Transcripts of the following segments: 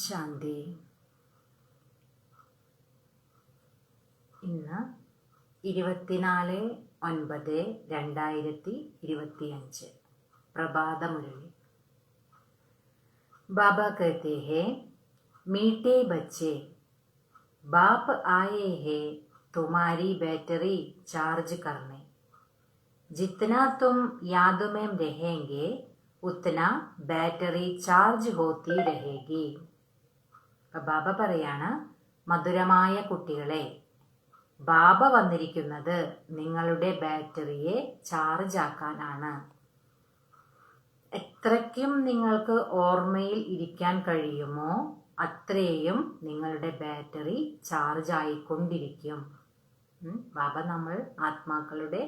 ശാന്തി. ഇന്ന് 24/9/2025 प्रभात मुरली। बाबा कहते हैं, मीठे बच्चे, बाप आए हैं तुम्हारी बैटरी चार्ज करने। जितना तुम याद में रहेंगे ഉത്തന ബാറ്ററി ചാർജ് ഹോത്തി രഹേഗി. ബാബ പറയാണ്, മധുരമായ കുട്ടികളെ, ബാബ വന്നിരിക്കുന്നത് നിങ്ങളുടെ ബാറ്ററിയെ ചാർജ് ആക്കാനാണ്. എത്രയ്ക്കും നിങ്ങൾക്ക് ഓർമ്മയിൽ ഇരിക്കാൻ കഴിയുമോ അത്രയും നിങ്ങളുടെ ബാറ്ററി ചാർജ് ആയിക്കൊണ്ടിരിക്കും. ബാബ നമ്മൾ ആത്മാക്കളുടെ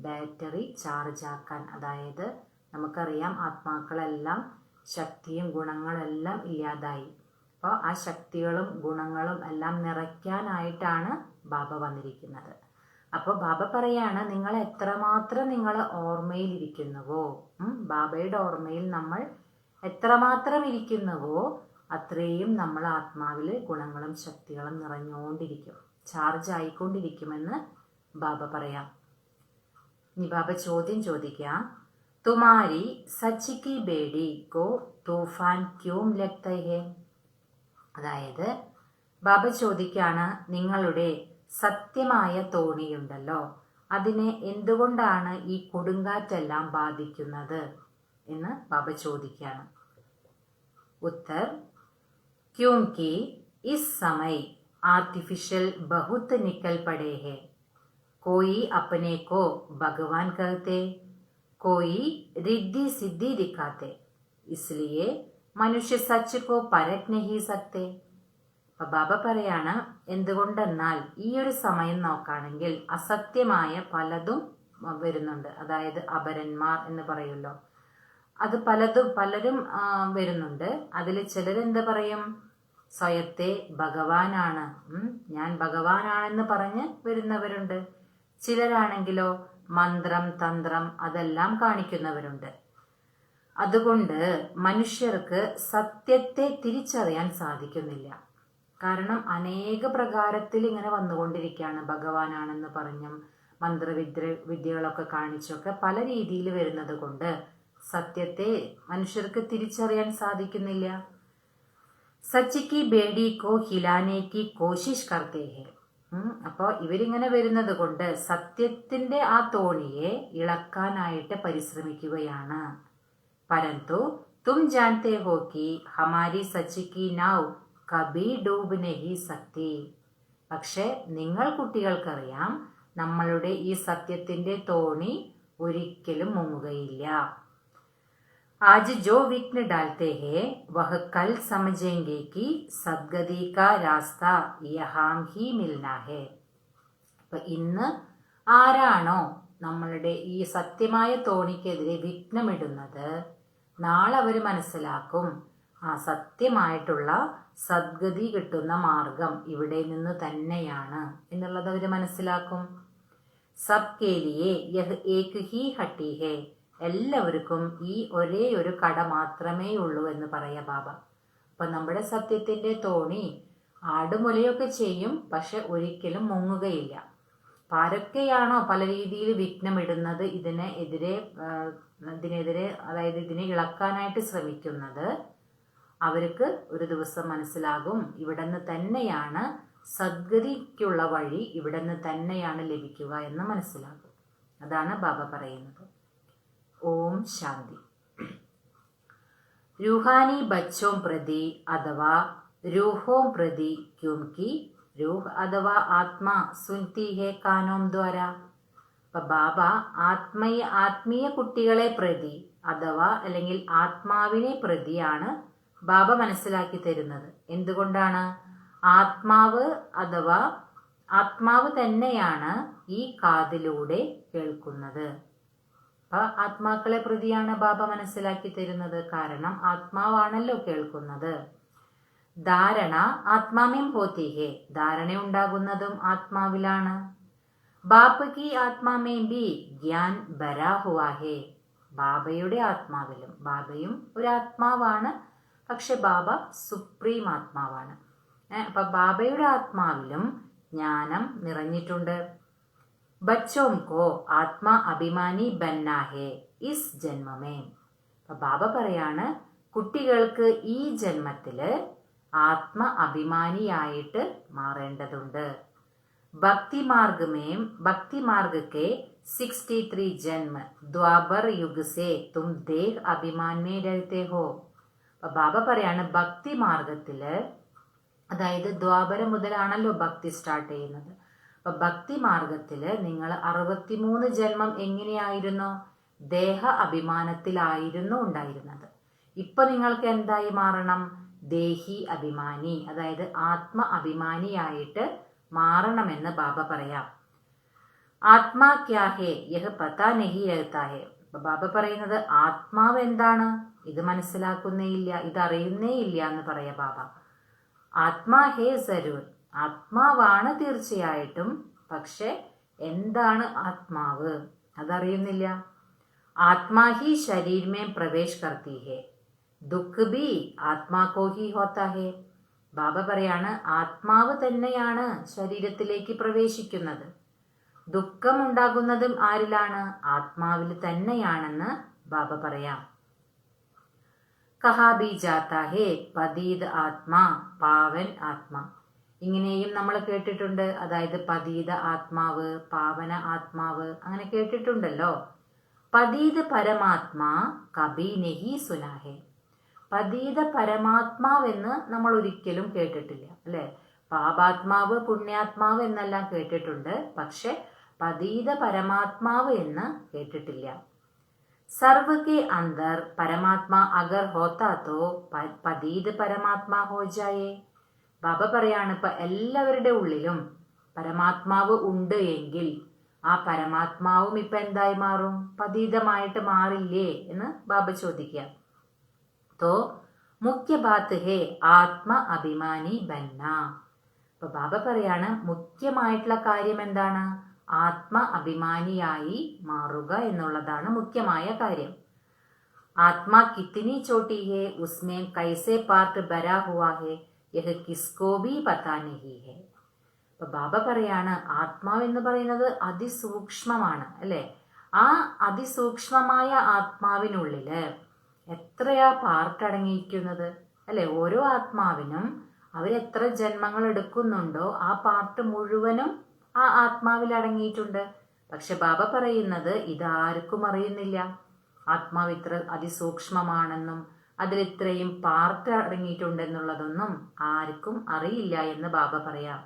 ബാറ്ററി ചാർജ് ആക്കാൻ, അതായത് നമുക്കറിയാം ആത്മാക്കളെല്ലാം ശക്തിയും ഗുണങ്ങളെല്ലാം ഇല്ലാതായി. അപ്പോൾ ആ ശക്തികളും ഗുണങ്ങളും എല്ലാം നിറയ്ക്കാനായിട്ടാണ് ബാബ വന്നിരിക്കുന്നത്. അപ്പോൾ ബാബ പറയാണ്, നിങ്ങൾ എത്രമാത്രം നിങ്ങൾ ഓർമ്മയിൽ ഇരിക്കുന്നുവോ, ബാബയുടെ ഓർമ്മയിൽ നമ്മൾ എത്രമാത്രം ഇരിക്കുന്നുവോ അത്രയും നമ്മൾ ആത്മാവിൽ ഗുണങ്ങളും ശക്തികളും നിറഞ്ഞുകൊണ്ടിരിക്കും, ചാർജ് ആയിക്കൊണ്ടിരിക്കുമെന്ന് ബാബ പറയാം. ഇനി ബാബ ചോദ്യം ചോദിക്കാം, तुम्हारी सच की बेड़ी को तूफान क्यों लगता है? അതായത് ബാബ ചോദിക്കാണ്, നിങ്ങളുടെ സത്യമായ തോണിയുണ്ടല്ലോ, അതിനെ എന്തുകൊണ്ടാണ് ഈ കൊടുങ്കാറ്റെല്ലാം ബാധിക്കുന്നത് എന്ന് ബാബ ചോദിക്കാണ്. ഉത്തർ, क्योंकि इस समय आर्टिफिशियल बहुत निकल पड़े हैं. कोई अपने को भगवान कहते, कोई रिद्धि सिद्धि दिखाते, इसलिए മനുഷ്യ സച്ച് കോ പരഖ് നഹീ സക്തേ. ബാബ പറയാണ്, എന്തുകൊണ്ടെന്നാൽ ഈ ഒരു സമയം നോക്കുകയാണെങ്കിൽ അസത്യമായ പലതും വരുന്നുണ്ട്. അതായത് അപരന്മാർ എന്ന് പറയുമല്ലോ, അത് പലരും വരുന്നുണ്ട്. അതിൽ ചിലരെന്ത് പറയും, സ്വയത്തെ ഭഗവാനാണ്, ഞാൻ ഭഗവാനാണെന്ന് പറഞ്ഞ് വരുന്നവരുണ്ട്. ചിലരാണെങ്കിലോ മന്ത്രം തന്ത്രം അതെല്ലാം കാണിക്കുന്നവരുണ്ട്. അതുകൊണ്ട് മനുഷ്യർക്ക് സത്യത്തെ തിരിച്ചറിയാൻ സാധിക്കുന്നില്ല. കാരണം അനേക പ്രകാരത്തിൽ ഇങ്ങനെ വന്നുകൊണ്ടിരിക്കുകയാണ്. ഭഗവാനാണെന്ന് പറഞ്ഞും വിദ്യകളൊക്കെ കാണിച്ചൊക്കെ പല രീതിയിൽ വരുന്നത് കൊണ്ട് സത്യത്തെ മനുഷ്യർക്ക് തിരിച്ചറിയാൻ സാധിക്കുന്നില്ല. സച്ചിക്ക് ബേഡിക്കോ ഹിലാനേക്ക് കോശിഷ് കർത്തേ ഹെ. അപ്പോൾ ഇവരിങ്ങനെ വരുന്നത് കൊണ്ട് സത്യത്തിന്റെ ആ തോണിയെ ഇളക്കാനായിട്ട് പരിശ്രമിക്കുകയാണ്. പരന്തു തും ജാൻതേ ഹോ കി ഹമാരി സച്ച് കി നാവ് കബി ഡൂബ് നഹീ സക്തി. പക്ഷെ നിങ്ങൾ കുട്ടികൾക്കറിയാം, നമ്മളുടെ ഈ സത്യത്തിന്റെ തോണി ഒരിക്കലും മുങ്ങുകയില്ല. आज जो विघ्न डालते हैं वह कल समझेंगे कि सद्गति का रास्ता यहाँ ही मिलना है. അപ്പൊ ഇന്ന് ആരാണോ നമ്മളുടെ ഈ സത്യമായ തോണിക്കെതിരെ വിഘ്നമിടുന്നത്, നാളെ അവർ മനസ്സിലാക്കും ആ സത്യമായിട്ടുള്ള സദ്ഗതി കിട്ടുന്ന മാർഗം ഇവിടെ നിന്ന് തന്നെയാണ് എന്നുള്ളത് അവർ മനസ്സിലാക്കും. സബ് കേ ലിയേ യഹ് ഏക് ഹി ഹട്ടി ഹേ. എല്ലാവർക്കും ഈ ഒരേ ഒരു കട മാത്രമേ ഉള്ളൂ എന്ന് പറയാ ബാബ. അപ്പൊ നമ്മുടെ സത്യത്തിന്റെ തോണി ആടുമുലയൊക്കെ ചെയ്യും, പക്ഷെ ഒരിക്കലും മുങ്ങുകയില്ല. ആരൊക്കെയാണോ പല രീതിയിൽ വിഘ്നമിടുന്നത്, ഇതിനെതിരെ അതായത് ഇതിനെ ഇളക്കാനായിട്ട് ശ്രമിക്കുന്നത്, അവർക്ക് ഒരു ദിവസം മനസ്സിലാകും ഇവിടെ നിന്ന് തന്നെയാണ് സദ്ഗതിക്കുള്ള വഴി, ഇവിടെ നിന്ന് തന്നെയാണ് ലഭിക്കുക എന്ന് മനസ്സിലാകും. അതാണ് ബാബ പറയുന്നത്. ഓം ശാന്തി. रूहानी बच्चों प्रति अथवा रूहों प्रति, क्योंकि रूह अथवा आत्मा सुनती है कानों द्वारा. അപ്പൊ ബാബ ആത്മീയ കുട്ടികളെ പ്രതി അഥവാ അല്ലെങ്കിൽ ആത്മാവിനെ പ്രതിയാണ് ബാബ മനസ്സിലാക്കി തരുന്നത്. എന്തുകൊണ്ടാണ്? ആത്മാവ് തന്നെയാണ് ഈ കാതിലൂടെ കേൾക്കുന്നത്. അപ്പൊ ആത്മാക്കളെ പ്രതിയാണ് ബാബ മനസ്സിലാക്കി തരുന്നത്. കാരണം ആത്മാവാണല്ലോ കേൾക്കുന്നത്. ധാരണ ആത്മാമേം ഹോത്തി ഹേ. ധാരണ ഉണ്ടാകുന്നതും ആത്മാവിലാണ്. ബാപ്പ് കി ആത്മാമേം ബി ജ്ഞാൻ ഭരാ ഹുവാ ഹേ. ബാബയുടെ ആത്മാവിലും, ബാബയും ഒരു ആത്മാവാണ്, പക്ഷെ ബാബ സുപ്രീം ആത്മാവാണ്. അപ്പൊ ബാബയുടെ ആത്മാവിലും ജ്ഞാനം നിറഞ്ഞിട്ടുണ്ട്. ബച്ചോം കോ ആത്മാ അഭിമാനി ബന്നാ ഹേ ഇസ് ജന്മമേ. അപ്പൊ ബാബ പറയാണ്, കുട്ടികൾക്ക് ഈ ജന്മത്തില് ആത്മ അഭിമാനിയായിട്ട് മാറേണ്ടതുണ്ട്. ഭക്തി മാർഗ് കെ 63 ജന്മ ദ്വാപർ യുഗ് സേ തും ദേഹ് അഭിമാൻ മേ രഹത്തെ ഹോ. അപ്പൊ ബാബ പറയാണ്, ഭക്തി മാർഗത്തില്, അതായത് ദ്വാപരം മുതലാണല്ലോ ഭക്തി സ്റ്റാർട്ട് ചെയ്യുന്നത്. അപ്പൊ ഭക്തി മാർഗത്തില് നിങ്ങൾ 63 ജന്മം എങ്ങനെയായിരുന്നു? ദേഹ അഭിമാനത്തിലായിരുന്നു ഉണ്ടായിരുന്നത്. ഇപ്പൊ നിങ്ങൾക്ക് എന്തായി മാറണം? ദേഹി അഭിമാനി, അതായത് ആത്മ അഭിമാനിയായിട്ട് മാറണമെന്ന് ബാബ പറയാം. ആത്മാ ക്യാ ഹേ യഹ് പതാ നഹി രഹതാ ഹേ. ബാബ പറയുന്നത് ആത്മാവ് എന്താണ് ഇത് മനസ്സിലാക്കുന്നേ ഇല്ല, ഇത് അറിയുന്നേ ഇല്ല എന്ന് പറയാ ബാബ. ആത്മാ ഹേ സരൂർ, ആത്മാവാണ് തീർച്ചയായിട്ടും, പക്ഷെ എന്താണ് ആത്മാവ് അതറിയുന്നില്ല. ആത്മാ ഹി ശരീർ മേ പ്രവേശ് കർത്തി ഹേ, ദുഃഖ് ബി ആത്മാ കോ ഹി ഹോത്താ ഹേ. ബാബ പറയാണ്, ആത്മാവ് തന്നെയാണ് ശരീരത്തിലേക്ക് പ്രവേശിക്കുന്നത്. ദുഃഖം ഉണ്ടാകുന്നതും ആരിലാണ്? ആത്മാവിൽ തന്നെയാണെന്ന് ബാബ പറയാം. കഹാ ബി ജാത്താ ഹേ പതീത് ആത്മാ പാവൻ ആത്മാ. ഇങ്ങനെയും നമ്മൾ കേട്ടിട്ടുണ്ട്. അതായത് പതീത ആത്മാവ്, പാവന ആത്മാവ്, അങ്ങനെ കേട്ടിട്ടുണ്ടല്ലോ. പതീത് പരമാത്മാ കബി നഹി സുനാ ഹേ. പതീത പരമാത്മാവെന്ന് നമ്മൾ ഒരിക്കലും കേട്ടിട്ടില്ല, അല്ലെ? പാപാത്മാവ്, പുണ്യാത്മാവ് എന്നെല്ലാം കേട്ടിട്ടുണ്ട്, പക്ഷെ പതീത പരമാത്മാവ് എന്ന് കേട്ടിട്ടില്ല. സർവ കെ അന്തർ പരമാത്മാ അഗർ ഹോത്താ തോ പതീത് പരമാത്മാ ഹോ ജായേ. ബാബ പറയാണ്, ഇപ്പൊ എല്ലാവരുടെ ഉള്ളിലും പരമാത്മാവ് ഉണ്ട് എങ്കിൽ ആ പരമാത്മാവും ഇപ്പൊ എന്തായി മാറും? പതീതമായിട്ട് മാറില്ലേ എന്ന് ബാബ ചോദിക്കുക. तो മുഖ്യ ബാത്ത് ഹേ ആത്മ അഭിമാനി ബന്ന. അപ്പൊ ബാബ പറയാണ്, മുഖ്യമായിട്ടുള്ള കാര്യം എന്താണ്? ആത്മ അഭിമാനിയായി മാറുക എന്നുള്ളതാണ് മുഖ്യമായ കാര്യം. ആത്മാ കിത്തിനി ചോട്ടി ഹേ ഉസ്മേ കൈസെ പാർട്ട് ബരാ ഹുവാ ഹേ യഹ് കിസ്കോ ഭി പതാ നഹി ഹേ. അപ്പൊ ബാബ പറയാണ്, ആത്മാവ് എന്ന് പറയുന്നത് അതിസൂക്ഷ്മമാണ്, അല്ലെ? ആ അതിസൂക്ഷ്മമായ ആത്മാവിനുള്ളില് എത്രയാ പാർട്ട് അടങ്ങിയിരിക്കുന്നത്, അല്ലെ? ഓരോ ആത്മാവിനും അവരെത്ര ജന്മങ്ങൾ എടുക്കുന്നുണ്ടോ ആ പാർട്ട് മുഴുവനും ആ ആത്മാവിൽ അടങ്ങിയിട്ടുണ്ട്. പക്ഷെ ബാബ പറയുന്നത് ഇതാർക്കും അറിയുന്നില്ല. ആത്മാവ് ഇത്ര അതിസൂക്ഷ്മമാണെന്നും അതിൽ ഇത്രയും പാർട്ട് അടങ്ങിയിട്ടുണ്ടെന്നുള്ളതൊന്നും ആർക്കും അറിയില്ല എന്ന് ബാബ പറയാം.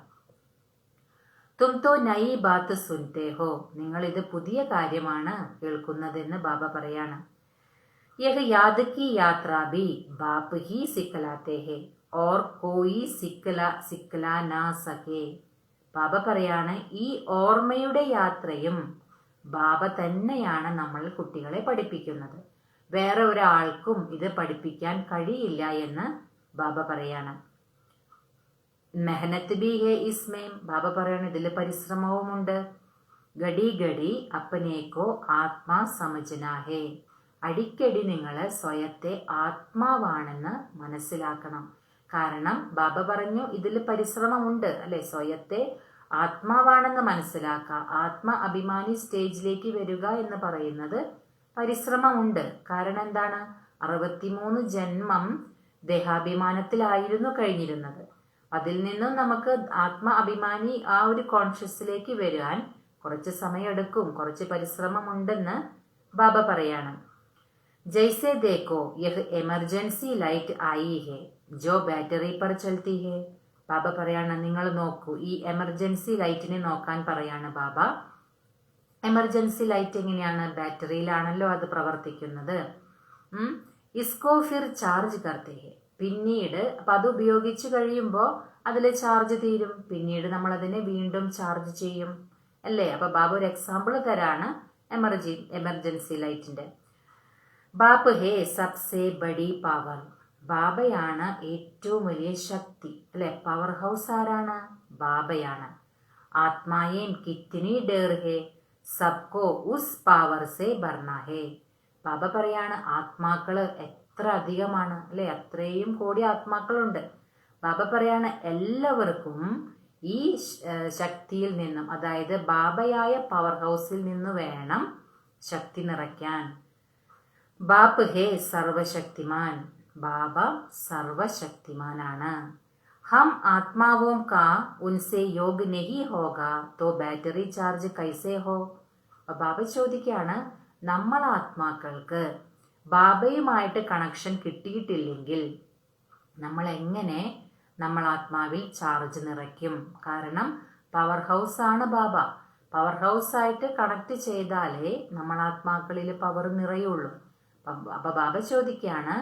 തും തോ നയി ബാത്ത് സുൻതേ ഹോ. നിങ്ങൾ ഇത് പുതിയ കാര്യമാണ് കേൾക്കുന്നതെന്ന് ബാബ പറയാണ്. യഹ് യാദ് കി യാത്രാ ഭി ബാപ്പ് ഹി സിക്കലാത്തെ ഹേ ഓർ കോയി സിക്കലാ നാ സകേ. ബാബ പറയാണ്, ഈ ഓർമ്മയുടെ യാത്രയും ബാബ തന്നെയാണ് നമ്മൾ കുട്ടികളെ പഠിപ്പിക്കുന്നത്. വേറെ ഒരാൾക്കും ഇത് പഠിപ്പിക്കാൻ കഴിയില്ല എന്ന് ബാബ പറയാണ്. മെഹനത്ത് ബി ഹേ ഇസ്മേം. ബാബ പറയാണ്, ഇതിൽ പരിശ്രമവുമുണ്ട്. ഗഡി ഗഡി അപ്പനേക്കോ ആത്മാ സമജ്നാ ഹേ. അടിക്കടി നിങ്ങൾ സ്വയത്തെ ആത്മാവാണെന്ന് മനസ്സിലാക്കണം. കാരണം ബാബ പറഞ്ഞു ഇതിൽ പരിശ്രമമുണ്ട്, അല്ലെ? സ്വയത്തെ ആത്മാവാണെന്ന് മനസ്സിലാക്കുക, ആത്മ അഭിമാനി സ്റ്റേജിലേക്ക് വരിക എന്ന് പറയുന്നത് പരിശ്രമമുണ്ട്. കാരണം എന്താണ്? 63 ജന്മം ദേഹാഭിമാനത്തിലായിരുന്നു കഴിഞ്ഞിരുന്നത്. അതിൽ നിന്നും നമുക്ക് ആത്മ അഭിമാനി ആ ഒരു കോൺഷ്യസിലേക്ക് വരാൻ കുറച്ച് സമയമെടുക്കും, കുറച്ച് പരിശ്രമമുണ്ടെന്ന് ബാബ പറയാണ്. ജൈസെ ദേക്കോ യഹ് എമർജൻസി ലൈറ്റ് ആയി ഹേ ജോ ബാറ്ററി പർ ചൽത്തി ഹേ. ബാബ പറയാണ്, നിങ്ങൾ നോക്കൂ, ഈ എമർജൻസി ലൈറ്റിനെ നോക്കാൻ പറയാണ് ബാബ. എമർജൻസി ലൈറ്റ് എങ്ങനെയാണ്? ബാറ്ററിയിലാണല്ലോ അത് പ്രവർത്തിക്കുന്നത്. ഇസ്കോ ഫിർ ചാർജ് കർത്തേ ഹേ. പിന്നീട് അപ്പൊ അത് ഉപയോഗിച്ചു കഴിയുമ്പോൾ അതിൽ ചാർജ് തീരും, പിന്നീട് നമ്മൾ അതിനെ വീണ്ടും ചാർജ് ചെയ്യും, അല്ലേ? അപ്പൊ ബാബ ഒരു എക്സാമ്പിൾ തരാണ് എമർജൻസി ലൈറ്റിന്റെ. ബാപ്പ് ഹേ സബ്സെ ബഡി പവർ. ബാബയാണ് ഏറ്റവും വലിയ ശക്തി, അല്ലെ? പവർ ഹൗസ് ആരാണ്? ബാബയാണ്. ആത്മായേം കിത്തിനി ഡേർ ഹേ സബ്കോ ഉസ് പവർ സെ ഭർണ ഹേ. ബാബ പറയാണ്, ആത്മാക്കള് എത്ര അധികമാണ് അല്ലെ, അത്രയും കോടി ആത്മാക്കളുണ്ട്. ബാബ പറയാണ് എല്ലാവർക്കും ഈ ശക്തിയിൽ നിന്നും, അതായത് ബാബയായ പവർ ഹൗസിൽ നിന്ന് വേണം ശക്തി നിറയ്ക്കാൻ. ബാപ്പ് ഹേ സർവശക്തിമാൻ, ബാബ സർവശക്തിമാനാണ്. ഹം ആത്മാവോം കാ ഉൻസെ योग नहीं होगा तो बैटरी चार्ज कैसे हो. ബാബ ചോദിക്കുകയാണ്, നമ്മൾ ആത്മാക്കൾക്ക് ബാബയുമായിട്ട് കണക്ഷൻ കിട്ടിയിട്ടില്ലെങ്കിൽ നമ്മൾ എങ്ങനെ നമ്മൾ ആത്മാവിൽ ചാർജ് നിറയ്ക്കും? കാരണം പവർ ഹൗസ് ആണ് ബാബ. പവർ ഹൗസ് ആയിട്ട് കണക്ട് ചെയ്താലേ നമ്മൾ ആത്മാക്കളിൽ പവർ നിറയുള്ളൂ. അപ്പൊ ബാബ ചോദിക്കുകയാണ്,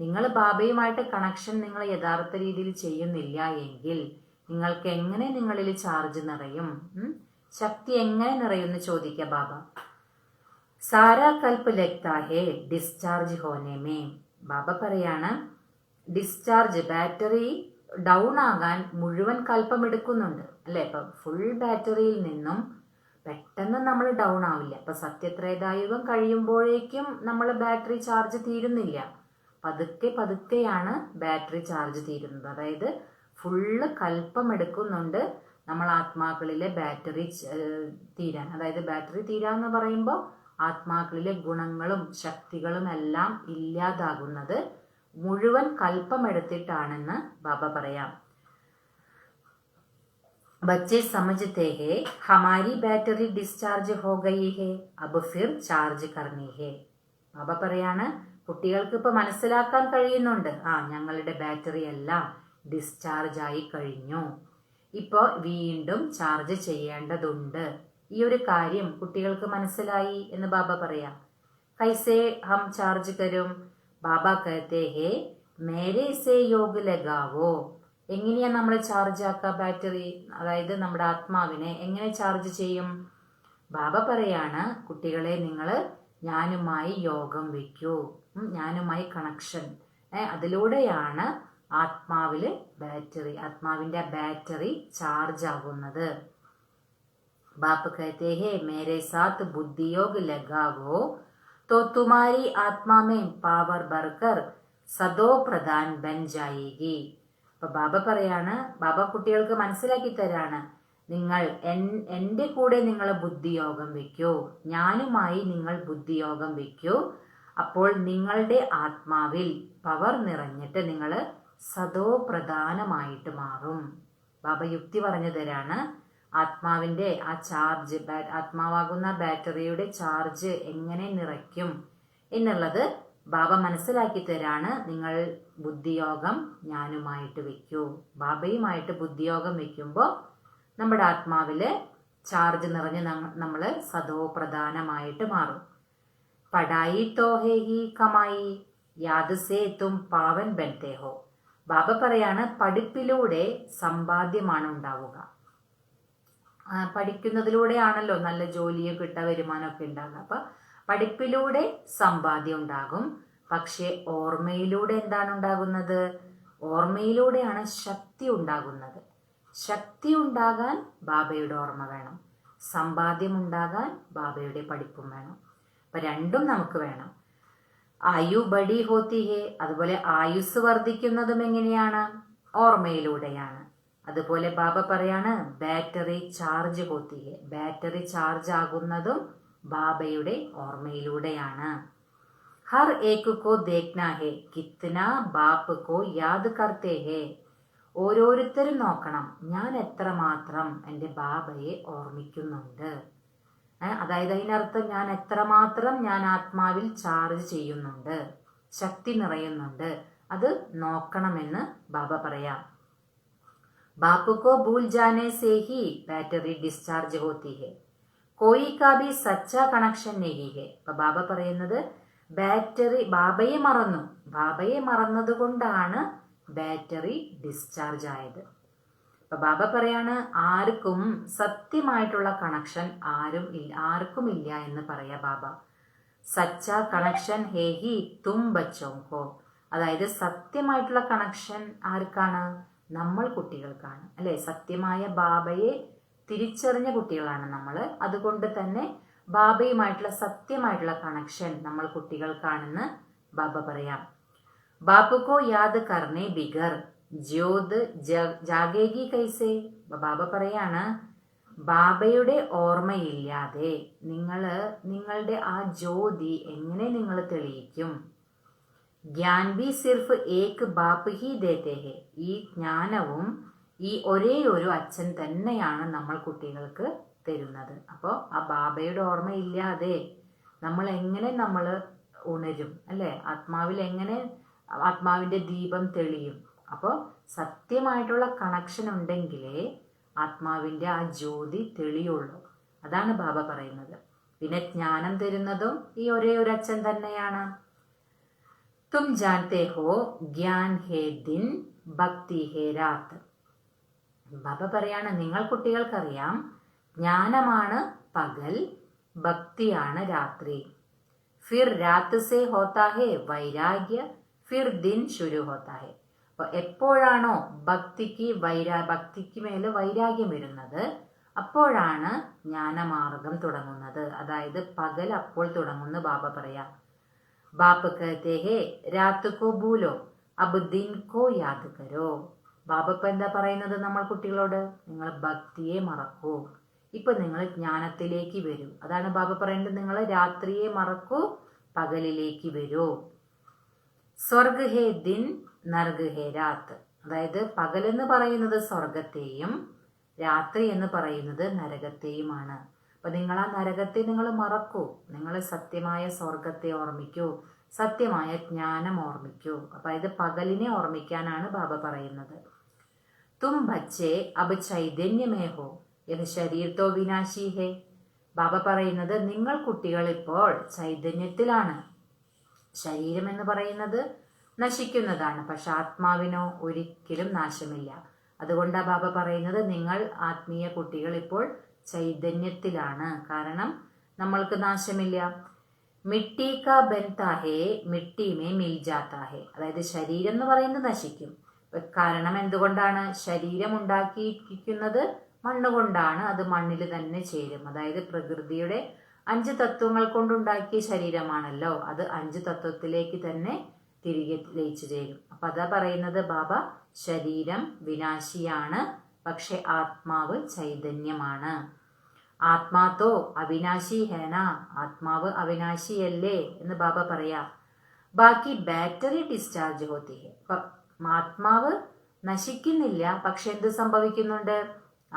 നിങ്ങൾ ബാബയുമായിട്ട് കണക്ഷൻ നിങ്ങൾ യഥാർത്ഥ രീതിയിൽ ചെയ്യുന്നില്ല എങ്കിൽ നിങ്ങൾക്ക് എങ്ങനെ നിങ്ങളിൽ ചാർജ് നിറയും? ശക്തി എങ്ങനെ നിറയുമെന്ന് ചോദിക്കുക ബാബ. സാരാ കൽപ്പ് ലഗ്താ ഹേ ഡിസ്ചാർജ് ഹോനെ മേ. ബാബ പറയാണ്, ഡിസ്ചാർജ് ബാറ്ററി ഡൗൺ ആകാൻ മുഴുവൻ കൽപ്പം എടുക്കുന്നുണ്ട് അല്ലെ. ഇപ്പൊ ഫുൾ ബാറ്ററിയിൽ നിന്നും പെട്ടെന്ന് നമ്മൾ ഡൗൺ ആവില്ല. ഇപ്പൊ സത്യത്രേതായുഗം കഴിയുമ്പോഴേക്കും നമ്മൾ ബാറ്ററി ചാർജ് തീരുന്നില്ല. പതുക്കെ പതുക്കെയാണ് ബാറ്ററി ചാർജ് തീരുന്നത്. അതായത് ഫുള്ള് കൽപ്പം എടുക്കുന്നുണ്ട് നമ്മൾ ആത്മാക്കളിലെ ബാറ്ററി തീരാൻ. അതായത് ബാറ്ററി തീരാന്ന് പറയുമ്പോൾ ആത്മാക്കളിലെ ഗുണങ്ങളും ശക്തികളും എല്ലാം ഇല്ലാതാകുന്നത് മുഴുവൻ കൽപ്പം എടുത്തിട്ടാണെന്ന് ബാബ പറയാം. बच्चे समझते हैं हमारी बैटरी डिस्चार्ज हो गई है अब फिर चार्ज करनी है. ബാബ പറയാണ്, കുട്ടികൾക്ക് ഇപ്പൊ മനസ്സിലാക്കാൻ കഴിയുന്നുണ്ട്, ഞങ്ങളുടെ ബാറ്ററി എല്ലാം ഡിസ്ചാർജ് ആയി കഴിഞ്ഞു, ഇപ്പോൾ വീണ്ടും ചാർജ് ചെയ്യേണ്ടതുണ്ട്. ഈ ഒരു കാര്യം കുട്ടികൾക്ക് മനസ്സിലായി എന്ന് ബാബ പറയാം. കൈസേ ഹം ചാർജ് കരും. ബാബ कहते हैं मेरे से योग लगावो. എങ്ങനെയാ നമ്മൾ ചാർജ് ആക്കുക ബാറ്ററി? അതായത് നമ്മുടെ ആത്മാവിനെ എങ്ങനെ ചാർജ് ചെയ്യും? ബാബ പറയാണ്, കുട്ടികളെ നിങ്ങൾ ഞാനുമായി യോഗം വയ്ക്കൂ, ഞാനുമായി കണക്ഷൻ. അതിലൂടെയാണ് ആത്മാവില് ബാറ്ററി, ആത്മാവിന്റെ ബാറ്ററി ചാർജ് ആകുന്നത്. बाप कहते हैं मेरे साथ बुद्धि योग लगावो तो तुम्हारी आत्मा में पावर बढ़कर सदो प्रधान बन जाएगी. അപ്പൊ ബാബ പറയാണ്, ബാബ കുട്ടികൾക്ക് മനസ്സിലാക്കി തരാണ്, നിങ്ങൾ എൻ്റെ കൂടെ നിങ്ങൾ ബുദ്ധിയോഗം വെക്കൂ, ഞാനുമായി നിങ്ങൾ ബുദ്ധിയോഗം വെക്കൂ. അപ്പോൾ നിങ്ങളുടെ ആത്മാവിൽ പവർ നിറഞ്ഞിട്ട് നിങ്ങൾ സദോ പ്രധാനമായിട്ട് മാറും. ബാബ യുക്തി പറഞ്ഞു തരാണ്, ആത്മാവിന്റെ ആ ചാർജ്, ആത്മാവാകുന്ന ബാറ്ററിയുടെ ചാർജ് എങ്ങനെ നിറയ്ക്കും എന്നുള്ളത് ബാബ മനസ്സിലാക്കി തരാണ്. നിങ്ങൾ ബുദ്ധിയോഗം ഞാനുമായിട്ട് വെക്കൂ. ബാബയുമായിട്ട് ബുദ്ധിയോഗം വെക്കുമ്പോൾ നമ്മുടെ ആത്മാവില് ചാർജ് നിറഞ്ഞ് നമ്മൾ സദോ പ്രധാനമായിട്ട് മാറും. പഠായി തോഹേ ഹി കമായി യാദ് സേ തും പാവൻ ബൻതേ ഹോ. ബാബ പറയാണ്, പഠിപ്പിലൂടെ സമ്പാദ്യമാണ് ഉണ്ടാവുക. പഠിക്കുന്നതിലൂടെയാണല്ലോ നല്ല ജോലിയും കിട്ടുക, വരുമാനമൊക്കെ ഉണ്ടാകുക. അപ്പൊ പഠിപ്പിലൂടെ സമ്പാദ്യം ഉണ്ടാകും. പക്ഷെ ഓർമ്മയിലൂടെ എന്താണ് ഉണ്ടാകുന്നത്? ഓർമ്മയിലൂടെയാണ് ശക്തി ഉണ്ടാകുന്നത്. ശക്തി ഉണ്ടാകാൻ ബാബയുടെ ഓർമ്മ വേണം, സമ്പാദ്യം ഉണ്ടാകാൻ ബാബയുടെ പഠിപ്പും വേണം. അപ്പൊ രണ്ടും നമുക്ക് വേണം. ആയു ബഡി ഹോത്തി ഹേ. അതുപോലെ ആയുസ് വർദ്ധിക്കുന്നതും എങ്ങനെയാണ്? ഓർമ്മയിലൂടെയാണ്. അതുപോലെ ബാബ പറയാണ്, ബാറ്ററി ചാർജ് ഹോത്തി ഹേ. ബാറ്ററി ചാർജ് ആകുന്നതും ബാബയുടെ ഓർമ്മയിലൂടെയാണ്. ഹർ ഏക് കോ ദേഖ്നാ ഹേ കിത്ന ബാപ്പ് കോ യാദ് കർത്തേ ഹേ. ഓരോരുത്തരും നോക്കണം, ഞാൻ എത്രമാത്രം എൻ്റെ ബാബയെ ഓർമ്മിക്കുന്നുണ്ട്. അതായത് അതിനർത്ഥം ഞാൻ എത്രമാത്രം ഞാൻ ആത്മാവിൽ ചാർജ് ചെയ്യുന്നുണ്ട്, ശക്തി നിറയുന്നുണ്ട്, അത് നോക്കണമെന്ന് ബാബ പറയാം. ബാപ്പു കോ Phool Jane say he battery discharge ഹോത്തി ഹേ. കോയി കാ ഭി സച്ചാ കണക്ഷൻ നെഹി ഹേ. അപ്പൊ ബാബ പറയുന്നത്, ബാറ്ററി ബാബയെ മറന്നു, ബാബയെ മറന്നത് കൊണ്ടാണ് ബാറ്ററി ഡിസ്ചാർജ് ആയത്. അപ്പൊ ബാബ പറയാണ്, ആർക്കും സത്യമായിട്ടുള്ള കണക്ഷൻ ആർക്കും ഇല്ല എന്ന് പറയാ ബാബ. സച്ചാ കണക്ഷൻ ഹേ ഹി തും ബച്ചോങ്കോ. അതായത് സത്യമായിട്ടുള്ള കണക്ഷൻ ആർക്കാണ്? നമ്മൾ കുട്ടികൾക്കാണ് അല്ലെ. സത്യമായ ബാബയെ തിരിച്ചറിഞ്ഞ കുട്ടികളാണ് നമ്മൾ. അതുകൊണ്ട് തന്നെ ബാബയുമായിട്ടുള്ള സത്യമായിട്ടുള്ള കണക്ഷൻ നമ്മൾ കുട്ടികൾക്കാണെന്ന് ബാബ പറയാം. ബാപ്പുക്കോ യാദ് കർണേ ബിഗർ ജ്യോത് ജാഗേഗി കൈസേ. ബാബ പറയാണ്, ബാബയുടെ ഓർമ്മയില്ലാതെ നിങ്ങളുടെ ആ ജ്യോതി എങ്ങനെ നിങ്ങൾ തെളിയിക്കും? ജ്ഞാൻ ബി സിർഫ് ഏക് ബാപ്പ് ഹി ദേത്തെ ഹെ. ഈ ജ്ഞാനവും ഈ ഒരേ ഒരു അച്ഛൻ തന്നെയാണ് നമ്മൾ കുട്ടികൾക്ക് തരുന്നത്. അപ്പോൾ ആ ബാബയുടെ ഓർമ്മയില്ലാതെ നമ്മൾ എങ്ങനെ ഉണരും അല്ലേ? ആത്മാവിൽ എങ്ങനെ ആത്മാവിൻ്റെ ദീപം തെളിയും? അപ്പോൾ സത്യമായിട്ടുള്ള കണക്ഷൻ ഉണ്ടെങ്കിലേ ആത്മാവിൻ്റെ ആ ജ്യോതി തെളിയുള്ളൂ. അതാണ് ബാബ പറയുന്നത്. പിന്നെ ജ്ഞാനം തരുന്നതും ഈ ഒരേ ഒരു അച്ഛൻ തന്നെയാണ്. തും ജാൻതേ ഹോ ജ്ഞാൻ ഹേ ദിൻ ഭക്തി ഹേ രാത്. ബാബ പറയാണ്, നിങ്ങൾ കുട്ടികൾക്കറിയാം, ജ്ഞാനമാണ് പകൽ, ഭക്തിയാണ് രാത്രി. ഫിർ രാത് സേ ഹോത്താ ഹേ വൈരാഗ്യ, ഫിർ ദിൻ ശുരു ഹോത്താ ഹേ. അപ്പോൾ എപ്പോഴാണോ ഭക്തിക്ക് മേലെ വൈരാഗ്യം വരുന്നത്, അപ്പോഴാണ് ജ്ഞാനമാർഗം തുടങ്ങുന്നത്. അതായത് പകൽ അപ്പോൾ തുടങ്ങുന്നു ബാബ പറയാം. ബാപ്പ് കഹത്തെ ഹേ രാത് കോ ഭൂലോ അബ് ദിൻ കോ യാദ് കരോ. ബാബ ഇപ്പം എന്താ പറയുന്നത് നമ്മൾ കുട്ടികളോട്? നിങ്ങൾ ഭക്തിയെ മറക്കൂ, ഇപ്പൊ നിങ്ങൾ ജ്ഞാനത്തിലേക്ക് വരൂ. അതാണ് ബാബ പറയുന്നത്, നിങ്ങൾ രാത്രിയെ മറക്കൂ, പകലിലേക്ക് വരൂ. സ്വർഗ് ഹേ ദിൻ നർഗ് ഹേ രാത്ത്. അതായത് പകലെന്ന് പറയുന്നത് സ്വർഗത്തെയും രാത്രി എന്ന് പറയുന്നത് നരകത്തെയുമാണ്. അപ്പൊ നിങ്ങൾ ആ നരകത്തെ നിങ്ങൾ മറക്കൂ, നിങ്ങൾ സത്യമായ സ്വർഗത്തെ ഓർമ്മിക്കൂ, സത്യമായ ജ്ഞാനം ഓർമ്മിക്കൂ. അപ്പൊ ഇത് പകലിനെ ഓർമ്മിക്കാനാണ് ബാബ പറയുന്നത്. തും ബച്ചേ അബ് ചൈതന്യമേ ഹോ യഹ് ശരീർ തോ വിനാശി ഹേ. ബാബ പറയുന്നത്, നിങ്ങൾ കുട്ടികൾ ഇപ്പോൾ ചൈതന്യത്തിലാണ്. ശരീരം എന്ന് പറയുന്നത് നശിക്കുന്നതാണ്, പക്ഷെ ആത്മാവിനോ ഒരിക്കലും നാശമില്ല. അതുകൊണ്ടാണ് ബാബ പറയുന്നത്, നിങ്ങൾ ആത്മീയ കുട്ടികൾ ഇപ്പോൾ ചൈതന്യത്തിലാണ്, കാരണം നമ്മൾക്ക് നാശമില്ല. മിട്ടി കാ ബൻതാ ഹേ മിട്ടി മേ മിൽ ജാത്താ ഹേ. അതായത് ശരീരം എന്ന് പറയുന്നത് നശിക്കും. കാരണം എന്തുകൊണ്ടാണ്? ശരീരം ഉണ്ടാക്കിയിരിക്കുന്നത് മണ്ണുകൊണ്ടാണ്, അത് മണ്ണിൽ തന്നെ ചേരും. അതായത് പ്രകൃതിയുടെ 5 തത്വങ്ങൾ കൊണ്ടുണ്ടാക്കിയ ശരീരമാണല്ലോ, അത് 5 തത്വത്തിലേക്ക് തന്നെ തിരികെ ലയിച്ചു ചേരും. അപ്പൊ അതാ പറയുന്നത് ബാബ, ശരീരം വിനാശിയാണ്, പക്ഷെ ആത്മാവ് ചൈതന്യമാണ്. ആത്മാത്തോ അവിനാശി ഹേന. ആത്മാവ് അവിനാശിയല്ലേ എന്ന് ബാബ പറയാ. ബാക്കി ബാറ്ററി ഡിസ്ചാർജ് ഹോത്തി ഹെ. ആത്മാവ് നശിക്കുന്നില്ല, പക്ഷെ എന്ത് സംഭവിക്കുന്നുണ്ട്?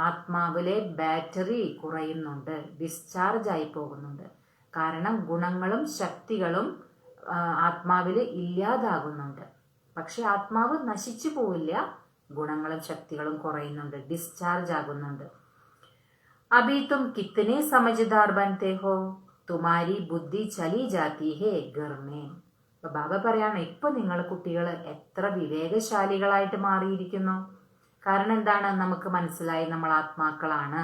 ആത്മാവിലെ ബാറ്ററി കുറയുന്നുണ്ട്, ഡിസ്ചാർജ് ആയി പോകുന്നുണ്ട്. കാരണം ഗുണങ്ങളും ശക്തികളും ആത്മാവിൽ ഇല്ലാതാകുന്നുണ്ട്. പക്ഷെ ആത്മാവ് നശിച്ചു പോവില്ല, ഗുണങ്ങളും ശക്തികളും കുറയുന്നുണ്ട്, ഡിസ്ചാർജ് ആകുന്നുണ്ട്. അഭി തും കിത്തനെ സമജ്ദാർ ബൻതേ ഹോ, തുമാരി ബുദ്ധി ചലി ജാത്തി ഹേ ഘർ മേ. അപ്പൊ ബാബ പറയാണ്, ഇപ്പൊ നിങ്ങൾ കുട്ടികൾ എത്ര വിവേകശാലികളായിട്ട് മാറിയിരിക്കുന്നു. കാരണം എന്താണ്? നമുക്ക് മനസ്സിലായി, നമ്മൾ ആത്മാക്കളാണ്,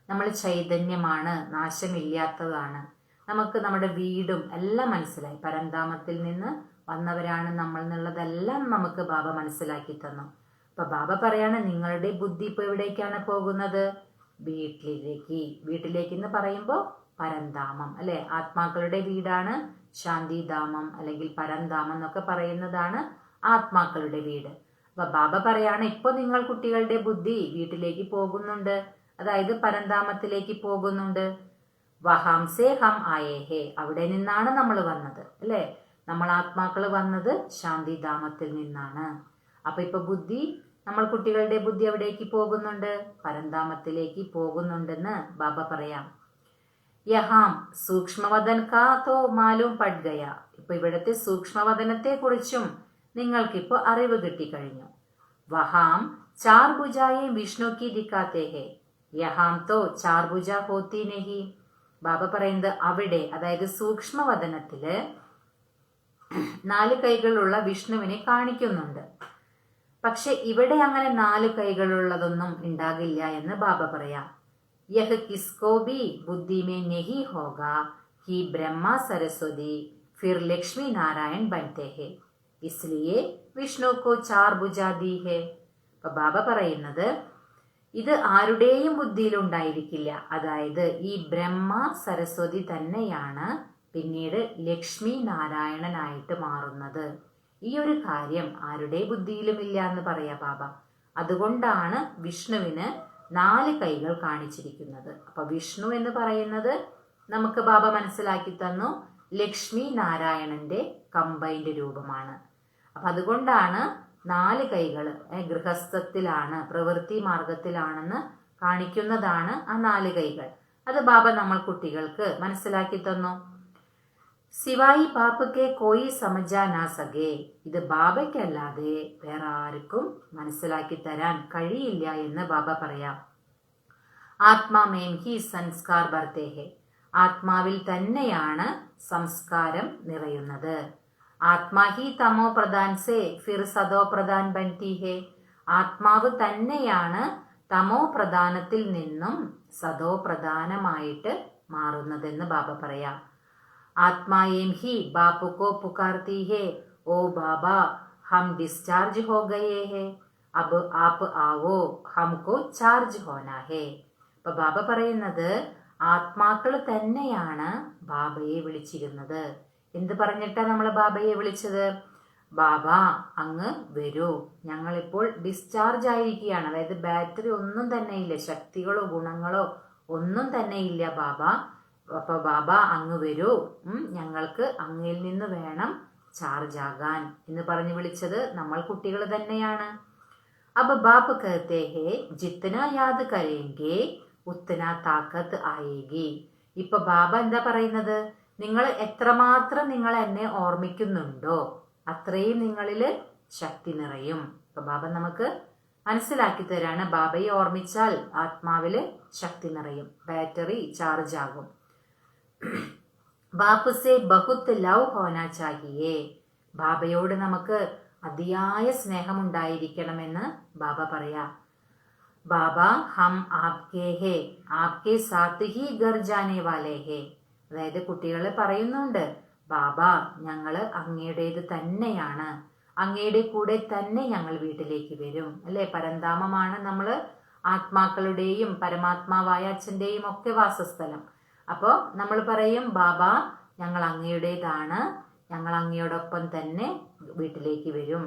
നമ്മൾ ചൈതന്യമാണ്, നാശമില്ലാത്തതാണ്. നമുക്ക് നമ്മുടെ വീടും എല്ലാം മനസ്സിലായി. പരന്താമത്തിൽ നിന്ന് വന്നവരാണ് നമ്മൾ എന്നുള്ളതെല്ലാം നമുക്ക് ബാബ മനസ്സിലാക്കി തന്നു. അപ്പൊ ബാബ പറയാണ്, നിങ്ങളുടെ ബുദ്ധി ഇപ്പൊ എവിടേക്കാണ് പോകുന്നത്? വീട്ടിലേക്ക് എന്ന് പറയുമ്പോൾ പരന്താമം അല്ലെ? ആത്മാക്കളുടെ വീടാണ് ശാന്തിധാമം അല്ലെങ്കിൽ പരന്താമം എന്നൊക്കെ പറയുന്നതാണ് ആത്മാക്കളുടെ വീട്. അപ്പൊ ബാബ പറയാണ്, ഇപ്പൊ നിങ്ങൾ കുട്ടികളുടെ ബുദ്ധി വീട്ടിലേക്ക് പോകുന്നുണ്ട്, അതായത് പരന്താമത്തിലേക്ക് പോകുന്നുണ്ട്. വഹാംസേ ഹം ആയേ ഹേ. അവിടെ നിന്നാണ് നമ്മൾ വന്നത് അല്ലെ? നമ്മൾ ആത്മാക്കൾ വന്നത് ശാന്തിധാമത്തിൽ നിന്നാണ്. അപ്പൊ ഇപ്പൊ നമ്മൾ കുട്ടികളുടെ ബുദ്ധി എവിടേക്ക് പോകുന്നുണ്ട്? പരന്താമത്തിലേക്ക് പോകുന്നുണ്ടെന്ന് ബാബ പറയാം. യഹാം സൂക്ഷ്മവദൻ കാ തോ മാലൂം പട് ഗയ. ഇപ്പൊ ഇവിടുത്തെ സൂക്ഷ്മവദനത്തെ കുറിച്ചും നിങ്ങൾക്കിപ്പോ അറിവ് കിട്ടിക്കഴിഞ്ഞു. വഹാം ചാർ ഭുജായെ വിഷ്ണു കി ദിക്കാത്തേ ഹേ, യഹാം തോ ചാർ ഭുജ ഹോത്തി നഹി. ബാബ പറയുന്നത് അവിടെ, അതായത് സൂക്ഷ്മവദനത്തില് 4 കൈകളുള്ള വിഷ്ണുവിനെ കാണിക്കുന്നുണ്ട്. പക്ഷെ ഇവിടെ അങ്ങനെ 4 കൈകളുള്ളതൊന്നും ഉണ്ടാകില്ല എന്ന് ബാബ പറയാം. യഹ് കിസ്കോ ഭി ബുദ്ധി മേ നഹി ഹോഗാ ഹി ബ്രഹ്മ സരസ്വതി ഫിർ ലക്ഷ്മി നാരായൺ ബൻതേ ഹേ, ഇസ്ലിയെ വിഷ്ണു കോ 4 ഭുജാ ദി ഹേ. അപ്പൊ ബാബ പറയുന്നത്, ഇത് ആരുടെയും ബുദ്ധിയിൽ ഉണ്ടായിരിക്കില്ല. അതായത് ഈ ബ്രഹ്മ സരസ്വതി തന്നെയാണ് പിന്നീട് ലക്ഷ്മി നാരായണനായിട്ട് മാറുന്നത്. ഈ ഒരു കാര്യം ആരുടെ ബുദ്ധിയിലും ഇല്ല എന്ന് പറയാ ബാബ. അതുകൊണ്ടാണ് വിഷ്ണുവിന് 4 കൈകൾ കാണിച്ചിരിക്കുന്നത്. അപ്പൊ വിഷ്ണു എന്ന് പറയുന്നത് നമുക്ക് ബാബ മനസ്സിലാക്കി തന്നു, ലക്ഷ്മി നാരായണന്റെ കമ്പൈൻഡ് രൂപമാണ്. അപ്പൊ അതുകൊണ്ടാണ് 4 കൈകൾ ഗൃഹസ്ഥത്തിലാണ്, പ്രവൃത്തി മാർഗത്തിലാണെന്ന് കാണിക്കുന്നതാണ് ആ 4 കൈകൾ. അത് ബാബ നമ്മൾ കുട്ടികൾക്ക് മനസ്സിലാക്കി തന്നു. സിവായി ബാപ്പയ്ക്ക് കോയി സമജാ നാ സകേ, ഇത് ബാബയ്ക്കല്ലാതെ വേറെ ആർക്കും മനസ്സിലാക്കി തരാൻ കഴിയില്ല എന്ന് ബാബ പറയാം. ആത്മാമേം ഹി സംസ്കാർ ബർത്തേ ഹെ, ആത്മാവിൽ തന്നെയാണ് സംസ്കാരം നിറയുന്നത്. ആത്മാ ഹി തമോ പ്രധാൻ സേ ഫിർ സദോ പ്രധാൻ ബൻതി ഹെ, ആത്മാവ് തന്നെയാണ് തമോ പ്രധാനത്തിൽ നിന്നും സദോ പ്രധാനമായിട്ട് മാറുന്നതെന്ന് ബാബ പറയാം. ആത്മായേം he ബാപ്പുക്കോ പുകാർത്തി he, oh Baba Hum discharge ഹോ ഗയേ ഹെ, അബ് ആപ്പ് ആവോ ഹംകോ ചാർജ് ഹോനാ ഹെ. അപ്പൊ ബാബ പറയുന്നത് ആത്മാക്കൾ തന്നെയാണ് ബാബയെ വിളിച്ചിരുന്നത്. എന്ത് പറഞ്ഞിട്ടാ നമ്മൾ ബാബയെ വിളിച്ചത്? ബാബ അങ്ങ് വരൂ, ഞങ്ങളിപ്പോൾ ഡിസ്ചാർജ് ആയിരിക്കുകയാണ്. അതായത് ബാറ്ററി ഒന്നും തന്നെ ഇല്ല, ശക്തികളോ ഗുണങ്ങളോ ഒന്നും തന്നെ ഇല്ല ബാബ. അപ്പൊ ബാബ അങ്ങ് വരൂ, ഞങ്ങൾക്ക് അങ്ങയിൽ നിന്ന് വേണം ചാർജ് ആകാൻ എന്ന് പറഞ്ഞു വിളിച്ചത് നമ്മൾ കുട്ടികൾ തന്നെയാണ്. അപ്പൊ ബാപ്പ് കഹത്തെ ഹേ ജിത്തന യാദ് കരേങ്കെ ഉത്തന താക്കത്ത് ആയേഗി. ഇപ്പൊ ബാബ എന്താ പറയുന്നത്? നിങ്ങൾ എത്രമാത്രം നിങ്ങൾ എന്നെ ഓർമ്മിക്കുന്നുണ്ടോ അത്രയും നിങ്ങളില് ശക്തി നിറയും. അപ്പൊ ബാബ നമുക്ക് മനസ്സിലാക്കി തരാണ്, ബാബയെ ഓർമ്മിച്ചാൽ ആത്മാവില് ശക്തി നിറയും, ബാറ്ററി ചാർജ് ആകും. ബാപ്പുസെ ബഹുത്ത് ലവ് ഹോനാ ചാഹിയേ, ബാബയോട് നമുക്ക് അതിയായ സ്നേഹം ഉണ്ടായിരിക്കണമെന്ന് ബാബ പറയാ. ബാബ ഹം ആപ്കേ ഹേ, ആപ്കെ സാത്ത് ഹി ഗർ ജാനേ വാലേ ഹേ. അതായത് കുട്ടികൾ പറയുന്നുണ്ട്, ബാബ ഞങ്ങള് അങ്ങയുടേത് തന്നെയാണ്, അങ്ങയുടെ കൂടെ തന്നെ ഞങ്ങൾ വീട്ടിലേക്ക് വരും, അല്ലെ? പരന്താമമാണ് നമ്മള് ആത്മാക്കളുടെയും പരമാത്മാവായ അച്ഛന്റെയും ഒക്കെ വാസസ്ഥലം. അപ്പോ നമ്മൾ പറയും, ബാബ ഞങ്ങൾ അങ്ങയുടേതാണ്, ഞങ്ങൾ അങ്ങയോടൊപ്പം തന്നെ വീട്ടിലേക്ക് വരും.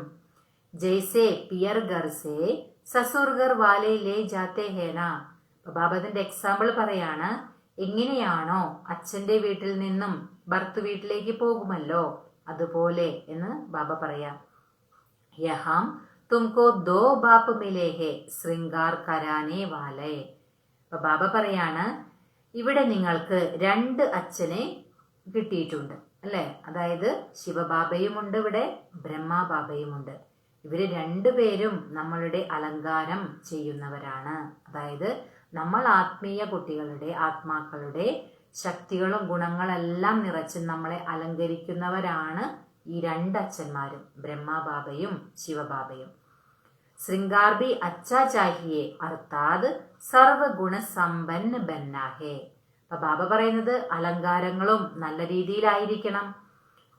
ജയ്സേ പിയർ ഗർ സേ സസുർ ഗർ വാലേ ലേ ജാത്തേ ഹേന. ബാബ അതിന്റെ എക്സാമ്പിൾ പറയാണ്, എങ്ങനെയാണോ അച്ഛന്റെ വീട്ടിൽ നിന്നും ഭർത്ത് വീട്ടിലേക്ക് പോകുമല്ലോ അതുപോലെ എന്ന് ബാബ പറയാം. യഹാം തുംകോ ദോ ബാപ്പ് മിലേ ഹേ ശൃംഗാർ കരാനേ വാലേ. അപ്പൊ ബാബ പറയാണ്, ഇവിടെ നിങ്ങൾക്ക് 2 അച്ഛനെ കിട്ടിയിട്ടുണ്ട്, അല്ലെ? അതായത് ശിവബാബയുമുണ്ട്, ഇവിടെ ബ്രഹ്മബാബയുമുണ്ട്. ഇവര് 2 പേരും നമ്മളുടെ അലങ്കാരം ചെയ്യുന്നവരാണ്. അതായത് നമ്മൾ ആത്മീയ കുട്ടികളുടെ ആത്മാക്കളുടെ ശക്തികളും ഗുണങ്ങളെല്ലാം നിറച്ച് നമ്മളെ അലങ്കരിക്കുന്നവരാണ് ഈ 2 അച്ഛന്മാരും, ബ്രഹ്മബാബയും ശിവബാബയും. ശൃംഗാർ ഭി അച്ഛാ ചാഹിയേ അർത്ഥാത് സർവഗുണ സമ്പന്ന ബന്നാഹേ. അപ്പൊ ബാബ പറയുന്നത് അലങ്കാരങ്ങളും നല്ല രീതിയിലായിരിക്കണം.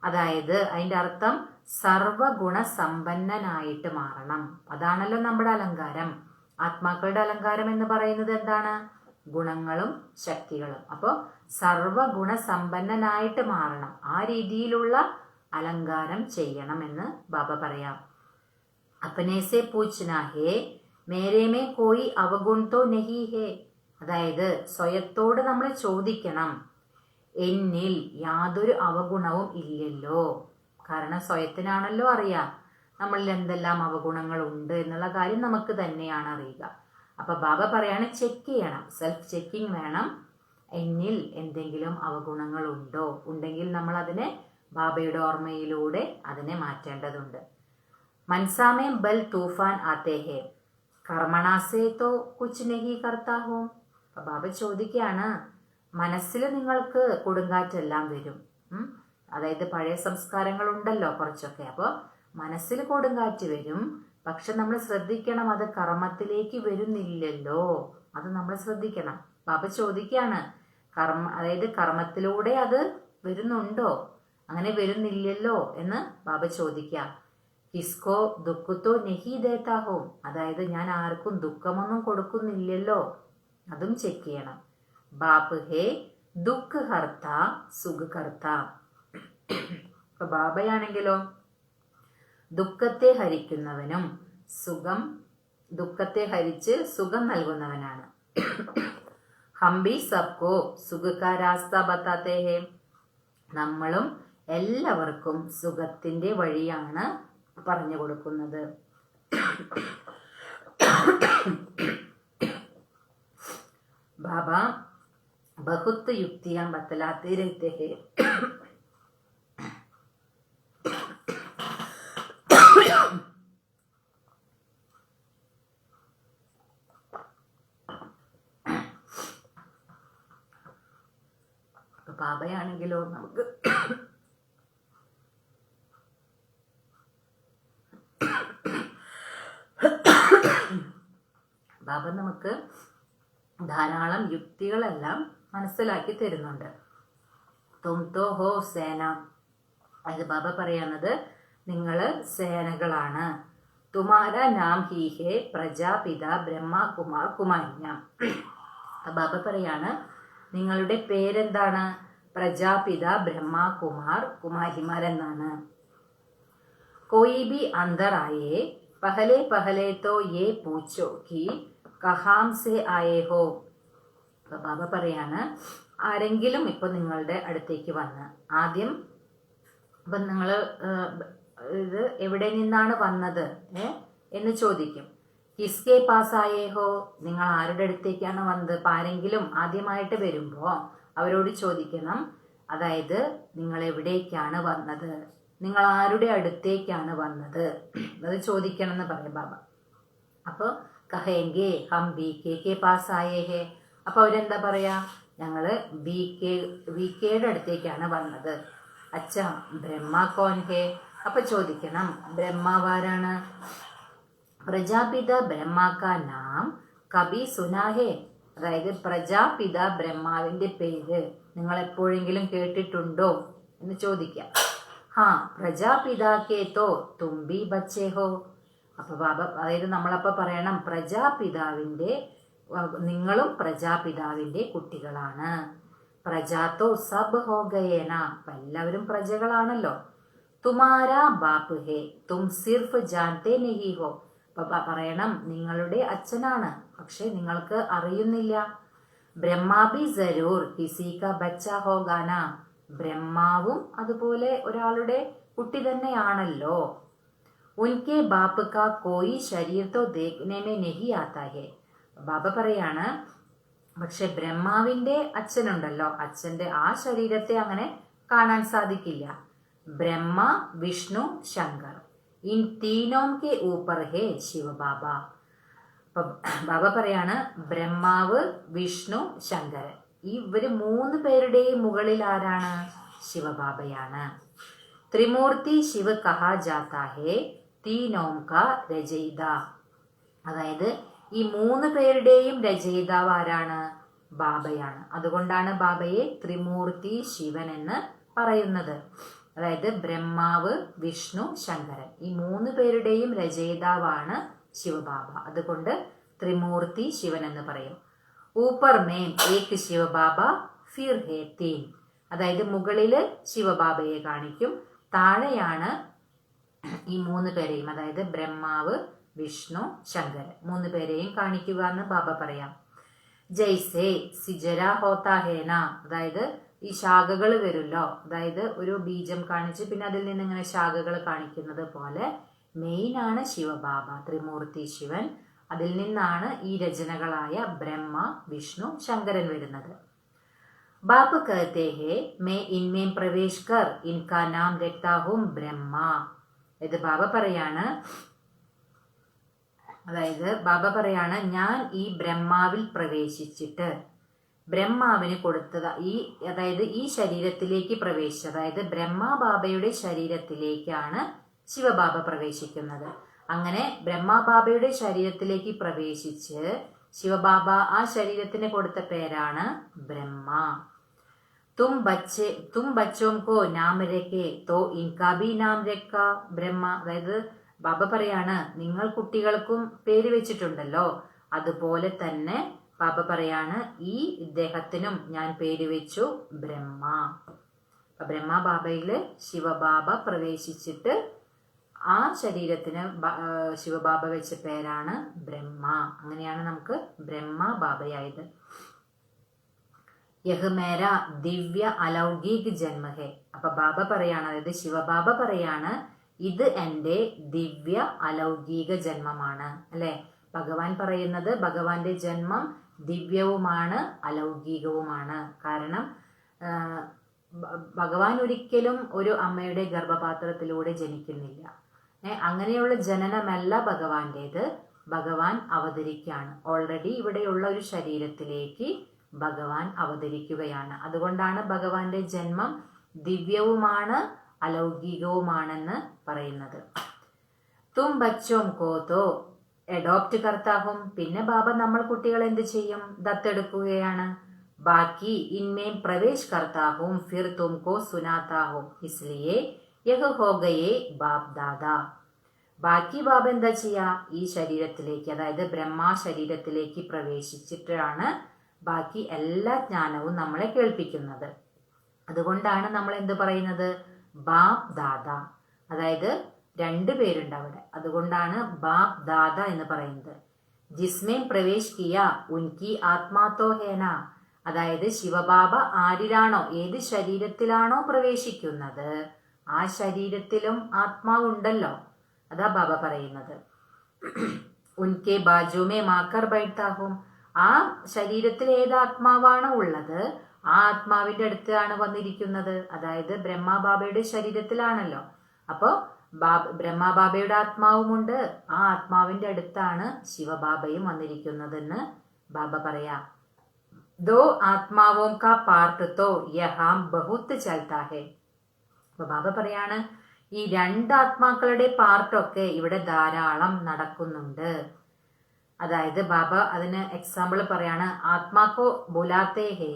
അതായത് അതിന്റെ അർത്ഥം സർവഗുണ സമ്പന്നനായിട്ട് മാറണം. അതാണല്ലോ നമ്മുടെ അലങ്കാരം. ആത്മാക്കളുടെ അലങ്കാരം എന്ന് പറയുന്നത് എന്താണ്? ഗുണങ്ങളും ശക്തികളും. അപ്പോ സർവഗുണ സമ്പന്നനായിട്ട് മാറണം, ആ രീതിയിലുള്ള അലങ്കാരം ചെയ്യണം എന്ന് ബാബ പറയാം. അപ്പനേസെ പൂച്ച്നാ ഹേ മേരേമേ കോയി അവഗുൺ തോ നഹി ഹേ. അതായത് സ്വയത്തോട് നമ്മൾ ചോദിക്കണം, എന്നിൽ യാതൊരു അവഗുണവും ഇല്ലല്ലോ. കാരണം സ്വയത്തിനാണല്ലോ അറിയാം നമ്മളിൽ എന്തെല്ലാം അവഗുണങ്ങൾ ഉണ്ട് എന്നുള്ള കാര്യം നമുക്ക് തന്നെയാണ് അറിയുക. അപ്പൊ ബാബ പറയാണ്, ചെക്ക് ചെയ്യണം, സെൽഫ് ചെക്കിങ് വേണം. എന്നിൽ എന്തെങ്കിലും അവഗുണങ്ങൾ ഉണ്ടോ? ഉണ്ടെങ്കിൽ നമ്മൾ അതിനെ ബാബയുടെ ഓർമ്മയിലൂടെ അതിനെ മാറ്റേണ്ടതുണ്ട്. മനസാമേ ബൽ തൂഫാൻ ആത്തേ ഹേ കർമ്മണാസേ തോ കുച്ച് നഹി കർത്താ ഹൂം. അപ്പൊ ബാബ ചോദിക്കുകയാണ്, മനസ്സിൽ നിങ്ങൾക്ക് കൊടുങ്കാറ്റെല്ലാം വരും. അതായത് പഴയ സംസ്കാരങ്ങൾ ഉണ്ടല്ലോ കുറച്ചൊക്കെ, അപ്പോൾ മനസ്സിൽ കൊടുങ്കാറ്റ് വരും. പക്ഷെ നമ്മൾ ശ്രദ്ധിക്കണം, അത് കർമ്മത്തിലേക്ക് വരുന്നില്ലല്ലോ, അത് നമ്മൾ ശ്രദ്ധിക്കണം. ബാബ ചോദിക്കുകയാണ്, അതായത് കർമ്മത്തിലൂടെ അത് വരുന്നുണ്ടോ? അങ്ങനെ വരുന്നില്ലല്ലോ എന്ന് ബാബ ചോദിക്കാം. കിസ്കോ ദുഃഖത്തോ നെഹി ദേത്താഹോ, അതായത് ഞാൻ ആർക്കും ദുഃഖമൊന്നും കൊടുക്കുന്നില്ലല്ലോ, അതും ചെക്ക് ചെയ്യണം. ബാപ്പ് ഹേ ദുഃഖ് ഹർത്ത സുഖ് കർത്ത. ഇപ്പൊ ബാബയാണെങ്കിലോ ദുഃഖത്തെ ഹരിക്കുന്നവനും ദുഃഖത്തെ ഹരിച്ച് സുഖം നൽകുന്നവനാണ്. ഹംബി സബ്കോ സുഖ രാസ്ത ബത്താത്തെ ഹേ, നമ്മളും എല്ലാവർക്കും സുഖത്തിന്റെ വഴിയാണ് പറഞ്ഞു കൊടുക്കുന്നത്. ബാബ ബഹുത്ത് യുക്തിയാ ബത്തലാത്തെ രഹത്തെ ഹേ. ബാബയാണെങ്കിലോ നമുക്ക് ബാബ നമുക്ക് ധാരാളം യുക്തികളെല്ലാം മനസ്സിലാക്കി തരുന്നുണ്ട്. തും തോ ഹോ സേന, അത് ബാബ പറയുന്നത് നിങ്ങള് സേനകളാണ്. തുമാര നാം ഹി ഹേ പ്രജാപിത ബ്രഹ്മ കുമാർ കുമാരിഞ്ഞ. ബാബ പറയാണ് നിങ്ങളുടെ പേരെന്താണ്? പ്രജാപിത ബ്രഹ്മ കുമാർ കുമാരിമാർ എന്നാണ്. कोई भी अंदर आए पहले पहले तो ये पूछो कि कहां से आए हो. ബാബ പറയാണ് ആരെങ്കിലും ഇപ്പൊ നിങ്ങളുടെ അടുത്തേക്ക് വന്ന് ആദ്യം ഇപ്പൊ നിങ്ങൾ ഇത് എവിടെ നിന്നാണ് വന്നത് എന്ന് ചോദിക്കും. കിസ്കെ പാസ് ആയേ ഹോ, നിങ്ങൾ ആരുടെ അടുത്തേക്കാണ് വന്നത്? ഇപ്പൊ ആരെങ്കിലും ആദ്യമായിട്ട് വരുമ്പോ അവരോട് ചോദിക്കണം, അതായത് നിങ്ങൾ എവിടേക്കാണ് വന്നത്, നിങ്ങൾ ആരുടെ അടുത്തേക്കാണ് വന്നത്, അത് ചോദിക്കണം എന്ന് പറയും ബാബ. അപ്പോൾ കഹേങ്കെ ഹം ബി കെ പാസ് ആയേ ഹേ, അപ്പൊ അവരെന്താ പറയാ, ഞങ്ങള് ബി കെയുടെ അടുത്തേക്കാണ് വന്നത്. അച്ഛാ ബ്രഹ്മ കോൻ ഹേ, അപ്പൊ ചോദിക്കണം ബ്രഹ്മാവാരാണ്? പ്രജാപിത ബ്രഹ്മ കാ നാം കബി സുനാ ഹേ, അതായത് പ്രജാപിത ബ്രഹ്മാവിന്റെ പേര് നിങ്ങൾ എപ്പോഴെങ്കിലും കേട്ടിട്ടുണ്ടോ എന്ന് ചോദിക്കാം. ഹാ പ്രജാപിതാക്കേ തോ തുമ്പി ബച്ചേ ഹോ, അപ്പൊ ബാബ അതായത് നമ്മളപ്പോ പറയണം പ്രജാപിതാവിന്റെ, നിങ്ങളും പ്രജാപിതാവിന്റെ കുട്ടികളാണ്. പ്രജാത്തോ സബ് ഹോ ഗയേന, എല്ലാവരും പ്രജകളാണല്ലോ. തുമാരാ ബാപ്പ് ഹേ തും സിർഫ് ജാൻതേ നഹി ഹോ, അപ്പൊ പറയണം നിങ്ങളുടെ അച്ഛനാണ്, പക്ഷെ നിങ്ങൾക്ക് അറിയുന്നില്ല. ബ്രഹ്മാബി ജരൂർ കിസി കാ ബച്ച ഹോഗാന, ബ്രഹ്മാവും അതുപോലെ ഒരാളുടെ കുട്ടി തന്നെയാണല്ലോ. ഉൻകെ ബാപ്പ് കാ കോയി ശരീർ തോ ദേഖ്നെ മേ നഹി ആതാ ഹേ, ബാബ പറയാണ് പക്ഷെ ബ്രഹ്മാവിന്റെ അച്ഛനുണ്ടല്ലോ, അച്ഛന്റെ ആ ശരീരത്തെ അങ്ങനെ കാണാൻ സാധിക്കില്ല. ബ്രഹ്മ വിഷ്ണു ശങ്കർ, ഇൻ തീനോം കെ ഊപ്പർ ഹേ ശിവ ബാബ. അപ്പൊ ബാബ പറയാണ് ബ്രഹ്മാവ് വിഷ്ണു ശങ്കരൻ, ഇവര് 3 പേരുടെയും മുകളിൽ ആരാണ്? ശിവബാബയാണ്. ത്രിമൂർത്തി ശിവ കഹാ ജാതാ ഹേ തീനോം കാ രചയിത, അതായത് ഈ 3 പേരുടെയും രചയിതാവ് ആരാണ്? ബാബയാണ്. അതുകൊണ്ടാണ് ബാബയെ ത്രിമൂർത്തി ശിവൻ എന്ന് പറയുന്നത്. അതായത് ബ്രഹ്മാവ് വിഷ്ണു ശങ്കരൻ, ഈ 3 പേരുടെയും രചയിതാവാണ് ശിവബാബ, അതുകൊണ്ട് ത്രിമൂർത്തി ശിവൻ എന്ന് പറയും. ഊപ്പർ മേം ഏക് ശിവബാബ ഫിർ ഹേ തീൻ, അതായത് മുകളില് ശിവബാബയെ കാണിക്കും, താഴെയാണ് ഈ 3 പേരെയും, അതായത് ബ്രഹ്മാവ് വിഷ്ണു ശങ്കരൻ 3 പേരെയും കാണിക്കുക എന്ന് ബാബ പറയാം. ജയ്സേ സിജര ഹോത്താ ഹേന, അതായത് ഈ ശാഖകൾ വരുമല്ലോ, അതായത് ഒരു ബീജം കാണിച്ച് പിന്നെ അതിൽ നിന്ന് ഇങ്ങനെ ശാഖകൾ കാണിക്കുന്നത് പോലെ മെയിൻ ആണ് ശിവബാബ ത്രിമൂർത്തി ശിവൻ, അതിൽ നിന്നാണ് ഈ രചനകളായ ബ്രഹ്മ വിഷ്ണു ശങ്കരൻ വരുന്നത്. ബാപ്പ് കഹത്തെ ഹേ മേ ഇൻമേം പ്രവേശ് കർ ഇൻകാ നാം രക്താ ഹൂം ബ്രഹ്മ, ഇത് ബാബ പറയാണ്, അതായത് ബാബ പറയാണ് ഞാൻ ഈ ബ്രഹ്മാവിൽ പ്രവേശിച്ചിട്ട് ബ്രഹ്മാവിന് കൊടുത്തത് അതായത് ഈ ശരീരത്തിലേക്ക് പ്രവേശിച്ചു, അതായത് ബ്രഹ്മാബാബയുടെ ശരീരത്തിലേക്കാണ് ശിവബാബ പ്രവേശിക്കുന്നത്. അങ്ങനെ ബ്രഹ്മാബാബയുടെ ശരീരത്തിലേക്ക് പ്രവേശിച്ച് ശിവബാബ ആ ശരീരത്തിന് കൊടുത്ത പേരാണ് ബ്രഹ്മ. തും ബച്ചോം കോ നാം രഖേ തോ ഇൻകാ ഭി നാം രഖാ ബ്രഹ്മ, അതായത് ബാബ പറയാണ് നിങ്ങൾ കുട്ടികൾക്കും പേര് വെച്ചിട്ടുണ്ടല്ലോ, അതുപോലെ തന്നെ ബാബ പറയാണ് ഈ ഇദ്ദേഹത്തിനും ഞാൻ പേര് വെച്ചു ബ്രഹ്മ. ബ്രഹ്മ ബാബയില് ശിവബാബ പ്രവേശിച്ചിട്ട് ആ ശരീരത്തിന് ശിവബാബ വെച്ച പേരാണ് ബ്രഹ്മ. അങ്ങനെയാണ് നമുക്ക് ബ്രഹ്മ ബാബയായത്. യഹ് മേര ദിവ്യ അലൗകിക് ജന്മ ഹെ. അപ്പൊ ബാബ പറയാണ്, അതായത് ശിവബാബ പറയാണ്, ഇത് എൻ്റെ ദിവ്യ അലൗകിക ജന്മമാണ്. അല്ലെ, ഭഗവാൻ പറയുന്നത് ഭഗവാന്റെ ജന്മം ദിവ്യവുമാണ് അലൗകികവുമാണ്. കാരണം ഭഗവാൻ ഒരിക്കലും ഒരു അമ്മയുടെ ഗർഭപാത്രത്തിലൂടെ ജനിക്കുന്നില്ല. അങ്ങനെയുള്ള ജനനമല്ല ഭഗവാന്റേത്. ഭഗവാൻ അവതരിക്കുകയാണ്. ഓൾറെഡി ഇവിടെയുള്ള ഒരു ശരീരത്തിലേക്ക് ഭഗവാൻ അവതരിക്കുകയാണ്. അതുകൊണ്ടാണ് ഭഗവാന്റെ ജന്മം ദിവ്യവുമാണ് അലൗകികവുമാണെന്ന് പറയുന്നത്. തും ബച്ചോം കോ തോ അഡോപ്റ്റ് കർത്താഹും. പിന്നെ ബാബ നമ്മൾ കുട്ടികളെ എന്ത് ചെയ്യും? ദത്തെടുക്കുകയാണ്. ബാക്കി ഇൻമേം പ്രവേശ് കർത്താഹും ഫിർ തുംകോ സുനാത്താഹും ഇസ്ലിയെ യഹ് ഹോ ഗയേ ബാപ് ദാദാ. ബാക്കി ബാബ എന്താ ചെയ്യാ? ഈ ശരീരത്തിലേക്ക്, അതായത് ബ്രഹ്മാ ശരീരത്തിലേക്ക് പ്രവേശിച്ചിട്ടാണ് ബാക്കി എല്ലാ ജ്ഞാനവും നമ്മളെ കേൾപ്പിക്കുന്നത്. അതുകൊണ്ടാണ് നമ്മൾ എന്ത് പറയുന്നത്? ബാപ് ദാദ. അതായത് 2 പേരുണ്ട് അവിടെ, അതുകൊണ്ടാണ് ബാപ് ദാദ എന്ന് പറയുന്നത്. ജിസ്മേം പ്രവേശ് കിയ ഉൻകി ആത്മാതോ ഹേന. അതായത് ശിവബാബ ആരിലാണോ, ഏത് ശരീരത്തിലാണോ പ്രവേശിക്കുന്നത് ആ ശരീരത്തിലും ആത്മാവുണ്ടല്ലോ. അതാ ബാബ പറയുന്നത്. ഉൻകെ ബാജുമേ മാക്കർ ബൈഠാഹും. ആ ശരീരത്തിൽ ഏത് ആത്മാവാണോ ഉള്ളത് ആ ആത്മാവിന്റെ അടുത്താണ് വന്നിരിക്കുന്നത്. അതായത് ബ്രഹ്മബാബയുടെ ശരീരത്തിലാണല്ലോ. അപ്പോ ബ്രഹ്മബാബയുടെ ആത്മാവുമുണ്ട്. ആ ആത്മാവിന്റെ അടുത്താണ് ശിവബാബയും വന്നിരിക്കുന്നതെന്ന് ബാബ പറയാ. ദോ ആത്മാവോം കാ പാർട്ട് തോ യഹാം ബഹുത്ത് ചൽത്താ ഹെ. അപ്പൊ ബാബ പറയാണ്, ഈ 2 ആത്മാക്കളുടെ പാർട്ടൊക്കെ ഇവിടെ ധാരാളം നടക്കുന്നുണ്ട്. അതായത് ബാബ അതിന് എക്സാമ്പിൾ പറയാണ്, ആത്മാക്കോ ബുലാത്തേ ഹേ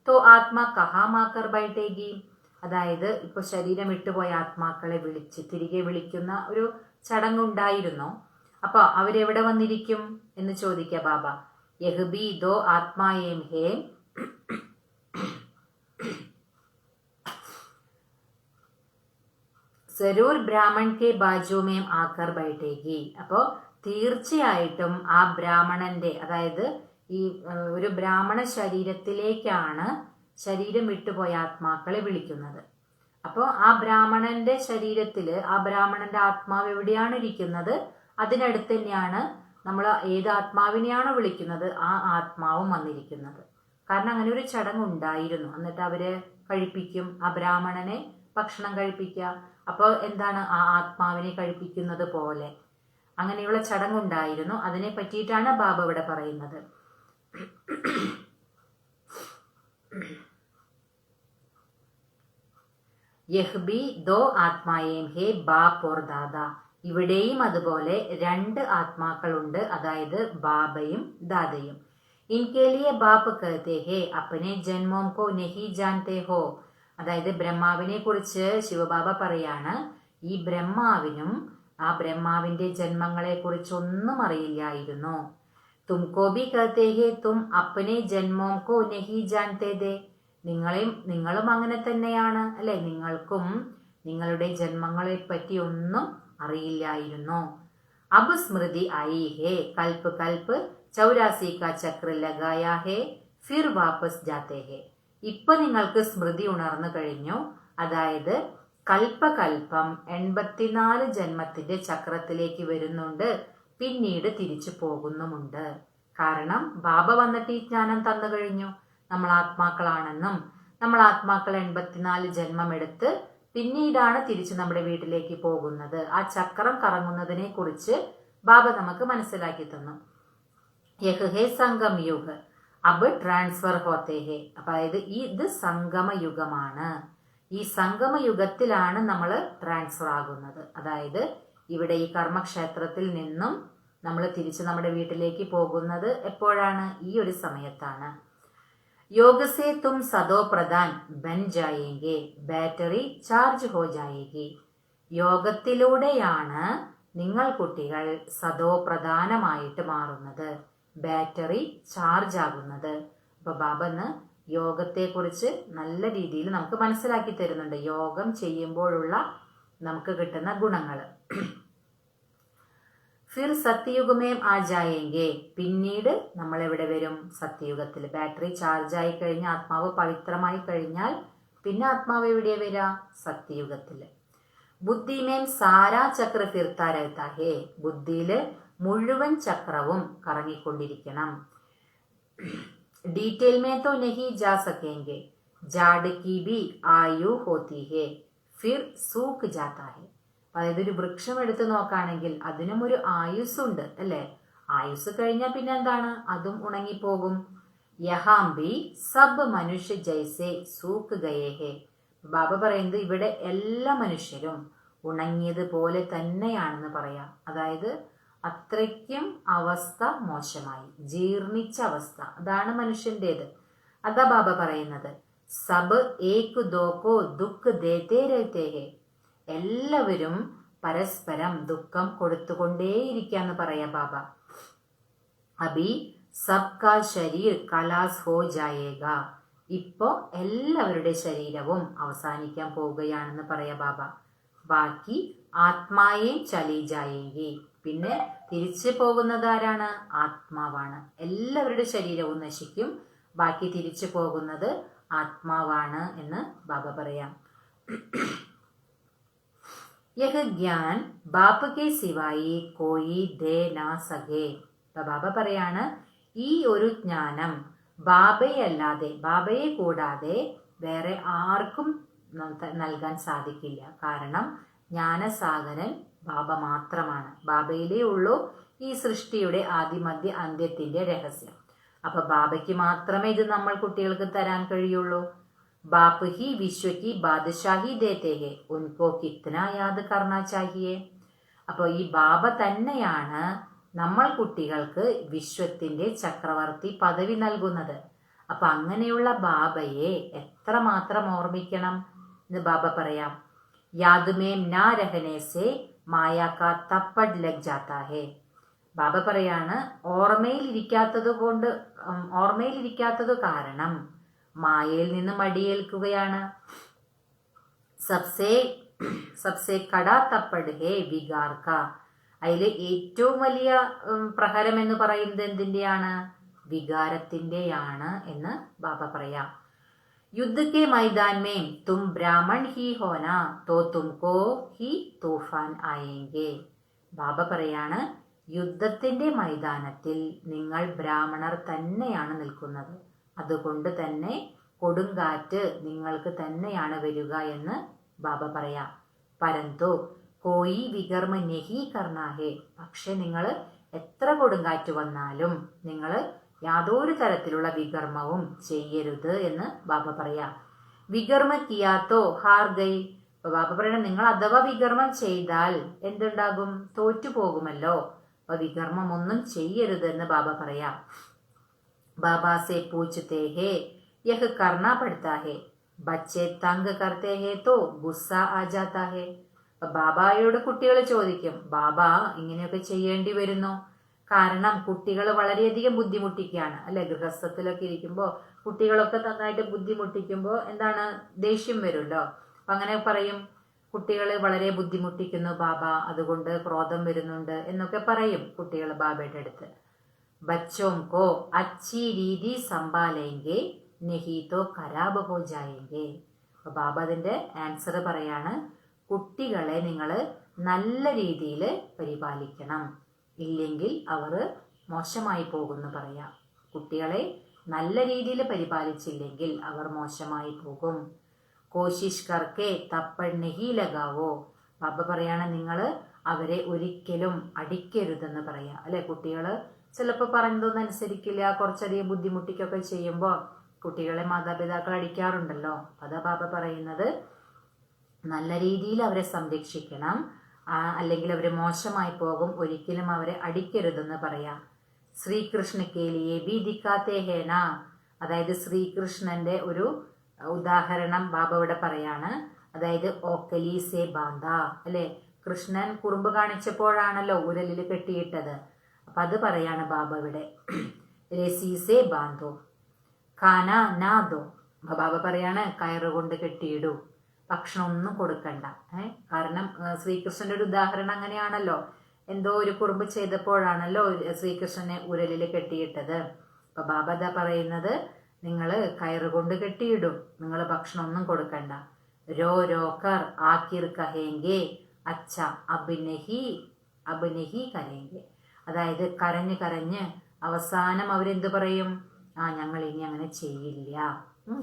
തോ ആത്മാ കഹാ മാക്കർ ബൈഠേഗി. അതായത് ഇപ്പൊ ശരീരം വിട്ടുപോയ ആത്മാക്കളെ വിളിച്ച് തിരികെ വിളിക്കുന്ന ഒരു ചടങ്ങുണ്ടായിരുന്നു. അപ്പൊ അവരെവിടെ വന്നിരിക്കും എന്ന് ചോദിക്കുക ബാബ. യഹ് ബി ദോ ആത്മായേം ഹേ സരൂർ ബ്രാഹ്മൺ കെ ബാജുമേം ആക്കർ ബൈഠേഗി. അപ്പോ തീർച്ചയായിട്ടും ആ ബ്രാഹ്മണന്റെ, അതായത് ഈ ഒരു ബ്രാഹ്മണ ശരീരത്തിലേക്കാണ് ശരീരം വിട്ടുപോയ ആത്മാക്കളെ വിളിക്കുന്നത്. അപ്പോൾ ആ ബ്രാഹ്മണന്റെ ശരീരത്തില് ആ ബ്രാഹ്മണന്റെ ആത്മാവ് എവിടെയാണ് ഇരിക്കുന്നത് അതിനടുത്ത് തന്നെയാണ് നമ്മൾ ഏത് ആത്മാവിനെയാണോ വിളിക്കുന്നത് ആ ആത്മാവും വന്നിരിക്കുന്നത്. കാരണം അങ്ങനെ ഒരു ചടങ്ങ് ഉണ്ടായിരുന്നു. എന്നിട്ട് അവരെ കഴിപ്പിക്കും, ആ ബ്രാഹ്മണനെ ഭക്ഷണം കഴിപ്പിക്കുക. അപ്പോൾ എന്താണ്, ആ ആത്മാവിനെ കഴിപ്പിക്കുന്നത് പോലെ അങ്ങനെയുള്ള ചടങ്ങുണ്ടായിരുന്നു. അതിനെ പറ്റിയിട്ടാണ് ബാബ ഇവിടെ പറയുന്നത്. യഹ് ബി ദോ ആത്മായേം ഹേ ബാപ്പ് ഓർ ദാദ. ഇവിടെയും അതുപോലെ 2 ആത്മാക്കളുണ്ട്, അതായത് ബാബയും ദാദയും. ഇൻകെ ലിയെ ബാപ്പ് കഹത്തെ ഹേ അപ്പനെ ജന്മോം കോ നഹി ജാൻതേ ഹോ. അതായത് ബ്രഹ്മാവിനെ കുറിച്ച് ശിവബാബ പറയാണ്, ഈ ബ്രഹ്മാവിനും ആ ബ്രഹ്മാവിന്റെ ജന്മങ്ങളെ കുറിച്ചൊന്നും അറിയില്ലായിരുന്നു. തുംകോ ബി കഹത്തെ ഹേ തും അപ്പനെ ജന്മോം കോ നഹി ജാൻതേ ദേ. നിങ്ങളും അങ്ങനെ തന്നെയാണ് അല്ലെ, നിങ്ങൾക്കും നിങ്ങളുടെ ജന്മങ്ങളെ പറ്റി ഒന്നും അറിയില്ലായിരുന്നു. അബ് സ്മൃതി ആയി ഹേ കൽപ്പ് കൽപ്പ് 84 കാ ചക്ര ലഗായാ ഹേ ഫിർ വാപസ് ജാത്തേ ഹേ. ഇപ്പൊ നിങ്ങൾക്ക് സ്മൃതി ഉണർന്നു കഴിഞ്ഞു. അതായത് കൽപ്പകൽപ്പം 84 ജന്മത്തിന്റെ ചക്രത്തിലേക്ക് വരുന്നുണ്ട്, പിന്നീട് തിരിച്ചു പോകുന്നുമുണ്ട്. കാരണം ബാബ വന്നിട്ട് ഈ ജ്ഞാനം തന്നു കഴിഞ്ഞു. നമ്മൾ ആത്മാക്കളാണെന്നും നമ്മൾ ആത്മാക്കൾ 84 ജന്മമെടുത്ത് പിന്നീടാണ് തിരിച്ച് നമ്മുടെ വീട്ടിലേക്ക് പോകുന്നത്. ആ ചക്രം കറങ്ങുന്നതിനെ കുറിച്ച് ബാബ നമുക്ക് മനസ്സിലാക്കി തന്നു. യഹ് ഹേ സംഗം യുഗ് അബ് ട്രാൻസ്ഫർ ഹോത്തേ ഹേ. അതായത് ഇത് സംഗമയുഗമാണ്. ഈ സംഗമയുഗത്തിലാണ് നമ്മൾ ട്രാൻസ്ഫർ ആകുന്നത്. അതായത് ഇവിടെ ഈ കർമ്മക്ഷേത്രത്തിൽ നിന്നും നമ്മൾ തിരിച്ച് നമ്മുടെ വീട്ടിലേക്ക് പോകുന്നത് എപ്പോഴാണ്? ഈ ഒരു സമയത്താണ്. योग से तुम सदो प्रधान बन जाएंगे, ബാറ്ററി ചാർജ് ഹോ ജായേഗി. യോഗത്തിലൂടെയാണ് നിങ്ങൾ കുട്ടികൾ സദോ പ്രധാനമായിട്ട് മാറുന്നത്, ബാറ്ററി ചാർജ് ആകുന്നത്. അപ്പൊ ബാബന്ന് യോഗത്തെക്കുറിച്ച് നല്ല രീതിയിൽ നമുക്ക് മനസ്സിലാക്കി തരുന്നുണ്ട്, യോഗം ചെയ്യുമ്പോഴുള്ള നമുക്ക് കിട്ടുന്ന ഗുണങ്ങൾ. ഫിർ സത്യയുഗമേം ആ ജായെങ്കെ, പിന്നീട് നമ്മൾ എവിടെ വരും? സത്യയുഗത്തിൽ. ബാറ്ററി ചാർജായി കഴിഞ്ഞാൽ, ആത്മാവ് പവിത്രമായി കഴിഞ്ഞാൽ പിന്നെ ആത്മാവ് എവിടെയാ വരിക? സത്യയുഗത്തിൽ. ബുദ്ധിമേം സാരാ ചക്ര ഫിർത്താ രഹതാ ഹേ, ബുദ്ധിയില് മുഴുവൻ ചക്രവും കറങ്ങിക്കൊണ്ടിരിക്കണം. ഡീറ്റെയിൽ മേ തോ നഹി ജാ സകേംഗെ, ജാഡ് കി ബി ആയു ഹോത്തി ഹേ, ഫിർ സൂക്ക് ജാതാ ഹേ. അതായത് ഒരു വൃക്ഷം എടുത്ത് നോക്കുകയാണെങ്കിൽ അതിനും ഒരു ആയുസ്സുണ്ട് അല്ലേ? ആയുസ് കഴിഞ്ഞാൽ പിന്നെ എന്താണ്? അതും ഉണങ്ങിപ്പോകും. യഹാം ബി സബ് മനുഷ്യ ജൈസെ സൂക്ക് ഗയേ ഹേ. ബാബ പറയുന്നത് ഇവിടെ എല്ലാ മനുഷ്യരും ഉണങ്ങിയതുപോലെ തന്നെയാണെന്ന് പറയാം. അതായത് അത്രയ്ക്കും അവസ്ഥ മോശമായി, ജീർണിച്ച അവസ്ഥ, അതാണ് മനുഷ്യൻ്റെത്. അതാ ബാബ പറയുന്നത്, സബ് ഏക് ദോക്കോ ദുഃഖ് ദേതേ രഹതേ ഹേ. എല്ലാവരും പരസ്പരം ദുഃഖം കൊടുത്തുകൊണ്ടേയിരിക്കാന്ന് പറയാ ബാബ. അബി സബ്കാ ശരീർ കലാസ് ഹോ ജായേഗ, ഇപ്പോ എല്ലാവരുടെ ശരീരവും അവസാനിക്കാൻ പോവുകയാണെന്ന് പറയാ ബാബ. ബാക്കി ആത്മായേം ചലി ജായേങ്കി, പിന്നെ തിരിച്ചു പോകുന്നത് ആരാണ്? ആത്മാവാണ്. എല്ലാവരുടെ ശരീരവും നശിക്കും, ബാക്കി തിരിച്ചു പോകുന്നത് ആത്മാവാണ് എന്ന് ബാബ പറയാം. യഹ് ജ്ഞാൻ ബാപ് കെ സിവായി കോയി ദേ നാ സകേ. ബാബ പറയാണ്, ഈ ഒരു ജ്ഞാനം ബാബയല്ലാതെ, ബാബയെ കൂടാതെ വേറെ ആർക്കും നൽകാൻ സാധിക്കില്ല. കാരണം ജ്ഞാനസാഗരൻ ബാബ മാത്രമാണ്. ബാബയിലേ ഉള്ളൂ ഈ സൃഷ്ടിയുടെ ആദിമധ്യ അന്ത്യത്തിന്റെ രഹസ്യം. അപ്പൊ ബാബയ്ക്ക് മാത്രമേ ഇത് നമ്മൾ കുട്ടികൾക്ക് തരാൻ കഴിയുള്ളൂ. ബാപ്പ് ഹി വിശ്വക്ക് ബാദശാഹി ദേത്തേ ഹേ, ഉൻകോ കിത്ന യാദ് കർണാ ചാഹിയേ. അപ്പോൾ ഈ ബാബ തന്നെയാണ് നമ്മൾ കുട്ടികൾക്ക് വിശ്വത്തിന്റെ ചക്രവർത്തി പദവി നൽകുന്നത്. അപ്പൊ അങ്ങനെയുള്ള ബാബയെ എത്രമാത്രം ഓർമ്മിക്കണം എന്ന് ബാബ പറയാം. യാദ്മേം നാ രഹനേസെ മായാക്കാ തപ്പഡ് ലഗ് ജാത്താ ഹേ. ബാബ പറയാണ്, ഓർമ്മയിലിരിക്കാത്തത് കാരണം മായയിൽ നിന്ന് മടിയേൽക്കുകയാണ്. സബ്സേ കടാ തപ്പഡ് ഹേ വികാർക്ക. അതിൽ ഏറ്റവും വലിയ പ്രഹരം എന്ന് പറയുന്നത് എന്തിന്റെയാണ്? വികാരത്തിന്റെയാണ് എന്ന് ബാബ പറയാം. യുദ്ധ കെ മൈദാൻ മേം തും ബ്രാഹ്മൺ ഹി ഹോന തോ തുംകോ ഹി തൂഫാൻ ആയേങ്കെ. ബാബ പറയാണ്, യുദ്ധത്തിന്റെ മൈതാനത്തിൽ നിങ്ങൾ ബ്രാഹ്മണർ തന്നെയാണ് നിൽക്കുന്നത്, അതുകൊണ്ട് തന്നെ കൊടുങ്കാറ്റ് നിങ്ങൾക്ക് തന്നെയാണ് വരിക എന്ന് ബാബ പറയാം. പരന്തു കോയി വികർമ്മ നെഹി കർണാഹേ. പക്ഷെ നിങ്ങൾ എത്ര കൊടുങ്കാറ്റ് വന്നാലും നിങ്ങൾ യാതൊരു തരത്തിലുള്ള വികർമ്മവും ചെയ്യരുത് എന്ന് ബാബ പറയാം. വികർമ്മ കിയാത്തോ ഹാർ ഗൈ. ബാബ പറയണ, നിങ്ങൾ അഥവാ വികർമ്മം ചെയ്താൽ എന്തുണ്ടാകും? തോറ്റുപോകുമല്ലോ. അപ്പൊ വികർമ്മം ഒന്നും ചെയ്യരുത് എന്ന് ബാബ പറയാം. ബാബാ സെ പൂछते हैं यह करना पड़ता है, बच्चे तंग करते हैं तो गुस्सा आ जाता है. ബാബായോട് കുട്ടികൾ ചോദിക്കും, ബാബ ഇങ്ങനെയൊക്കെ ചെയ്യേണ്ടി വരുന്നു? കാരണം കുട്ടികൾ വളരെയധികം ബുദ്ധിമുട്ടിക്കുകയാണ് അല്ലെ. ഗൃഹസ്ഥത്തിലൊക്കെ ഇരിക്കുമ്പോൾ കുട്ടികളൊക്കെ നന്നായിട്ട് ബുദ്ധിമുട്ടിക്കുമ്പോൾ എന്താണ്? ദേഷ്യം വരുമല്ലോ. അപ്പൊ അങ്ങനെ പറയും, കുട്ടികൾ വളരെ ബുദ്ധിമുട്ടിക്കുന്നു ബാബ, അതുകൊണ്ട് ക്രോധം വരുന്നുണ്ട് എന്നൊക്കെ പറയും കുട്ടികൾ ബാബയുടെ അടുത്ത്. बच्चों को अच्छी रीതി संभालेंगे नहीं तो खराब हो जाएंगे. അപ്പോൾ ബാബ അതിന്റെ ആൻസർ പറയാണ്, കുട്ടികളെ നിങ്ങൾ നല്ല രീതിയിൽ പരിപാലിക്കണം, ഇല്ലെങ്കിൽ അവർ മോശമായി പോകുമെന്ന് പറയാം. കുട്ടികളെ നല്ല രീതിയിൽ പരിപാലിച്ചില്ലെങ്കിൽ അവർ മോശമായി പോകും. കോശിഷ് കർക്കെ തപ്പഡ് നഹി ലഗാവോ. ബാബ പറയാണ്, നിങ്ങൾ അവരെ ഒരിക്കലും അടിക്കരുതെന്ന് പറയാം അല്ലെ. കുട്ടികൾ ചിലപ്പോൾ പറയുന്നതൊന്നും അനുസരിക്കില്ല, കുറച്ചധികം ബുദ്ധിമുട്ടിക്കൊക്കെ ചെയ്യുമ്പോൾ കുട്ടികളെ മാതാപിതാക്കൾ അടിക്കാറുണ്ടല്ലോ. അതാ ബാബ പറയുന്നത്, നല്ല രീതിയിൽ അവരെ സംരക്ഷിക്കണം, അല്ലെങ്കിൽ അവർ മോശമായി പോകും, ഒരിക്കലും അവരെ അടിക്കരുതെന്ന് പറയാം. ശ്രീകൃഷ്ണ കേലിയെ ബി ദിക്കാത്തേ ഹേന. അതായത് ശ്രീകൃഷ്ണന്റെ ഒരു ഉദാഹരണം ബാബ ഇവിടെ പറയാണ്. അതായത് ഓക്കലി സേ ബാന്ത അല്ലെ. കൃഷ്ണൻ കുറുമ്പ് കാണിച്ചപ്പോഴാണല്ലോ ഉരലിൽ കെട്ടിയിട്ടത്. അപ്പൊ അത് പറയാണ് ബാബ ഇവിടെ. രസീസേ ബാന്തോ ഖാന നാ ദോ. ബാബ പറയാണ്, കയറുകൊണ്ട് കെട്ടിയിടൂ, ഭക്ഷണം ഒന്നും കൊടുക്കണ്ട. കാരണം ശ്രീകൃഷ്ണന്റെ ഒരു ഉദാഹരണം അങ്ങനെയാണല്ലോ. എന്തോ ഒരു കുറുമ്പ് ചെയ്തപ്പോഴാണല്ലോ ശ്രീകൃഷ്ണനെ ഉരലിൽ കെട്ടിയിട്ടത്. അപ്പൊ ബാബ ദാ പറയുന്നത്, നിങ്ങൾ കയറുകൊണ്ട് കെട്ടിയിടും, നിങ്ങൾ ഭക്ഷണം ഒന്നും കൊടുക്കണ്ട. രോ രോക്കർ ആക്കിർ കഹേങ്കെ അച്ഛ അഭിനഹി കരേങ്കെ. അതായത് കരഞ്ഞ് കരഞ്ഞ് അവസാനം അവരെന്ത് പറയും? ഞങ്ങൾ ഇനി അങ്ങനെ ചെയ്യില്ല.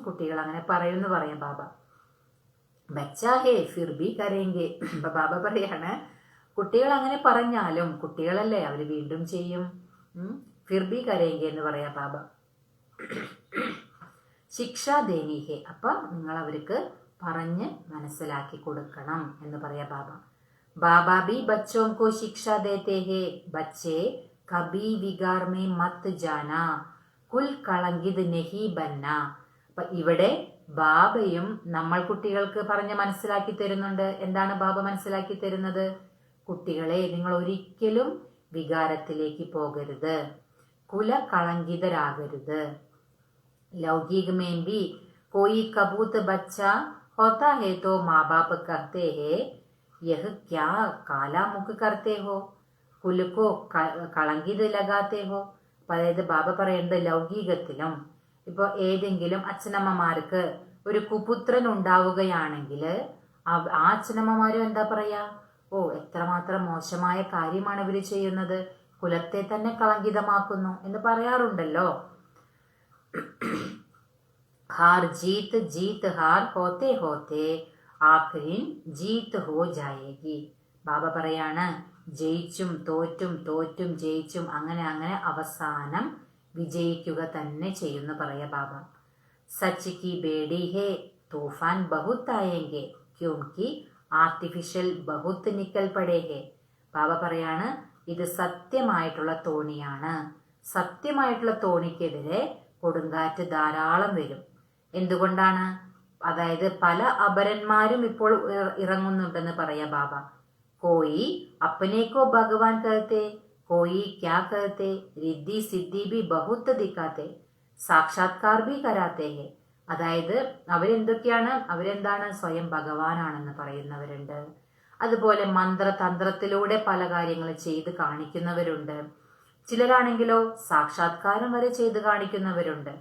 കുട്ടികൾ അങ്ങനെ പറയുമെന്ന് പറയാം ബാബ. ബച്ചാ ഹേ ഫിർ ബി കരേങ്കെ. ബാബ പറയാണ്, കുട്ടികൾ അങ്ങനെ പറഞ്ഞാലും കുട്ടികളല്ലേ, അവർ വീണ്ടും ചെയ്യും. ഫിർ ബി കരേങ്കെ എന്ന് പറയാം ബാബ. ശിക്ഷ ദേനി ഹേ. അപ്പൊ നിങ്ങൾ അവർക്ക് പറഞ്ഞ് മനസ്സിലാക്കി കൊടുക്കണം എന്ന് പറയാ ബാബ. ബാബ ബി ബച്ചോം കോ ശിക്ഷ ദേത്തെ ഹേ, ബച്ചേ കബി വികാർ മേ മത് ജാനാ, കുൽ കളങ്കിത് നെഹി ബന്ന. അപ്പൊ ഇവിടെ ബാബയും നമ്മൾ കുട്ടികൾക്ക് പറഞ്ഞ് മനസ്സിലാക്കി തരുന്നുണ്ട്. എന്താണ് ബാബ മനസ്സിലാക്കി തരുന്നത്? കുട്ടികളെ, നിങ്ങൾ ഒരിക്കലും വികാരത്തിലേക്ക് പോകരുത്, കുല കളങ്കിതരാകരുത്. ലൗകിക में भी कोई कबूत बच्चा होता है तो माँ बाप कहते हैं यह क्या काला मुख करते हो, कुल को കളങ്കിത് लगाते हो. അതായത് ബാബ പറയുന്നത്, ലൗകികത്തിലും ഇപ്പോൾ ഏതെങ്കിലും അച്ഛനമ്മമാർക്ക് ഒരു കുപുത്രൻ ഉണ്ടാവുകയാണെങ്കിൽ ആ അച്ഛനമ്മമാരും എന്താ പറയാ? എത്രമാത്രം മോശമായ കാര്യമാണ് ഇവർ ചെയ്യുന്നത്, കുലത്തെ തന്നെ കളങ്കിതമാക്കുന്നു എന്ന് പറയാറുണ്ടല്ലോ. हार जीत जीत हार होते होते आखिर जीत हो जाएगी. ബാബ പറയാണ്, ജയിച്ചും തോറ്റും തോറ്റും ജയിച്ചും അങ്ങനെ അങ്ങനെ അവസാനം വിജയിക്കുക തന്നെ ചെയ്യുന്നു പറയാ ബാബ. സച്ച് കി ബേഡി ഹേ തൂഫാൻ ബഹുത്ത് ആയെങ്കെ ക്യോംകി ആർട്ടിഫിഷ്യൽ ബഹുത്ത് നിക്കൽ പടേ ഹേ. ബാബ പറയാണ്, ഇത് സത്യമായിട്ടുള്ള തോണിയാണ്. സത്യമായിട്ടുള്ള തോണിക്കെതിരെ കൊടുങ്കാറ്റ് ധാരാളം വരും. എന്തുകൊണ്ടാണ്? അതായത് പല അപരന്മാരും ഇപ്പോൾ ഇറങ്ങുന്നുണ്ടെന്ന് പറയാ ബാബ. കോയി അപ്പനേക്കോ ഭഗവാൻ കഹത്തെ, കോയി ക്യാ കഹത്തെ, റിദ്ധി സിദ്ധി ബി ബഹുത്ത് ദിക്കാത്തെ, സാക്ഷാത്കാർ ബി കരാത്തെ ഹെ. അതായത് അവരെന്താണ് സ്വയം ഭഗവാനാണെന്ന് പറയുന്നവരുണ്ട്. അതുപോലെ മന്ത്രതന്ത്രത്തിലൂടെ പല കാര്യങ്ങൾ ചെയ്ത് കാണിക്കുന്നവരുണ്ട്. ചിലരാണെങ്കിലോ സാക്ഷാത്കാരം വരെ ചെയ്ത് കാണിക്കുന്നവരുണ്ട്.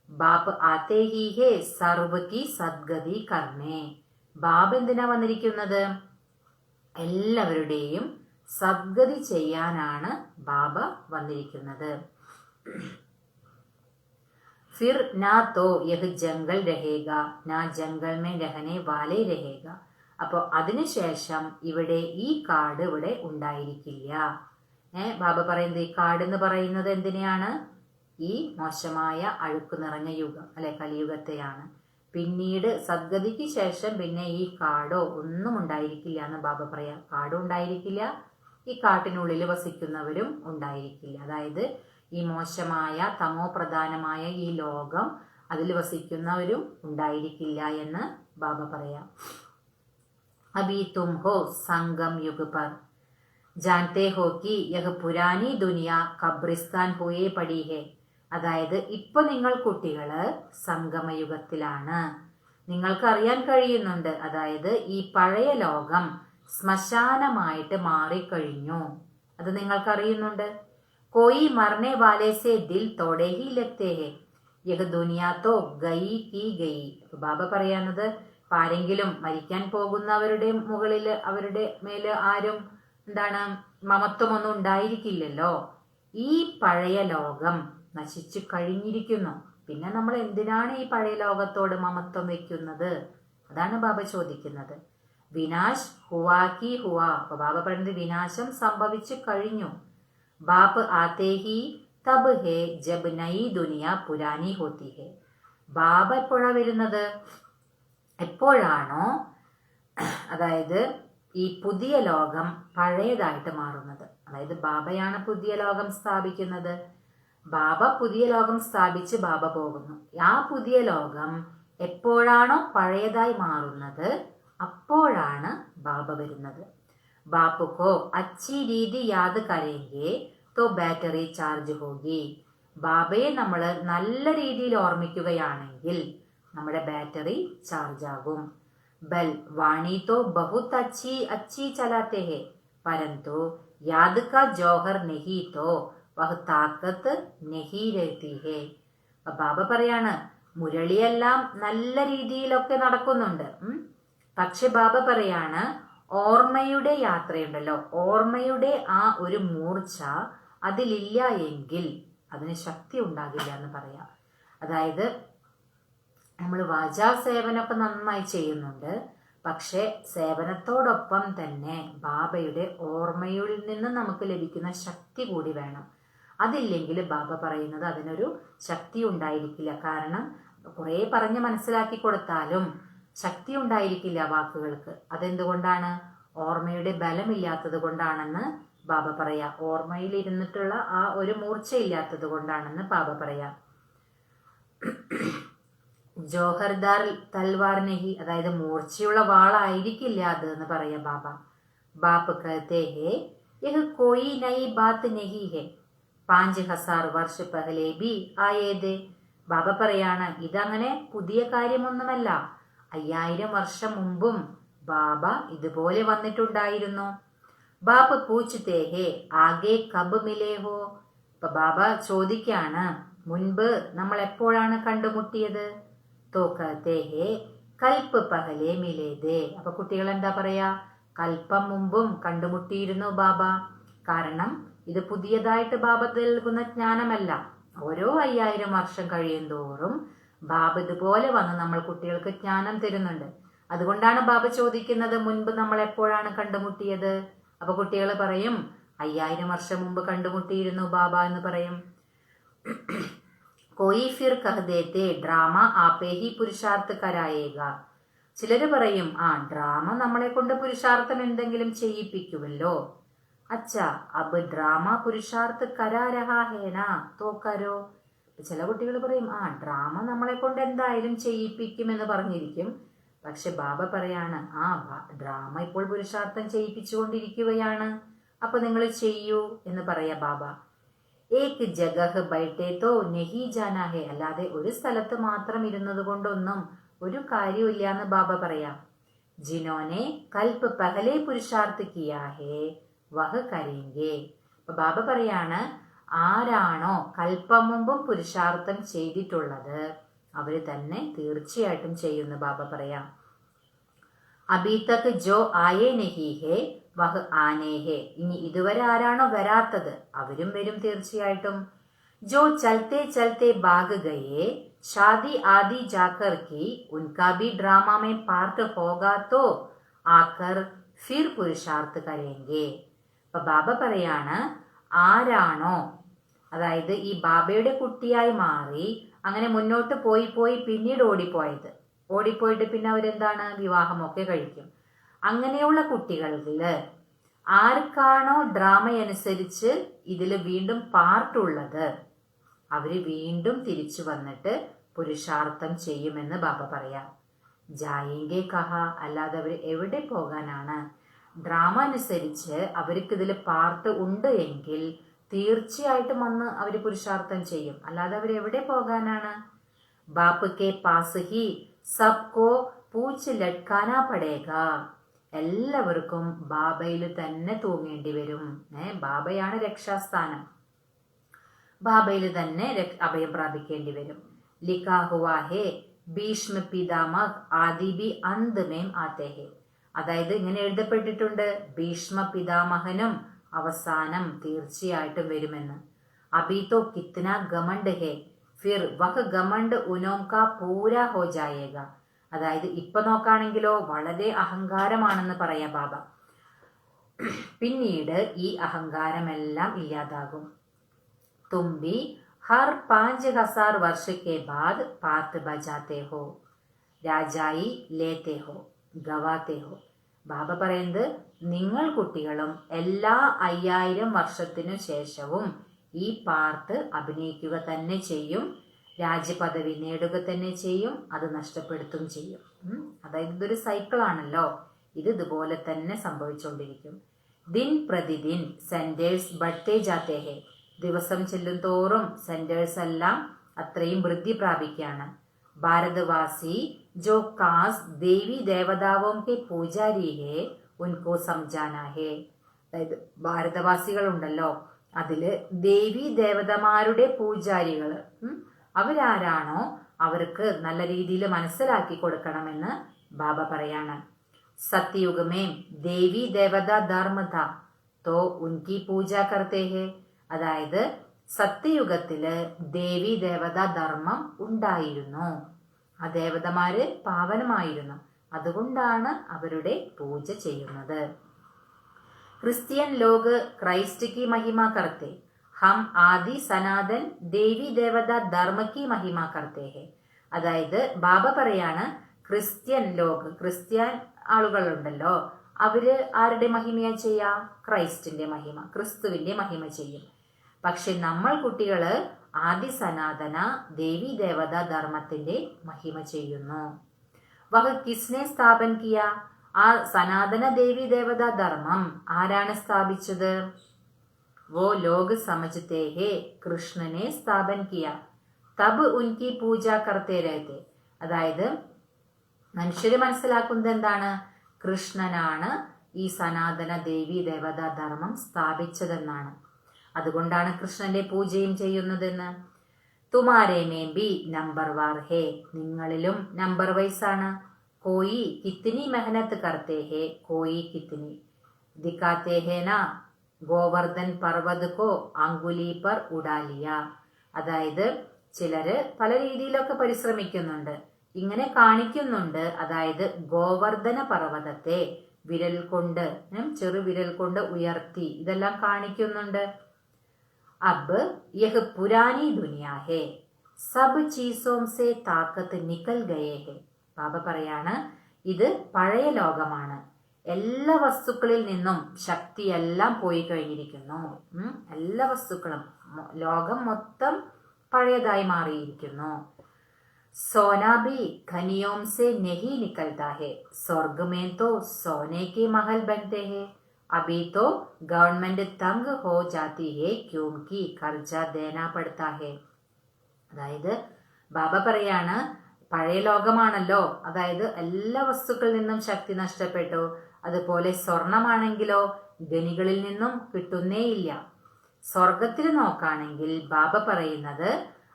ബാപ്പ് ആത്തേ ഹി ഹേ സർവ കി സദ്ഗതി കർണേ. ബാബ് എന്തിനാ വന്നിരിക്കുന്നത്? എല്ലാവരുടെയും സദ്ഗതി ചെയ്യാനാണ് ബാബ വന്നിരിക്കുന്നത്. ഫിർ നാ തോ യഹ് ജംഗൽ രഹേഗ നാ ജംഗൽ മേ രഹനെ വാലേ രഹേഗ. അപ്പോൾ അതിനുശേഷം ഇവിടെ ഈ കാട് ഇവിടെ ഉണ്ടായിരിക്കില്ല. ബാബ പറയുന്നത് ഈ കാട് എന്ന് പറയുന്നത് എന്തിനെയാണ്? ഈ മോശമായ അഴുക്ക് നിറഞ്ഞ യുഗം അല്ലെ, കലിയുഗത്തെയാണ്. പിന്നീട് സദ്ഗതിക്ക് ശേഷം പിന്നെ ഈ കാടോ ഒന്നും ഉണ്ടായിരിക്കില്ല എന്ന് ബാബ പറയാം. കാടും ഉണ്ടായിരിക്കില്ല, ഈ കാട്ടിനുള്ളിൽ വസിക്കുന്നവരും ഉണ്ടായിരിക്കില്ല. അതായത് ഈ മോശമായ തമോ പ്രധാനമായ ഈ ലോകം, അതിൽ വസിക്കുന്നവരും ഉണ്ടായിരിക്കില്ല എന്ന് ബാബ പറയാം. അബി തും ഹോ സംഗം യുഗ് പർ ജാൻതേ ഹോ കി യഹ് പുരാനി ദുനിയ ഖബ്രിസ്ഥാൻ ഹുയേ പടി ഹേ. അതായത് ഇപ്പൊ നിങ്ങൾ കുട്ടികള് സംഗമയുഗത്തിലാണ്. നിങ്ങൾക്ക് അറിയാൻ കഴിയുന്നുണ്ട്, അതായത് ഈ പഴയ ലോകം ശ്മശാനമായിട്ട് മാറിക്കഴിഞ്ഞു. അത് നിങ്ങൾക്കറിയുന്നുണ്ട്. കോയി മർനെ വാലേ സേ ദിൽ തോടെ ഹി ലഗ്തേ ഹേ, യഹ് ദുനിയാ തോ ഗയി കി ഗയി. ബാബ പറയാന്നത്, ആരെങ്കിലും മരിക്കാൻ പോകുന്നവരുടെ മുകളിൽ അവരുടെ മേല് ആരും മമത്വമൊന്നും ഉണ്ടായിരിക്കില്ലല്ലോ. ഈ പഴയ ലോകം നശിച്ചു കഴിഞ്ഞിരിക്കുന്നു. പിന്നെ നമ്മൾ എന്തിനാണ് ഈ പഴയ ലോകത്തോട് മമത്വം വെക്കുന്നത്? അതാണ് ബാബ ചോദിക്കുന്നത്. വിനാശ് ഹുവാ കി ഹുവാ. അപ്പൊ ബാബ പറയുന്നത് വിനാശം സംഭവിച്ചു കഴിഞ്ഞു. ബാപ്പ് ആത്തേ ഹി തബ് ഹേ ജബ് നയി ദുനിയ പുരാനി ഹോത്തി ഹേ. ബാബ എപ്പോഴാ വരുന്നത്? എപ്പോഴാണോ അതായത് ഈ പുതിയ ലോകം പഴയതായിട്ട് മാറുന്നത്. അതായത് ബാബയാണ് പുതിയ ലോകം സ്ഥാപിക്കുന്നത്. ബാബ പുതിയ ലോകം സ്ഥാപിച്ച് ബാബ പോകുന്നു. ആ പുതിയ ലോകം എപ്പോഴാണോ പഴയതായി മാറുന്നത് അപ്പോഴാണ് ബാബ വരുന്നത്. ബാപ്പുക്കോ അച്ചി രീതി യാദ് കരേങ്കെ തോ ബാറ്ററി ചാർജ് ഹോഗി. ബാബയെ നമ്മൾ നല്ല രീതിയിൽ ഓർമ്മിക്കുകയാണെങ്കിൽ നമ്മുടെ ബാറ്ററി ചാർജ് ആകും. ബൽ വാണി തോ ബഹുത് അച്ചി ചലാത്തെ ഹേ. परंतु याद का जौहर नहीं तो वह ताकत नहीं रहती है. ബാബ പറയാണ്, മുരളിയെല്ലാം നല്ല രീതിയിലൊക്കെ നടക്കുന്നുണ്ട്. പക്ഷെ ബാബ പറയാണ്, ഓർമ്മയുടെ യാത്രയുണ്ടല്ലോ, ഓർമ്മയുടെ ആ ഒരു മൂർച്ച അതിലില്ല എങ്കിൽ അതിന് ശക്തി ഉണ്ടാകില്ല എന്ന് പറയാം. അതായത് നമ്മൾ വാചാ സേവനമൊക്കെ നന്നായി ചെയ്യുന്നുണ്ട്, പക്ഷെ സേവനത്തോടൊപ്പം തന്നെ ബാബയുടെ ഓർമ്മയിൽ നിന്ന് നമുക്ക് ലഭിക്കുന്ന ശക്തി കൂടി വേണം. അതില്ലെങ്കിൽ ബാബ പറയുന്നത് അതിനൊരു ശക്തി ഉണ്ടായിരിക്കില്ല. കാരണം കുറേ പറഞ്ഞ് മനസ്സിലാക്കി കൊടുത്താലും ശക്തി ഉണ്ടായിരിക്കില്ല വാക്കുകൾക്ക്. അതെന്തുകൊണ്ടാണ്? ഓർമ്മയുടെ ബലമില്ലാത്തത് കൊണ്ടാണെന്ന് ബാബ പറയാം. ഓർമ്മയിൽ ഇരുന്നിട്ടുള്ള ആ ഒരു മൂർച്ചയില്ലാത്തത് കൊണ്ടാണെന്ന് ബാബ പറയാം. ജോഹർദാർ തൽവാർ നെഹി, അതായത് മൂർച്ചയുള്ള വാളായിരിക്കില്ല അത് എന്ന് പറയാം ബാബ. ബാപ്പ് കഹത്തെ ഹേ യഹ് കോയി നയി ബാത്ത് നെഹി ഹെ, 5000 വർഷ പഹലെ ബി ആയേതേ. ബാബ പറയാണ്, ഇതങ്ങനെ പുതിയ കാര്യമൊന്നുമല്ല. 5000 വർഷം മുമ്പും ബാബ ഇതുപോലെ വന്നിട്ടുണ്ടായിരുന്നു. ബാപ്പ പൂച്ചത്തെ ഹേ ആകെ കബ് മിലേ ഹോ. ഇപ്പൊ ബാബ ചോദിക്കാണ്, മുൻപ് നമ്മൾ എപ്പോഴാണ് കണ്ടുമുട്ടിയത്? തോ കഹത്തെ ഹേ കൽപ്പ് പഹലെ മിലേതേ. അപ്പൊ കുട്ടികൾ എന്താ പറയാ? കൽപ്പം മുമ്പും കണ്ടുമുട്ടിയിരുന്നു ബാബ. കാരണം ഇത് പുതിയതായിട്ട് ബാബ നൽകുന്ന ജ്ഞാനമല്ല. ഓരോ 5000 വർഷം കഴിയുന്തോറും ബാബ ഇതുപോലെ വന്ന് നമ്മൾ കുട്ടികൾക്ക് ജ്ഞാനം തരുന്നുണ്ട്. അതുകൊണ്ടാണ് ബാബ ചോദിക്കുന്നത്, മുൻപ് നമ്മൾ എപ്പോഴാണ് കണ്ടുമുട്ടിയത്? അപ്പൊ കുട്ടികൾ പറയും, 5000 വർഷം മുമ്പ് കണ്ടുമുട്ടിയിരുന്നു ബാബ എന്ന് പറയും. കോയി ഫിർ കഹ്ദേത്തെ ഡ്രാമ ആപേ ഹി പുരുഷാർത്ഥ കരായേഗ. ചിലര് പറയും, ഡ്രാമ നമ്മളെ കൊണ്ട് പുരുഷാർത്ഥം എന്തെങ്കിലും ചെയ്യിപ്പിക്കുമല്ലോ. അച്ഛാ അബ് ഡ്രാമ പുരുഷാർത്ഥ കരാ രഹാ ഹേന തോ കരോ. ചില കുട്ടികൾ പറയും, ഡ്രാമ നമ്മളെ കൊണ്ട് എന്തായാലും ചെയ്യിപ്പിക്കുമെന്ന് പറഞ്ഞിരിക്കും. പക്ഷെ ബാബ പറയാണ്, ഡ്രാമ ഇപ്പോൾ പുരുഷാർത്ഥം ചെയ്യിപ്പിച്ചുകൊണ്ടിരിക്കുകയാണ്, അപ്പൊ നിങ്ങൾ ചെയ്യൂ എന്ന് പറയാ ബാബ. ഏക് ജഗഹ് ബൈഠേ തോ നഹി ജാനാ ഹെ, അല്ലാതെ ഒരു സ്ഥലത്ത് മാത്രം ഇരുന്നത് കൊണ്ടൊന്നും ഒരു കാര്യമില്ല എന്ന് ബാബ പറയാം. ജിനോനെ കൽപ്പ് പഹലെ പുരുഷാർത്ഥ കിയാ ഹേ വഹ് കരേംഗേ. അപ്പൊ ബാബ പറയാണ്, ആരാണോ കൽപ്പം മുമ്പും പുരുഷാർത്ഥം ചെയ്തിട്ടുള്ളത് അവര് തന്നെ തീർച്ചയായിട്ടും ചെയ്യുന്ന ബാബ പറയാം. അബി തക് ജോ ആയേ നഹി ഹേ വഹ് ആനേ ഹേ. ഇനി ഇതുവരെ ആരാണോ വരാത്തത് അവരും വരും തീർച്ചയായിട്ടും. ജോ ചലത്തെ ചലത്തെ ഭാഗ് ഗയേ ഷാദി ആദി ജാക്കർ കി ഉൻകാ ഭി ഡ്രാമ മേ പാർട്ട് ഹോഗാ തോ ആക്കർ ഫിർ പുരുഷാർത്ഥ കരേംഗേ. അപ്പൊ ബാബ പറയാണ്, ആരാണോ അതായത് ഈ ബാബയുടെ കുട്ടിയായി മാറി അങ്ങനെ മുന്നോട്ട് പോയി പിന്നീട് ഓടിപ്പോയിട്ട് പിന്നെ അവരെന്താണ് വിവാഹമൊക്കെ കഴിക്കും. അങ്ങനെയുള്ള കുട്ടികളില് ആർക്കാണോ ഡ്രാമ അനുസരിച്ച് ഇതിൽ വീണ്ടും പാർട്ടുള്ളത് അവര് വീണ്ടും തിരിച്ചു വന്നിട്ട് പുരുഷാർത്ഥം ചെയ്യുമെന്ന് ബാബ പറയാം. ജായെങ്കെ കഹ, അല്ലാതെ അവർ എവിടെ പോകാനാണ്? ഡ്രാമ അനുസരിച്ച് അവർക്ക് ഇതിൽ പാർട്ട് ഉണ്ട് എങ്കിൽ തീർച്ചയായിട്ടും വന്ന് അവര് പുരുഷാർത്ഥം ചെയ്യും, അല്ലാതെ അവർ എവിടെ പോകാനാണ്? ബാപ്പ് കെ പാസ് ഹി സബ്കോ പൂച്ച് ലട്കാനാ പടേഗ. എല്ലാവർക്കും ബാബയിൽ തന്നെ തൂങ്ങേണ്ടി വരും. ബാബയാണ് രക്ഷാസ്ഥാനം, ബാബയിൽ തന്നെ അഭയം പ്രാപിക്കേണ്ടി വരും. ലിഖാ ഹുവാ ഹേ ഭീഷ്മ പിതാമഹ് ആദി ബി അന്ത് മേം ആത്തെ ഹേ. അതായത് ഇങ്ങനെ എഴുതപ്പെട്ടിട്ടുണ്ട്, ഭീഷ്മ പിതാമഹനും അവസാനം തീർച്ചയായിട്ടും വരുമെന്ന്. അബി തോ കിത്ന ഗമണ്ട് ഹേ ഫിർ വഹ് ഗമണ്ട് ഉനോം കാ പൂരാ ഹോ ജായേഗ. അതായത് ഇപ്പൊ നോക്കാണെങ്കിലോ വളരെ അഹങ്കാരമാണെന്ന് പറയാം ബാബ. പിന്നീട് ഈ അഹങ്കാരമെല്ലാം ഇല്ലാതാകും. തുമ്പി ഹർ 5000 വർഷ കെ ബാദ് പാത്ത് ബജാത്തെ ഹോ, രാജായി ലേത്തെ ഹോ, ഗവാത്തെ ഹോ. ബാബ പറയുന്നത്, നിങ്ങൾ കുട്ടികളും എല്ലാ 5000 വർഷത്തിനു ശേഷവും ഈ പാർട്ട് അഭിനയിക്കുക തന്നെ ചെയ്യും, രാജ്യപദവി നേടുക തന്നെ ചെയ്യും, അത് നഷ്ടപ്പെടുത്തും ചെയ്യും. അതായത് ഇതൊരു സൈക്കിളാണല്ലോ, ഇത് ഇതുപോലെ തന്നെ സംഭവിച്ചുകൊണ്ടിരിക്കും. ദിൻ പ്രതിദിൻ സെന്റേഴ്സ് ബഡ്തേ ജാത്തേ ഹേ. ദിവസം ചെല്ലും തോറും സെന്റേഴ്സ് എല്ലാം അത്രയും വൃദ്ധി പ്രാപിക്കുകയാണ്. ഭാരതവാസി जो कास देवी देवताओं के पुजारी है उनको समझाना है. അതായത് ഭാരതവാസികളുണ്ടല്ലോ, അതില് ദേവി ദേവതമാരുടെ പൂജാരികൾ അവരാരാണോ അവർക്ക് നല്ല രീതിയിൽ മനസ്സിലാക്കി കൊടുക്കണമെന്ന് ബാബ പറയാണ്. സത്യയുഗമേ ദേവി ദേവത ധർമ്മ ഥാ തോ ഉൻകി പൂജ കർത്തേ ഹേ. അതായത് സത്യയുഗത്തില് ദേവി ദേവത ധർമ്മം ഉണ്ടായിരുന്നു. ആ ദേവതമാര് പാവനമായിരുന്നു, അതുകൊണ്ടാണ് അവരുടെ പൂജ ചെയ്യുന്നത്. ക്രിസ്ത്യൻ ലോക് ക്രൈസ്റ്റ് കി മഹിമ കർത്തേ, ഹം ആദി സനാതൻ ദേവി ദേവത ധർമ്മ കി മഹിമ കർത്തേ ഹേ. അതായത് ബാബ പറയാണ്, ക്രിസ്ത്യൻ ലോക്, ക്രിസ്ത്യൻ ആളുകളുണ്ടല്ലോ, അവര് ആരുടെ മഹിമയാ ചെയ്യാ? ക്രൈസ്റ്റിന്റെ മഹിമ, ക്രിസ്തുവിന്റെ മഹിമ ചെയ്യും. പക്ഷെ നമ്മൾ കുട്ടികള് ആദി സനാതന ദേവി ദേവത ധർമ്മത്തിന്റെ മഹിമ ചെയ്യുന്നു. വഹ് കിസ്നെ സ്ഥാപൻ കിയ. ആ സനാതന ദേവി ദേവത ധർമ്മം ആരാണ് സ്ഥാപിച്ചത്? വോ ലോക് സമജ്തേ ഹേ കൃഷ്ണനെ സ്ഥാപൻ കിയ തബ് ഉൻകി പൂജ കർത്തേ രഹത്തെ. അതായത് മനുഷ്യര് മനസ്സിലാക്കുന്നത് എന്താണ്? കൃഷ്ണനാണ് ഈ സനാതന ദേവി ദേവത ധർമ്മം സ്ഥാപിച്ചതെന്നാണ്. അതുകൊണ്ടാണ് കൃഷ്ണന്റെ പൂജയും ചെയ്യുന്നതെന്ന്. തുമാരേ മേം ബി നമ്പർ വാർ ഹേ. നിങ്ങളിലും നമ്പർ വൈസ് ആണ്. കോയി കിത്നി മെഹനത്ത് കർത്തേ ഹേ, കോയി കിത്നി ദിക്കാത്തേ ഹേ നാ ഗോവർദ്ധൻ പർവ്വത് കോ അങ്കുലി പർ ഉഡാലിയ. അതായത് ചിലര് പല രീതിയിലൊക്കെ പരിശ്രമിക്കുന്നുണ്ട്, ഇങ്ങനെ കാണിക്കുന്നുണ്ട്. അതായത് ഗോവർദ്ധന പർവ്വതത്തെ വിരൽ കൊണ്ട്, ചെറുവിരൽ കൊണ്ട് ഉയർത്തി, ഇതെല്ലാം കാണിക്കുന്നുണ്ട്. അബ് യഹ് പുരാനി ദുനിയാ ഹേ, സബ് ചീസോം സേ താക്കത്ത് നിക്കൽ ഗയേ ഹേ. ബാബ പറയാണ്, ഇത് പഴയ ലോകമാണ്, എല്ലാ വസ്തുക്കളിൽ നിന്നും ശക്തിയെല്ലാം പോയി കഴിഞ്ഞിരിക്കുന്നു. എല്ലാ വസ്തുക്കളും, ലോകം മൊത്തം പഴയതായി മാറിയിരിക്കുന്നു. सोना भी खनियों से नहीं निकलता है, स्वर्ग में तो सोने के महल बनते हैं, अभी तो गवर्नमेंट तंग हो जाती है क्योंकि कर्जा देना पड़ता है. അതായത് ബാബ പറയാണ്, പഴയ ലോകമാണല്ലോ, അതായത് എല്ലാ വസ്തുക്കളിൽ നിന്നും ശക്തി നഷ്ടപ്പെട്ടു. അതുപോലെ സ്വർണമാണെങ്കിലോ ഖനികളിൽ നിന്നും കിട്ടുന്നേയില്ല. സ്വർഗത്തിൽ നോക്കുകയാണെങ്കിൽ ബാബ പറയുന്നത്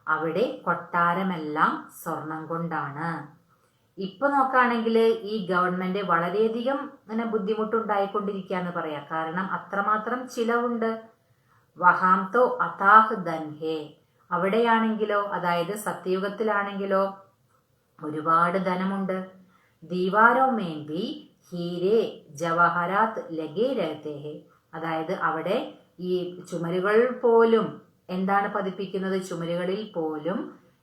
അവിടെ കൊട്ടാരമെല്ലാം സ്വർണം കൊണ്ടാണ്. ഇപ്പൊ നോക്കുകയാണെങ്കിൽ ഈ ഗവൺമെന്റ് വളരെയധികം ഇങ്ങനെ ബുദ്ധിമുട്ടുണ്ടായിക്കൊണ്ടിരിക്കുകയെന്ന് പറയാം. കാരണം അത്രമാത്രം ചിലവുണ്ട്. വഹാം തോ അതാഹ് ധൻ ഹേ. അവിടെയാണെങ്കിലോ, അതായത് സത്യയുഗത്തിലാണെങ്കിലോ ഒരുപാട് ധനമുണ്ട്. ദീവാരോ മേം ബി ഹീരെ ജവഹരാത്ത് ലഗേ രഹത്തെ ഹേ. അതായത് അവിടെ ഈ ചുമരുകൾ പോലും എന്താണ് പതിപ്പിക്കുന്നത്? ചുമരുകളിൽ പോലും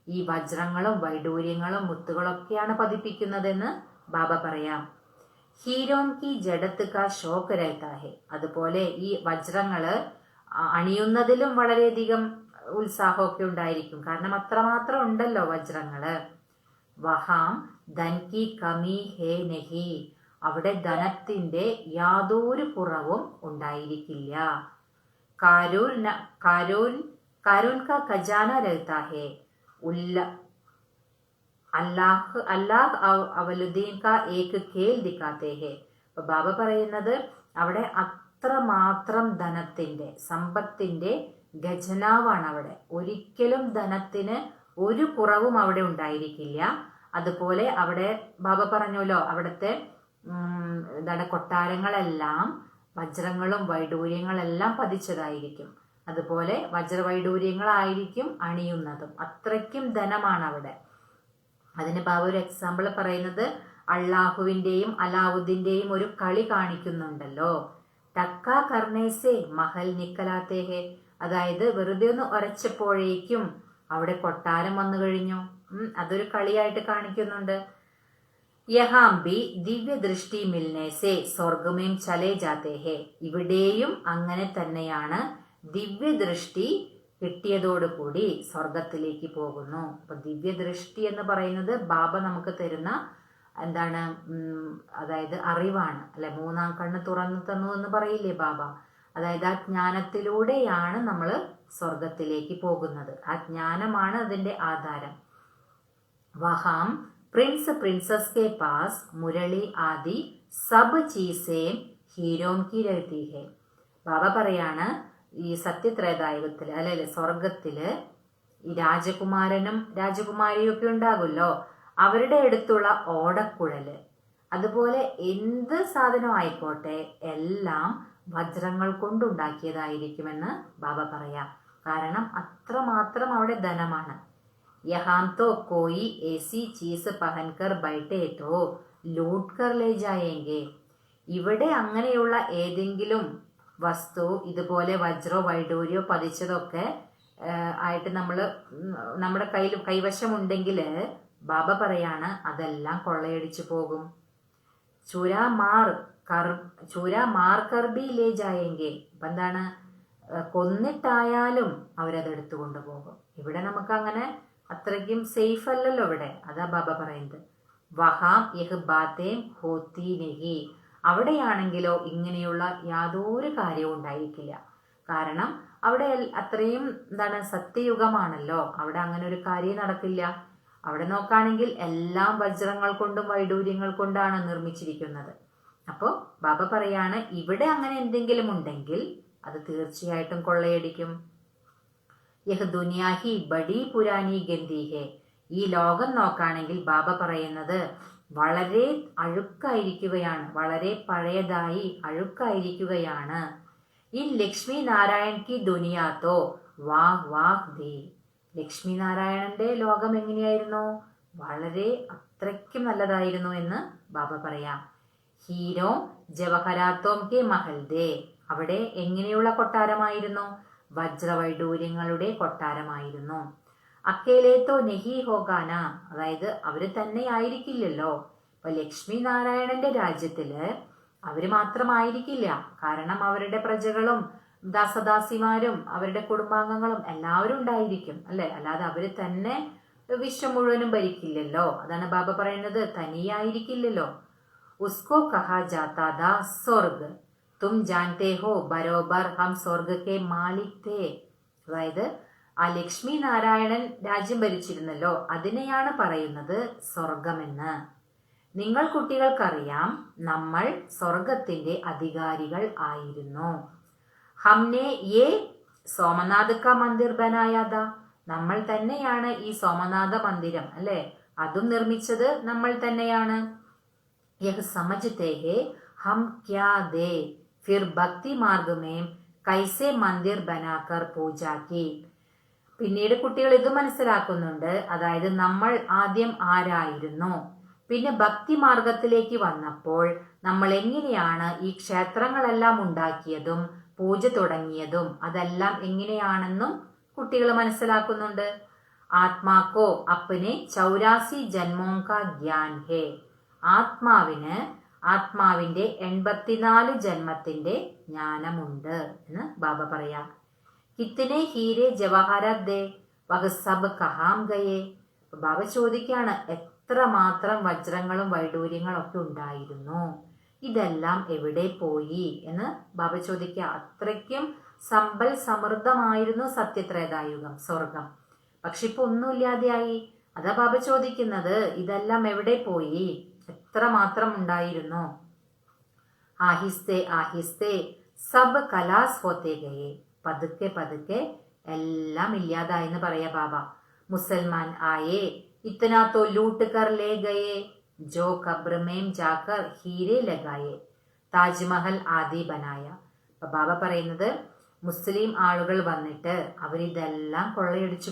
ഈ വജ്രങ്ങളും വൈഡൂര്യങ്ങളും മുത്തുകളൊക്കെയാണ് പതിപ്പിക്കുന്നതെന്ന് ബാബ പറയാം. ഹീരോൻ കി ജഡത്ത് കാ ഷോക്ക് രഹത്താ ഹേ. അതുപോലെ ഈ വജ്രങ്ങള് അണിയുന്നതിലും വളരെയധികം ഉത്സാഹമൊക്കെ ഉണ്ടായിരിക്കും, കാരണം അത്രമാത്രം ഉണ്ടല്ലോ വജ്രങ്ങള്. വഹാം ധൻ കി കമി ഹേ നഹി. അവിടെ ധനത്തിന്റെ യാതൊരു കുറവും ഉണ്ടായിരിക്കില്ല. कारून का खजाना रहता है, അല്ലാഹ് അവലുദ്ദീൻ കാ ഏക് ഖേൽ ദിക്കാത്തേ ഹേ. അപ്പൊ ബാബ പറയുന്നത് അവിടെ അത്രമാത്രം ധനത്തിന്റെ, സമ്പത്തിന്റെ ഖജനാവാണ് അവിടെ. ഒരിക്കലും ധനത്തിന് ഒരു കുറവും അവിടെ ഉണ്ടായിരിക്കില്ല. അതുപോലെ അവിടെ ബാബ പറഞ്ഞല്ലോ, അവിടുത്തെ കൊട്ടാരങ്ങളെല്ലാം വജ്രങ്ങളും വൈഡൂര്യങ്ങളെല്ലാം പതിച്ചതായിരിക്കും. അതുപോലെ വജ്രവൈഡൂര്യങ്ങളായിരിക്കും അണിയുന്നതും. അത്രയ്ക്കും ധനമാണ് അവിടെ. അതിന് ബാബ ഒരു എക്സാമ്പിൾ പറയുന്നത് അള്ളാഹുവിന്റെയും അലാവുദ്ദീന്റെയും ഒരു കളി കാണിക്കുന്നുണ്ടല്ലോ. ടക്ക കർണേസെ മഹൽ നിക്കലാത്തേ ഹേ. അതായത് വെറുതെ ഒന്ന് ഉരച്ചപ്പോഴേക്കും അവിടെ കൊട്ടാരം വന്നു കഴിഞ്ഞു. അതൊരു കളിയായിട്ട് കാണിക്കുന്നുണ്ട്. യഹാം ബി ദിവ്യ ദൃഷ്ടി മിൽനേസെ സ്വർഗമേം ചലേ ജാത്തേ ഹേ. ഇവിടെയും അങ്ങനെ തന്നെയാണ്. ദിവ്യദൃഷ്ടി കിട്ടിയതോടുകൂടി സ്വർഗത്തിലേക്ക് പോകുന്നു. അപ്പൊ ദിവ്യദൃഷ്ടി എന്ന് പറയുന്നത് ബാബ നമുക്ക് തരുന്ന എന്താണ്, അതായത് അറിവാണ് അല്ലെ. മൂന്നാം കണ്ണ് തുറന്നു തന്നു എന്ന് പറയില്ലേ ബാബ. അതായത് ആ ജ്ഞാനത്തിലൂടെയാണ് നമ്മൾ സ്വർഗത്തിലേക്ക് പോകുന്നത്. ആ ജ്ഞാനമാണ് അതിന്റെ ആധാരം. വഹാം പ്രിൻസ് പ്രിൻസസ് കെ പാസ് മുരളി ആദി സബ് ചീസേം ഹീരോം കി രഹത്തി ഹേ. ബാബ പറയാണ് ഈ സത്യത്രേതായുഗത്തില് അല്ലെ സ്വർഗത്തില് ഈ രാജകുമാരനും രാജകുമാരിയും ഒക്കെ ഉണ്ടാകുമല്ലോ, അവരുടെ അടുത്തുള്ള ഓടക്കുഴല്, അതുപോലെ എന്ത് സാധനം ആയിക്കോട്ടെ എല്ലാം വജ്രങ്ങൾ കൊണ്ടുണ്ടാക്കിയതായിരിക്കുമെന്ന് ബാബ പറയാം. കാരണം അത്രമാത്രം അവിടെ ധനമാണ്. യഹാം തോ കോയി ഏസി ചീസ് പഹൻകർ ബൈഠേ തോ ലൂട്ട് കർ ലേ ജായേംഗെ. ഇവിടെ അങ്ങനെയുള്ള ഏതെങ്കിലും വസ്തു ഇതുപോലെ വജ്രോ വൈഡൂര്യോ പതിച്ചതൊക്കെ ആയിട്ട് നമ്മുടെ കൈവശമുണ്ടെങ്കിൽ ബാബ പറയാണ് അതെല്ലാം കൊള്ളയടിച്ചു പോകും. ചുരാ മാർ കർബി ലേ ജായെങ്കിൽ ഇപ്പം എന്താണ്, കൊന്നിട്ടായാലും അവരതെടുത്തു കൊണ്ടുപോകും. ഇവിടെ നമുക്ക് അങ്ങനെ അത്രയ്ക്കും സേഫ് അല്ലല്ലോ ഇവിടെ. അതാ ബാബ പറയുന്നത്. വഹാം യഹ് ബാതേം ഹോത്തി നഹി. അവിടെയാണെങ്കിലോ ഇങ്ങനെയുള്ള യാതൊരു കാര്യവും ഉണ്ടായിരിക്കില്ല. കാരണം അവിടെ അത്രയും സത്യയുഗമാണല്ലോ. അവിടെ അങ്ങനെ ഒരു കാര്യം നടക്കില്ല. അവിടെ നോക്കുകയാണെങ്കിൽ എല്ലാം വജ്രങ്ങൾ കൊണ്ടും വൈഡൂര്യങ്ങൾ കൊണ്ടാണ് നിർമ്മിച്ചിരിക്കുന്നത്. അപ്പോൾ ബാബ പറയാണ് ഇവിടെ അങ്ങനെ എന്തെങ്കിലും ഉണ്ടെങ്കിൽ അത് തീർച്ചയായിട്ടും കൊള്ളയടിക്കും. യഹ് ദുനിയാഹി ബഡി പുരാനി ഗന്തി ഹെ. ഈ ലോകം നോക്കുകയാണെങ്കിൽ ബാബ പറയുന്നത് വളരെ അഴുക്കായിരിക്കുകയാണ്, വളരെ പഴയതായി അഴുക്കായിരിക്കുകയാണ്. ഈ ലക്ഷ്മി നാരായൺ കി ദുനിയാത്തോ വാഹ് വാഹ് ദേ. ലക്ഷ്മി നാരായണന്റെ ലോകം എങ്ങനെയായിരുന്നു? വളരെ അത്രയ്ക്കും നല്ലതായിരുന്നു എന്ന് ബാബ പറയാം. ഹീരോ ജവഹരാത്തോം കെ മഹൽ ദേ. അവിടെ എങ്ങനെയുള്ള കൊട്ടാരമായിരുന്നു? വജ്രവൈഡൂര്യങ്ങളുടെ കൊട്ടാരമായിരുന്നു. അക്കേലേത്തോ നെഹി ഹോഗാന. അതായത് അവര് തന്നെ ആയിരിക്കില്ലല്ലോ. ഇപ്പൊ ലക്ഷ്മി നാരായണന്റെ രാജ്യത്തില് അവര് മാത്രമായിരിക്കില്ല. കാരണം അവരുടെ പ്രജകളും ദാസദാസിമാരും അവരുടെ കുടുംബാംഗങ്ങളും എല്ലാവരും ഉണ്ടായിരിക്കും അല്ലെ. അല്ലാതെ അവര് തന്നെ വിശ്വം മുഴുവനും ഭരിക്കില്ലല്ലോ. അതാണ് ബാബ പറയുന്നത്, തനിയായിരിക്കില്ലല്ലോ. ഉസ്കോ കഹാ ജാതാ ദാ സ്വർഗ് തും ജാൻതേ ഹോ ബരോബർ ഹം സ്വർഗ് കെ മാലിക് തേ. അതായത് ആ ലക്ഷ്മി നാരായണൻ രാജ്യം ഭരിച്ചിരുന്നല്ലോ, അതിനെയാണ് പറയുന്നത് സ്വർഗമെന്ന്. നിങ്ങൾ കുട്ടികൾക്കറിയാം നമ്മൾ സ്വർഗത്തിന്റെ അധികാരികൾ ആയിരുന്നു. ഹംനെ യേ സോമനാഥ് കാ മന്ദിർ ബനായാത. നമ്മൾ തന്നെയാണ് ഈ സോമനാഥ മന്ദിരം അല്ലെ, അതും നിർമ്മിച്ചത് നമ്മൾ തന്നെയാണ്. യഹ് സമജ്തേ ഹേ ഹം ക്യാ ദേ ഫിർ ഭക്തി മാർഗ് മേം കൈസെ മന്ദിർ ബനാക്കർ പൂജ കി. പിന്നീട് കുട്ടികൾ ഇത് മനസ്സിലാക്കുന്നുണ്ട്. അതായത് നമ്മൾ ആദ്യം ആരായിരുന്നു, പിന്നെ ഭക്തി മാർഗത്തിലേക്ക് വന്നപ്പോൾ നമ്മൾ എങ്ങനെയാണ് ഈ ക്ഷേത്രങ്ങളെല്ലാം ഉണ്ടാക്കിയതും പൂജ തുടങ്ങിയതും അതെല്ലാം എങ്ങനെയാണെന്നും കുട്ടികൾ മനസ്സിലാക്കുന്നുണ്ട്. ആത്മാക്കോ അപ്പനെ 84 ജന്മോം കാ ജ്ഞാൻ ഹേ. ആത്മാവിന്റെ 84 ജന്മത്തിന്റെ ജ്ഞാനമുണ്ട് എന്ന് ബാബ പറയാം. കിത്തനെ ഹീരെ ജവഹരത് ദേ വഹ് സബ് കഹാം ഗയേ. ബാബ ചോദിക്കാണ് എത്രമാത്രം വജ്രങ്ങളും വൈഡൂര്യങ്ങളും ഒക്കെ ഉണ്ടായിരുന്നു, ഇതെല്ലാം എവിടെ പോയി എന്ന് ബാബ ചോദിക്കുക. അത്രയ്ക്കും സമ്പൽ സമൃദ്ധമായിരുന്നു സത്യത്രേതായുഗം സ്വർഗം. പക്ഷെ ഇപ്പൊ ഒന്നുമില്ലാതെയായി. അതാ ബാബ ചോദിക്കുന്നത് ഇതെല്ലാം എവിടെ പോയി, എത്രമാത്രം ഉണ്ടായിരുന്നു. ആഹിസ്തേ ആഹിസ്തേ സബ് കലാസ് ഹോത്തേ ഗയേ. പതുക്കെ പതുക്കെ എല്ലാം ഇല്ലാതായെന്ന് പറയാ ബാബ. മുസൽമാൻ ആയേ ഇത്തനാ തോ ലൂട്ട് കർ ലേ ഗയേ ജോ ഖബ്ർ മേം ജാക്കർ ഹീരെ ലഗായേ താജ്മഹൽ ആദി ബനായ. ബാബ പറയുന്നത് മുസ്ലിം ആളുകൾ വന്നിട്ട് അവരിതെല്ലാം കൊള്ളയടിച്ചു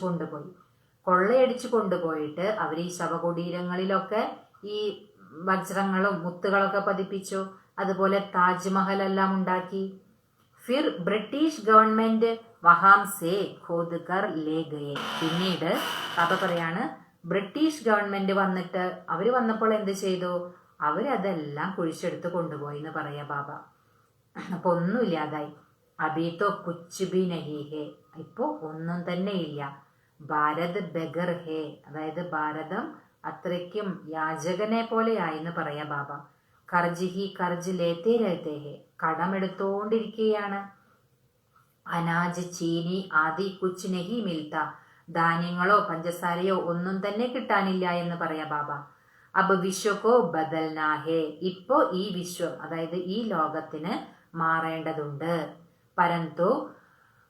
കൊണ്ടുപോയിട്ട് അവർ ഈ ശവകുടീരങ്ങളിലൊക്കെ ഈ വജ്രങ്ങളും മുത്തുകളൊക്കെ പതിപ്പിച്ചു. അതുപോലെ താജ്മഹൽ എല്ലാം ഉണ്ടാക്കി. ഫിർ ബ്രിട്ടീഷ് ഗവൺമെന്റ് വഹാം സേ ഖോദ് കർ ലേ ഗയേ. പിന്നീട് ബാബ പറയാണ് ബ്രിട്ടീഷ് ഗവൺമെന്റ് വന്നിട്ട് അവര് വന്നപ്പോൾ എന്ത് ചെയ്തു? അവരതെല്ലാം കുഴിച്ചെടുത്ത് കൊണ്ടുപോയി എന്ന് പറയാ ബാബ. അപ്പൊ ഒന്നുമില്ലാതായി. അബീത്തോ കുച്ച് ബി നഹി ഹേ. ഇപ്പോ ഒന്നും തന്നെ ഇല്ല. ഭാരത് ബെഗർ ഹേ. അതായത് ഭാരതം അത്രയ്ക്കും യാചകനെ പോലെയായെന്ന് പറയാ ബാബ. കർജ് ഹി കർജ് ലേത്തേ രഹത്തേ ഹേ. കടമെടുത്തോണ്ടിരിക്കുകയാണ്. അനാജ് ചീനി ആദി കുച്ച് നഹി മിൽത്ത. ധാന്യങ്ങളോ പഞ്ചസാരയോ ഒന്നും തന്നെ കിട്ടാനില്ല എന്ന് പറയാ ബാബ. അബ് വിശ്വക്കോ ബദൽനാ ഹേ. ഇപ്പോ ഈ വിശ്വം അതായത് ഈ ലോകത്തിന് മാറേണ്ടതുണ്ട്. परंतु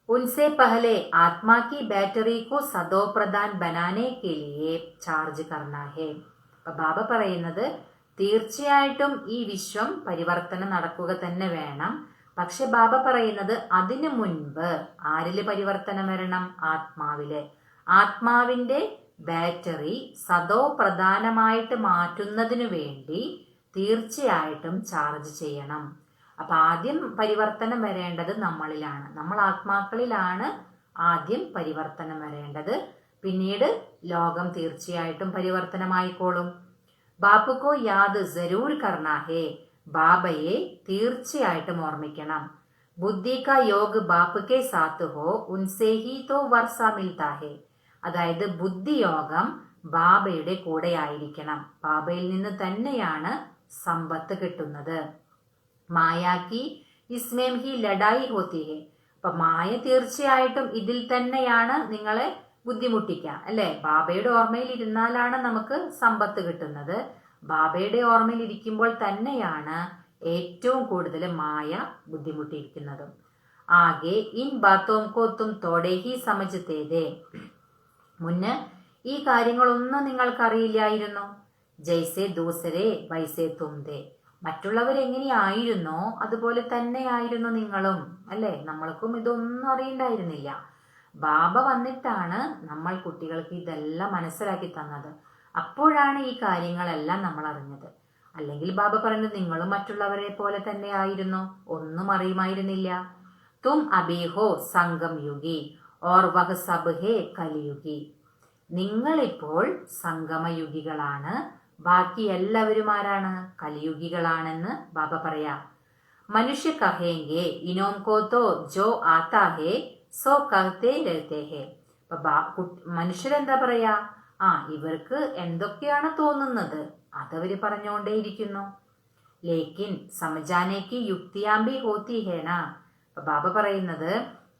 उनसे पहले आत्मा की बैटरी को सदो प्रधान बनाने के लिए ചാർജ് करना है. അപ്പൊ ബാബ പറയുന്നത് തീർച്ചയായിട്ടും ഈ വിശ്വം പരിവർത്തനം നടക്കുക തന്നെ വേണം. പക്ഷെ ബാബ പറയുന്നത് അതിനു മുൻപ് ആരില് പരിവർത്തനം വരണം? ആത്മാവില്. ആത്മാവിന്റെ ബാറ്ററി സദോ പ്രധാനമായിട്ട് മാറ്റുന്നതിനു വേണ്ടി തീർച്ചയായിട്ടും ചാർജ് ചെയ്യണം. അപ്പൊ ആദ്യം പരിവർത്തനം വരേണ്ടത് നമ്മളിലാണ്, നമ്മൾ ആത്മാക്കളിലാണ് ആദ്യം പരിവർത്തനം വരേണ്ടത്. പിന്നീട് ലോകം തീർച്ചയായിട്ടും പരിവർത്തനമായിക്കോളും. ബാപ്പുക്കോ യാദ് ജരൂർ കർണാ ഹേ, ബാബയെ തീർച്ചയായിട്ടും ഓർമ്മിക്കണം. ബുദ്ധി കാ യോഗ് ബാപ്പ് കെ സാത്ത് ഹോ ഉൻസേ ഹി തോ വർഷ മിൽത്താ ഹേ, അതായത് ബുദ്ധിയോഗം ബാബയുടെ കൂടെ ആയിരിക്കണം. ബാബയിൽ നിന്ന് തന്നെയാണ് സമ്പത്ത് കിട്ടുന്നത്. മായാക്കി ഇസ്മേം ഹി ലഡായി ഹോത്തി ഹെ, അപ്പൊ മായ തീർച്ചയായിട്ടും ഇതിൽ തന്നെയാണ് നിങ്ങളെ ബുദ്ധിമുട്ടിക്കുക, അല്ലെ? ബാബയുടെ ഓർമ്മയിൽ ഇരുന്നാലാണ് നമുക്ക് സമ്പത്ത് കിട്ടുന്നത്. ബാബയുടെ ഓർമ്മയിൽ ഇരിക്കുമ്പോൾ തന്നെയാണ് ഏറ്റവും കൂടുതൽ മായ ബുദ്ധിമുട്ടിയിരിക്കുന്നതും. ആകെ ഇൻ ബാത്തോം കോ തും തോടെ ഹി സമജ്തേ ദേ, മുന്നേ ഈ കാര്യങ്ങളൊന്നും നിങ്ങൾക്കറിയില്ലായിരുന്നു. ജൈസെ ദൂസരെ വൈസെ തും ദേ, മറ്റുള്ളവരെങ്ങനെയായിരുന്നോ അതുപോലെ തന്നെയായിരുന്നു നിങ്ങളും, അല്ലെ? നമ്മൾക്കും ഇതൊന്നും അറിയണ്ടായിരുന്നില്ല. ബാബ വന്നിട്ടാണ് നമ്മൾ കുട്ടികൾക്ക് ഇതെല്ലാം മനസ്സിലാക്കി തന്നത്. അപ്പോഴാണ് ഈ കാര്യങ്ങളെല്ലാം നമ്മൾ അറിഞ്ഞത്. അല്ലെങ്കിൽ ബാബ പറയുന്നത് നിങ്ങളും മറ്റുള്ളവരെ പോലെ തന്നെ ആയിരുന്നു, ഒന്നും അറിയുമായിരുന്നില്ല. തും അബീഹോ സംഗം യുഗി ഓർ വഹ് സബ് ഹേ കലിയുഗി, നിങ്ങളിപ്പോൾ സംഗമയുഗികളാണ്, ബാക്കി എല്ലാവരും ആരാണ്? കലിയുഗികളാണെന്ന് ബാബ പറയാ. മനുഷ്യ കഹേങ്കെ ഇനോം കോ തോ ജോ ആതാ ഹേ സോ കഹത്തെ രഹത്തെ ഹേ, മനുഷ്യരെന്താ പറയാ? ഇവർക്ക് എന്തൊക്കെയാണ് തോന്നുന്നത് അതവര് പറഞ്ഞുകൊണ്ടേയിരിക്കുന്നു. ലേക്കിൻ സമജാനേക്ക് യുക്തിയാമ്പി ഹോത്തി ഹേന, ബാബ പറയുന്നത്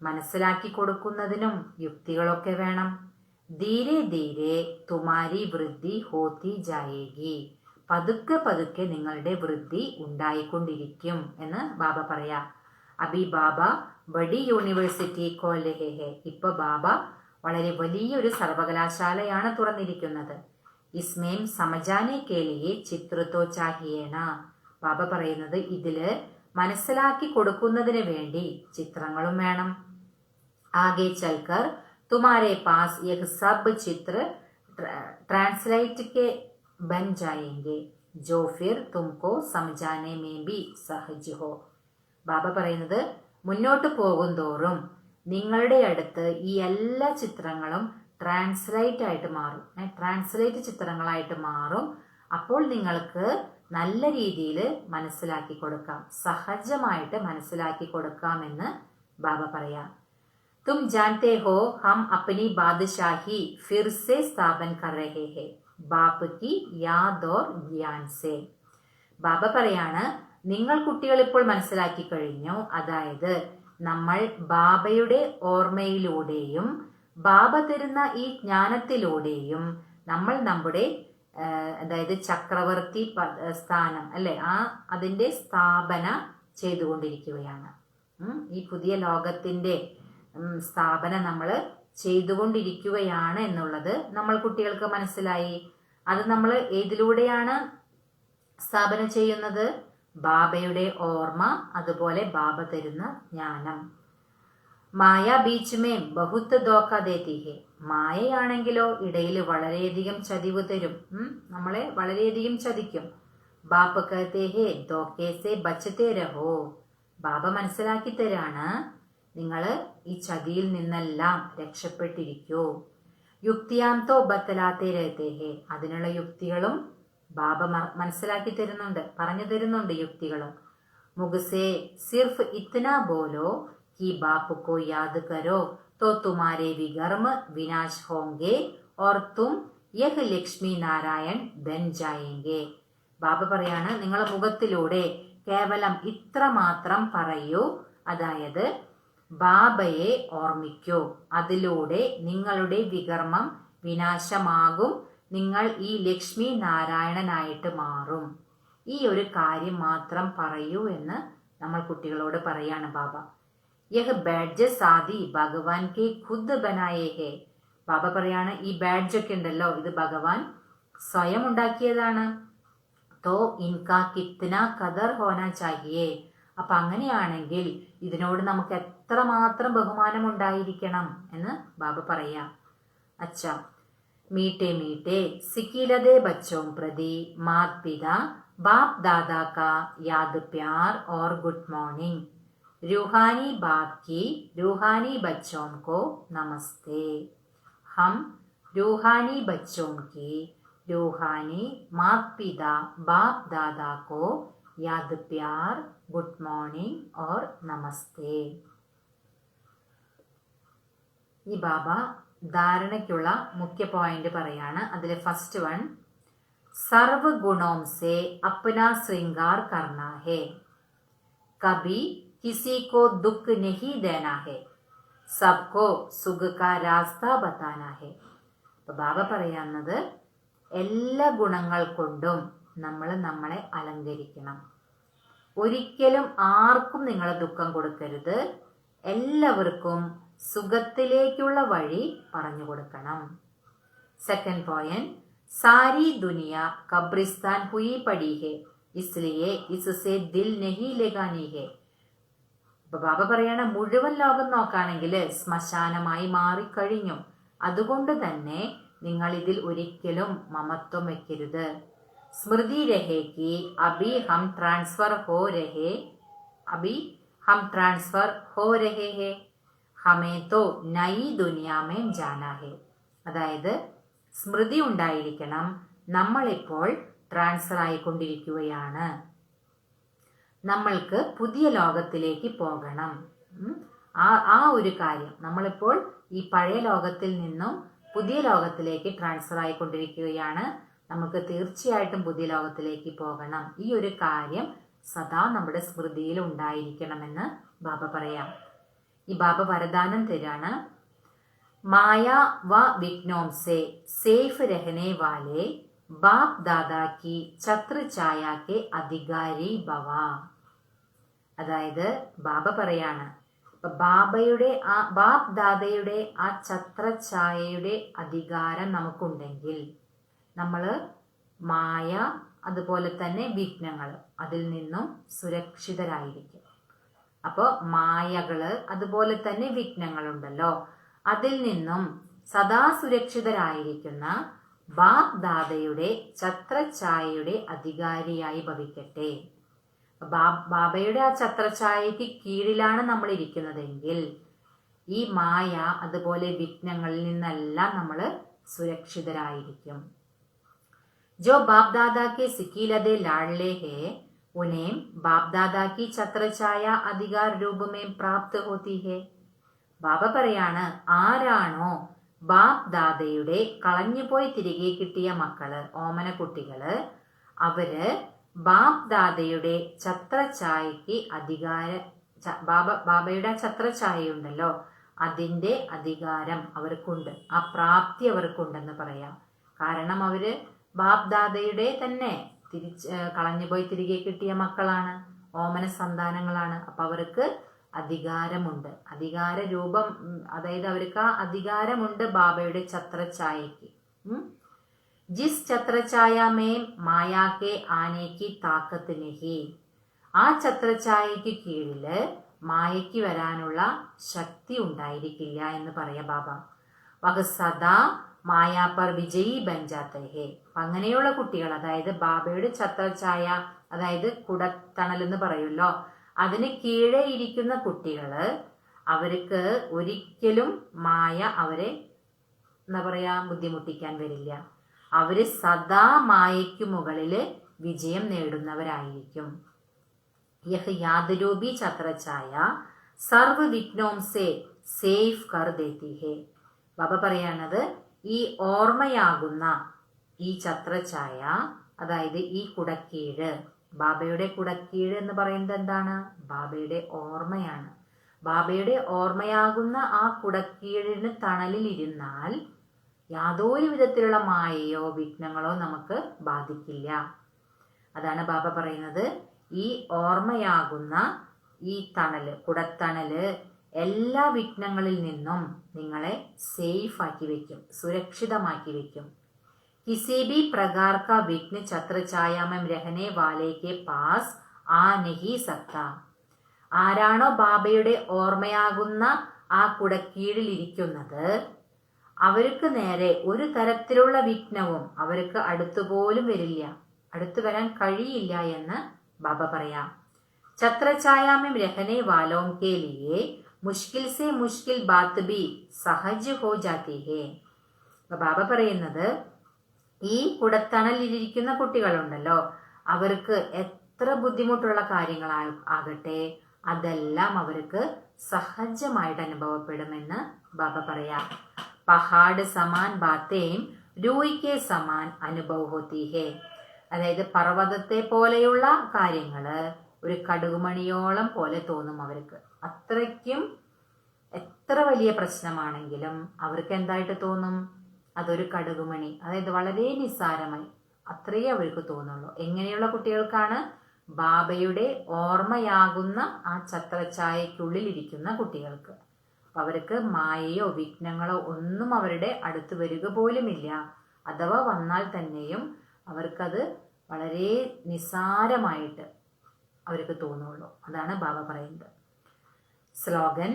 മനസ്സിലാക്കി കൊടുക്കുന്നതിനും യുക്തികളൊക്കെ വേണം. ധീരെ ധീരെ തുമാരി വൃദ്ധി ഹോത്തി ജായേഗി, പതുക്കെ പതുക്കെ നിങ്ങളുടെ വൃദ്ധി ഉണ്ടായിക്കൊണ്ടിരിക്കും എന്ന് ബാബ പറയാ. അബി ബാബ ബഡി യൂണിവേഴ്സിറ്റി കോലഹേ ഹെ, ഇപ്പൊ ബാബ വളരെ വലിയൊരു സർവകലാശാലയാണ് തുറന്നിരിക്കുന്നത്. ഇസ്മേം സമജാനെ കേലിയെ ചിത്രത്തോ ചാഹിയേന, ബാബ പറയുന്നത് ഇതില് മനസ്സിലാക്കി കൊടുക്കുന്നതിന് വേണ്ടി ചിത്രങ്ങളും വേണം. ആകെ ചൽക്കർ തുമാരെ പാസ് യഹ് സബ് ചിത്ര ട്രാൻസ്ലേറ്റ് കെ ബൻ ജായേംഗെ ജോ ഫിർ തുംകോ സമജാനെ മേ ബി സഹജ് ഹോ, ബാബ പറയുന്നത് മുന്നോട്ട് പോകും തോറും നിങ്ങളുടെ അടുത്ത് ഈ എല്ലാ ചിത്രങ്ങളും ട്രാൻസ്ലേറ്റ് ആയിട്ട് മാറും, ട്രാൻസ്ലേറ്റ് ചിത്രങ്ങളായിട്ട് മാറും. അപ്പോൾ നിങ്ങൾക്ക് നല്ല രീതിയിൽ മനസ്സിലാക്കി കൊടുക്കാം, സഹജമായിട്ട് മനസ്സിലാക്കി കൊടുക്കാമെന്ന് ബാബ പറയാം. തും ജാൻതേ ഹോ ഹം അപ്നി ബാദ്ശാഹി ഫിർ സെ സ്ഥാപൻ കർ രഹേ ഹേ bap Ki Yaad or Gyan സെ, ബാബ പറയാണ് നിങ്ങൾ കുട്ടികൾ ഇപ്പോൾ മനസ്സിലാക്കി കഴിഞ്ഞു, അതായത് നമ്മൾ ബാബയുടെ ഓർമ്മയിലൂടെയും ബാബ തരുന്ന ഈ ജ്ഞാനത്തിലൂടെയും നമ്മൾ നമ്മുടെ അതായത് ചക്രവർത്തി സ്ഥാനം, അല്ലെ, അതിന്റെ സ്ഥാപന ചെയ്തുകൊണ്ടിരിക്കുകയാണ്. ഈ പുതിയ ലോകത്തിന്റെ സ്ഥാപന നമ്മൾ ചെയ്തുകൊണ്ടിരിക്കുകയാണ് എന്നുള്ളത് നമ്മൾ കുട്ടികൾക്ക് മനസ്സിലായി. അത് നമ്മൾ ഏതിലൂടെയാണ് സ്ഥാപന ചെയ്യുന്നത്? ബാബയുടെ ഓർമ്മ, അതുപോലെ ബാബ തരുന്ന ജ്ഞാനം. മായ ബീച്ച് ബഹുത്ത് ധോക്ക ദേത്തി ഹെ, മായയാണെങ്കിലോ ഇടയിൽ വളരെയധികം ചതിവ് തരും, നമ്മളെ വളരെയധികം ചതിക്കും. ബാപ്പ കഹത്തെ ഹേ ധോക്കെ സെ ബച്ചത്തെ രഹോ, ബാബ മനസ്സിലാക്കി തരാണ് നിങ്ങൾ ഈ ചതിയിൽ നിന്നെല്ലാം രക്ഷപ്പെട്ടിരിക്കൂ. യുക്തിയാം തോ ബത്തലാത്തെ രഹത്തെ ഹേ, അതിനുള്ള യുക്തികളും ബാബ മനസ്സിലാക്കി തരുന്നുണ്ട്, പറഞ്ഞു തരുന്നുണ്ട് യുക്തികളും. മുഖസേ സിർഫ് ഇത്ന ബോലോ कि बाप को याद करो तो तुम्हारे विकर्म विनाश होंगे और तुम यह ലക്ഷ്മി നാരായൺ ബൻ ജായേംഗെ. ബാബ പറയാണ് നിങ്ങളുടെ മുഖത്തിലൂടെ കേവലം ഇത്ര മാത്രം പറയൂ, അതായത് ബാബയെ ഓർമ്മിക്കൂ, അതിലൂടെ നിങ്ങളുടെ വികർമ്മം വിനാശമാകും, നിങ്ങൾ ഈ ലക്ഷ്മി നാരായണനായിട്ട് മാറും. ഈ ഒരു കാര്യം മാത്രം പറയൂ എന്ന് നമ്മൾ കുട്ടികളോട് പറയാണ് ബാബ. യഹ് ബാഡ്ജസ് ആദി ഭഗവാൻ കെ ഖുദ് ബനായേ ഹേ. ബാബ പറയാണ് ഈ ബാഡ്ജ് ഒക്കെ ഉണ്ടല്ലോ ഇത് ഭഗവാൻ സ്വയം ഉണ്ടാക്കിയതാണ്. തോ ഇൻകാ കിത്ന ഖദർ ഹോനാ ചാഹിയേ. അപ്പൊ അങ്ങനെയാണെങ്കിൽ ഇതിനോട് നമുക്ക് എത്രമാത്രം ബഹുമാനം ഉണ്ടായിരിക്കണം എന്ന് ബാബ പറയാ. അച്ഛാ, मीठे मीठे सिकिलदे बच्चों प्रति मात पिता बाप दादा का याद प्यार और गुड मॉर्निंग. रूहानी बाप की रूहानी बच्चों को नमस्ते. हम रूहानी बच्चों की रूहानी मात पिता बाप दादा को याद प्यार गुड मॉर्निंग और नमस्ते. ഈ ബാബ ധാരണയ്ക്കുള്ള മുഖ്യ പോയിന്റ് പറയാണ്. അതിലെ ഫസ്റ്റ് വൺ, സർവ ഗുണോം സെ അപ്നാ ശ്രിംഗാർ കർണാ ഹേ, കബി കിസി കോ ദുഃഖ് നഹി ദേനാ ഹേ, സബ്കോ സുഖ കാ രാസ്ത ബതാനാ ഹേ. അപ്പൊ ബാബ പറയുന്നത് എല്ലാ ഗുണങ്ങൾ കൊണ്ടും നമ്മൾ നമ്മളെ അലങ്കരിക്കണം. ഒരിക്കലും ആർക്കും നിങ്ങൾ ദുഃഖം കൊടുക്കരുത്. എല്ലാവർക്കും സുഖത്തിലേക്കുള്ള വഴി പറഞ്ഞു കൊടുക്കണം. സെക്കൻഡ് പോയിന്റ്, സാരി ദുനിയ കബ്രിസ്ഥാൻ ഹുയി പടി ഹേ, ഇസ്ലിയെ ഇസ്സേ ദിൽ നഹി ലഗാനി ഹേ. അപ്പൊ ബാബ പറയണ മുഴുവൻ ലോകം നോക്കുകയാണെങ്കിൽ ശ്മശാനമായി മാറിക്കഴിഞ്ഞു. അതുകൊണ്ട് തന്നെ നിങ്ങൾ ഇതിൽ ഒരിക്കലും മമത്വം വെക്കരുത്. സ്മൃതി രഹേ കി അഭി ഹം ട്രാൻസ്ഫർ ഹോ രഹേ, അഭി ഹം ട്രാൻസ്ഫർ ഹോ രഹേ ഹേ, ഹമേ തോ നയി ദുനിയാമേ ജാനാ ഹേ. അതായത് സ്മൃതി ഉണ്ടായിരിക്കണം, നമ്മളിപ്പോൾ ട്രാൻസ്ഫർ ആയിക്കൊണ്ടിരിക്കുകയാണ്, നമ്മൾക്ക് പുതിയ ലോകത്തിലേക്ക് പോകണം. ആ ഒരു കാര്യം, നമ്മളിപ്പോൾ ഈ പഴയ ലോകത്തിൽ നിന്നും പുതിയ ലോകത്തിലേക്ക് ട്രാൻസ്ഫർ ആയിക്കൊണ്ടിരിക്കുകയാണ്, നമുക്ക് തീർച്ചയായിട്ടും പുതിയ ലോകത്തിലേക്ക് പോകണം. ഈ ഒരു കാര്യം സദാ നമ്മുടെ സ്മൃതിയിൽ ഉണ്ടായിരിക്കണമെന്ന് ബാബ പറയാം. ഈ ബാബ വരദാനം തരാണ്. മായ വ വിഘ്നോം സെ സേഫ് രഹനെ വാലെ ബാപ് ദാദാ കി ഛത്ര ഛായ കെ അധികാരി ഭവ. അതായത് ബാബ പറയാണ്, ബാബയുടെ ബാപ് ദാദയുടെ ആ ഛത്രഛായയുടെ അധികാരം നമുക്കുണ്ടെങ്കിൽ നമ്മൾ മായ അതുപോലെ തന്നെ വിഘ്നങ്ങൾ അതിൽ നിന്നും സുരക്ഷിതരായിരിക്കും. അപ്പോൾ മായകള് അതുപോലെ തന്നെ വിഘ്നങ്ങളുണ്ടല്ലോ, അതിൽ നിന്നും സദാ സുരക്ഷിതരായിരിക്കുന്ന ബാപ് ദാദയുടെ ഛത്രഛായയുടെ അധികാരിയായി ഭവിക്കട്ടെ. ബാബയുടെ ആ ഛത്രഛായയ്ക്ക് കീഴിലാണ് നമ്മൾ ഇരിക്കുന്നതെങ്കിൽ ഈ മായ അതുപോലെ വിഘ്നങ്ങളിൽ നിന്നെല്ലാം നമ്മൾ സുരക്ഷിതരായിരിക്കും. जो बाप दादा के सिकीलदे लाडले है उन्हें बाप दादा की छत्रछाया अधिकार रूप में प्राप्त होती है. ബാബ പറയാണ്, ആരാണോ ബാപ് ദാദയുടെ കളഞ്ഞുപോയി തിരികെ കിട്ടിയ മക്കള്, ഓമന കുട്ടികള്, അവര് ബാപ് ദാദയുടെ ഛത്രഛായയ്ക്ക് ബാബയുടെ ഛത്രഛായയുണ്ടല്ലോ അതിന്റെ അധികാരം അവർക്കുണ്ട്, ആ പ്രാപ്തി അവർക്കുണ്ടെന്ന് പറയാം. കാരണം അവര് ബാപ് ദാദയുടെ തന്നെ കളഞ്ഞുപോയി തിരികെ കിട്ടിയ മക്കളാണ്, ഓമന സന്താനങ്ങളാണ്. അപ്പൊ അവർക്ക് അധികാരമുണ്ട്, അധികാര രൂപം, അതായത് അവർക്ക് ആ അധികാരമുണ്ട് ബാബയുടെ ഛത്രഛായയ്ക്ക്. ജിസ് ഛത്രഛായ മേ മായാക്കെ ആനേക്ക് താക്കത്ത് നഹി, ആ ഛത്രഛായയ്ക്ക് കീഴില് മായയ്ക്ക് വരാനുള്ള ശക്തി ഉണ്ടായിരിക്കില്ല എന്ന് പറയാ ബാബ. വഹ് സദാ മായാപർ വിജയി ബഞ്ചാത്തെ ഹേ. അങ്ങനെയുള്ള കുട്ടികൾ, അതായത് ബാബയുടെ ഛത്രഛായ, അതായത് കുടത്തണൽ എന്ന് പറയുമല്ലോ, അതിന് കീഴേ ഇരിക്കുന്ന കുട്ടികള്, അവർക്ക് ഒരിക്കലും മായ അവരെ എന്താ പറയാ ബുദ്ധിമുട്ടിക്കാൻ വരില്ല. അവര് സദാ മായയ്ക്കു മുകളില് വിജയം നേടുന്നവരായിരിക്കും. യഹ് യാദരൂപി ഛത്രഛായ സർവ വിഘ്നോം സേ സേഫ് കർ ദേത്തി ഹേ. ബാബ പറയാണത്, ഈ ഓർമ്മയാകുന്ന ഈ ഛത്രഛായ, അതായത് ഈ കുടക്കീഴ്, ബാബയുടെ കുടക്കീഴ് എന്ന് പറയുന്നത് എന്താണ്? ബാബയുടെ ഓർമ്മയാണ്. ബാബയുടെ ഓർമ്മയാകുന്ന ആ കുടക്കീഴിന് തണലിൽ ഇരുന്നാൽ യാതൊരു വിധത്തിലുള്ള മായയോ വിഘ്നങ്ങളോ നമുക്ക് ബാധിക്കില്ല. അതാണ് ബാബ പറയുന്നത്, ഈ ഓർമ്മയാകുന്ന ഈ തണല്, കുടത്തണല് എല്ലാ വിഘ്നങ്ങളിൽ നിന്നും നിങ്ങളെ സേഫ് ആക്കി വെക്കും, സുരക്ഷിതമാക്കി വെക്കും. किसी भी प्रकार का विघ्न छत्र छाया में रहने वाले के पास आ नहीं सकता. ആരാണോ ബാബയുടെ ഓർമ്മയാകുന്ന ആ കുടക്കീഴിൽ ഇരിക്കുന്നത്, അവർക്ക് നേരെ ഒരു തരത്തിലുള്ള വിഘ്നവും അവർക്ക് അടുത്തുപോലും വരില്ല, അടുത്തു വരാൻ കഴിയില്ല എന്ന് ബാബ പറയാം. ഛത്രഛായാമേം രഹനെ വാലോം കെ ലിയേ മുഷ്കിൽ സെ മുഷ്കിൽ ബാത്ത് ബി സഹജ് ഹോ ജാതി ഹേ. ബാബ പറയുന്നത്, ഈ കുടത്തണലിലിരിക്കുന്ന കുട്ടികളുണ്ടല്ലോ, അവർക്ക് എത്ര ബുദ്ധിമുട്ടുള്ള കാര്യങ്ങളാകട്ടെ അതെല്ലാം അവർക്ക് സഹജമായിട്ട് അനുഭവപ്പെടുമെന്ന് ബാബ പറയാം. പഹാഡ് സമാൻ ബാത്തേം രൂയിക്കെ സമാൻ അനുഭവ ഹോത്തി ഹേ. അതായത് പർവ്വതത്തെ പോലെയുള്ള കാര്യങ്ങള് ഒരു കടുകുമണിയോളം പോലെ തോന്നും അവർക്ക്. അത്രയ്ക്കും എത്ര വലിയ പ്രശ്നമാണെങ്കിലും അവർക്ക് എന്തായിട്ട് തോന്നും? അതൊരു കടുകുമണി, അതായത് വളരെ നിസ്സാരമായി അത്രയേ അവർക്ക് തോന്നുള്ളൂ. എങ്ങനെയുള്ള കുട്ടികൾക്കാണ്? ബാബയുടെ ഓർമ്മയാകുന്ന ആ ഛത്രഛായയ്ക്കുള്ളിൽ ഇരിക്കുന്ന കുട്ടികൾക്ക്. അവർക്ക് മായയോ വിഘ്നങ്ങളോ ഒന്നും അവരുടെ അടുത്ത് വരിക പോലുമില്ല. അഥവാ വന്നാൽ തന്നെയും അവർക്കത് വളരെ നിസ്സാരമായിട്ട് അവർക്ക് തോന്നുള്ളൂ. അതാണ് ബാബ പറയുന്നത്. സ്ലോഗൻ: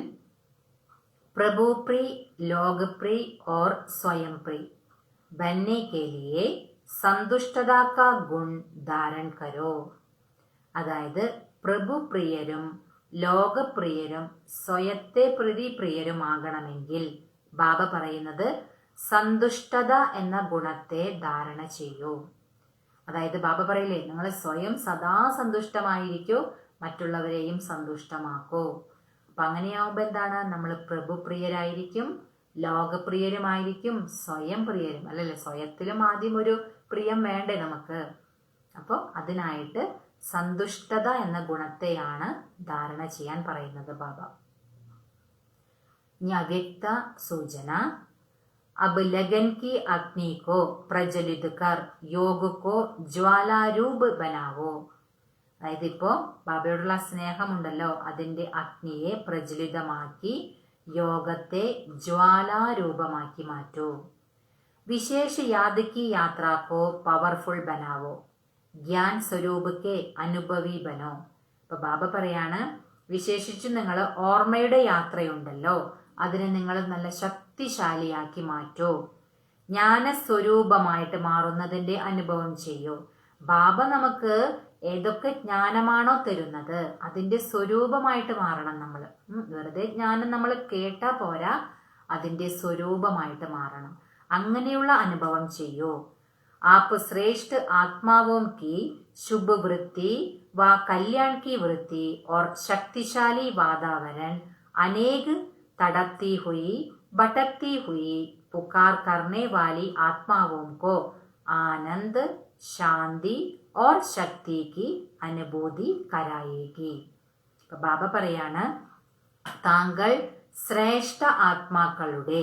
प्रभु प्री, लोग प्री और स्वयं प्री बनने के लिए സന്തുഷ്ടതാ കാ ഗുൺ ധാരൺ കരോ. അതായത് പ്രഭു പ്രിയരും ലോകപ്രിയരും സ്വയത്തെ പ്രതി പ്രിയരുമാകണമെങ്കിൽ ബാബ പറയുന്നത് സന്തുഷ്ടത എന്ന ഗുണത്തെ ധാരണ ചെയ്യൂ. അതായത് ബാബ പറയില്ലേ, നിങ്ങൾ സ്വയം സദാ സന്തുഷ്ടമായിരിക്കൂ, മറ്റുള്ളവരെയും സന്തുഷ്ടമാക്കൂ. അപ്പൊ അങ്ങനെയാവുമ്പോ എന്താണ്? നമ്മൾ പ്രഭുപ്രിയരായിരിക്കും, ലോകപ്രിയരുമായിരിക്കും, സ്വയം പ്രിയരും. അല്ലല്ലേ, സ്വയത്തിലും ആദ്യം ഒരു പ്രിയം വേണ്ടേ നമുക്ക്? അപ്പോൾ അതിനായിട്ട് സന്തുഷ്ടത എന്ന ഗുണത്തെയാണ് ധാരണ ചെയ്യാൻ പറയുന്നത് ബാബ. ഇനി അവ്യക്ത സൂചന: अब लगन की अग्नि को प्रज्वलित कर योग को ज्वालारूप बनावो. അതായത് ഇപ്പോ ബാബയോടുള്ള സ്നേഹമുണ്ടല്ലോ, അതിന്റെ അഗ്നിയെ പ്രജ്വലിതമാക്കി യോഗത്തെ ജ്വാലാരൂപമാക്കി മാറ്റൂ. വിശേഷ യാദ് കി യാത്ര കോ പവർഫുൾ ബനാവോ, ജ്ഞാൻ സ്വരൂപ് കെ അനുഭവി ബനോ. ഇപ്പൊ ബാബ പറയാണ്, വിശേഷിച്ച് നിങ്ങൾ ഓർമ്മയുടെ യാത്രയുണ്ടല്ലോ, അതിനെ നിങ്ങൾ നല്ല ശക്തിശാലിയാക്കി മാറ്റൂ. ജ്ഞാനസ്വരൂപമായിട്ട് മാറുന്നതിന്റെ അനുഭവം ചെയ്യൂ. ബാബ നമുക്ക് ഏതൊക്കെ ജ്ഞാനമാണോ തരുന്നത് അതിന്റെ സ്വരൂപമായിട്ട് മാറണം നമ്മൾ. വെറുതെ ജ്ഞാനം നമ്മൾ കേട്ടാ പോരാ, അതിന്റെ സ്വരൂപമായിട്ട് മാറണം. അങ്ങനെയുള്ള അനുഭവം ചെയ്യൂ. ആപ്പ് ശ്രേഷ്ഠ ആത്മാവോം കി ശുഭ വൃത്തി व कल्याण की वृत्ति और शक्तिशाली वातावरण अनेक तड़पती हुई भटकती हुई पुकार करने वाली आत्माओं को आनंद, शांति और शक्ति की अनुभूति कराएगी. ബാബ പറയാണ്, താങ്കൾ ശ്രേഷ്ഠ ആത്മാക്കളുടെ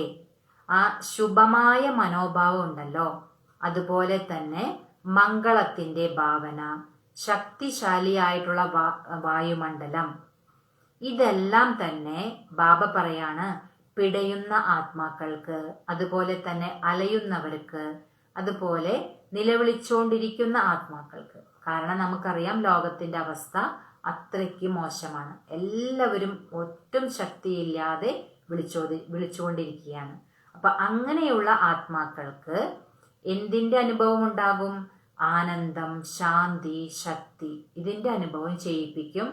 ആ ശുഭമായ മനോഭാവം ഉണ്ടല്ലോ, അതുപോലെ തന്നെ മംഗളത്തിന്റെ ഭാവന, ശക്തിശാലിയായിട്ടുള്ള വായുമണ്ഡലം, ഇതെല്ലാം തന്നെ ബാബ പറയാണ് പിടയുന്ന ആത്മാക്കൾക്ക്, അതുപോലെ തന്നെ അലയുന്നവർക്ക്, അതുപോലെ നിലവിളിച്ചുകൊണ്ടിരിക്കുന്ന ആത്മാക്കൾക്ക്. കാരണം നമുക്കറിയാം ലോകത്തിന്റെ അവസ്ഥ അത്രയ്ക്ക് മോശമാണ്. എല്ലാവരും ഒട്ടും ശക്തിയില്ലാതെ വിളിച്ചുകൊണ്ടിരിക്കുകയാണ്. അപ്പൊ അങ്ങനെയുള്ള ആത്മാക്കൾക്ക് എന്തിന്റെ അനുഭവം ഉണ്ടാകും? ആനന്ദം, ശാന്തി, ശക്തി, ഇതിന്റെ അനുഭവം ചെയ്യിപ്പിക്കും.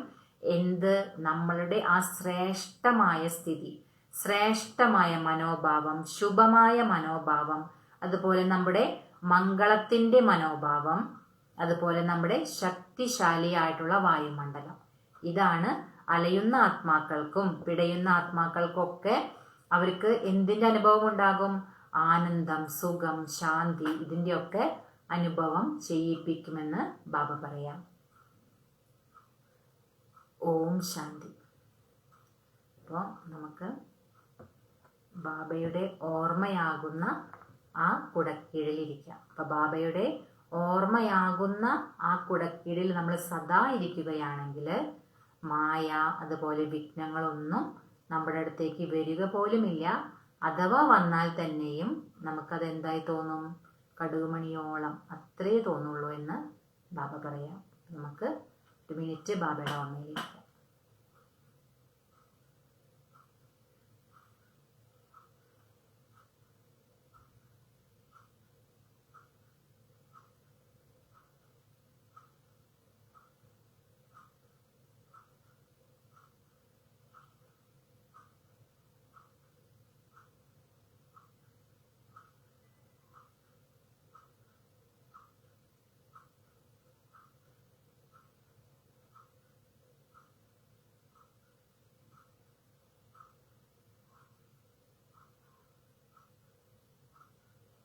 എന്ത്? നമ്മളുടെ ആ ശ്രേഷ്ഠമായ സ്ഥിതി, ശ്രേഷ്ഠമായ മനോഭാവം, ശുഭമായ മനോഭാവം, അതുപോലെ നമ്മുടെ മംഗളത്തിന്റെ മനോഭാവം, അതുപോലെ നമ്മുടെ ശക്തിശാലിയായിട്ടുള്ള വായുമണ്ഡലം. ഇതാണ് അലയുന്ന ആത്മാക്കൾക്കും പിടയുന്ന ആത്മാക്കൾക്കൊക്കെ അവർക്ക് എന്തിന്റെ അനുഭവം ഉണ്ടാകും? ആനന്ദം, സുഖം, ശാന്തി, ഇതിന്റെയൊക്കെ അനുഭവം ചെയ്യിപ്പിക്കുമെന്ന് ബാബ പറയാം. ഓം ശാന്തി. അപ്പോൾ നമുക്ക് ബാബയുടെ ഓർമ്മയാകുന്ന ആ കുടക്കീഴിലിരിക്കാം. അപ്പൊ ബാബയുടെ ഓർമ്മയാകുന്ന ആ കുടക്കീഴിൽ നമ്മൾ സദാ ഇരിക്കുകയാണെങ്കിൽ മായ, അതുപോലെ വിഘ്നങ്ങളൊന്നും നമ്മുടെ അടുത്തേക്ക് വരിക പോലുമില്ല. അഥവാ വന്നാൽ തന്നെയും നമുക്കത് എന്തായി തോന്നും? കടുകുമണിയോളം അത്രേ തോന്നുള്ളൂ എന്ന് ബാബ പറയാം. നമുക്ക് ഒരു മിനിറ്റ് ബാബയുടെ ഓർമ്മയിലേക്ക്.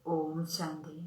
ഓം ശാന്തി.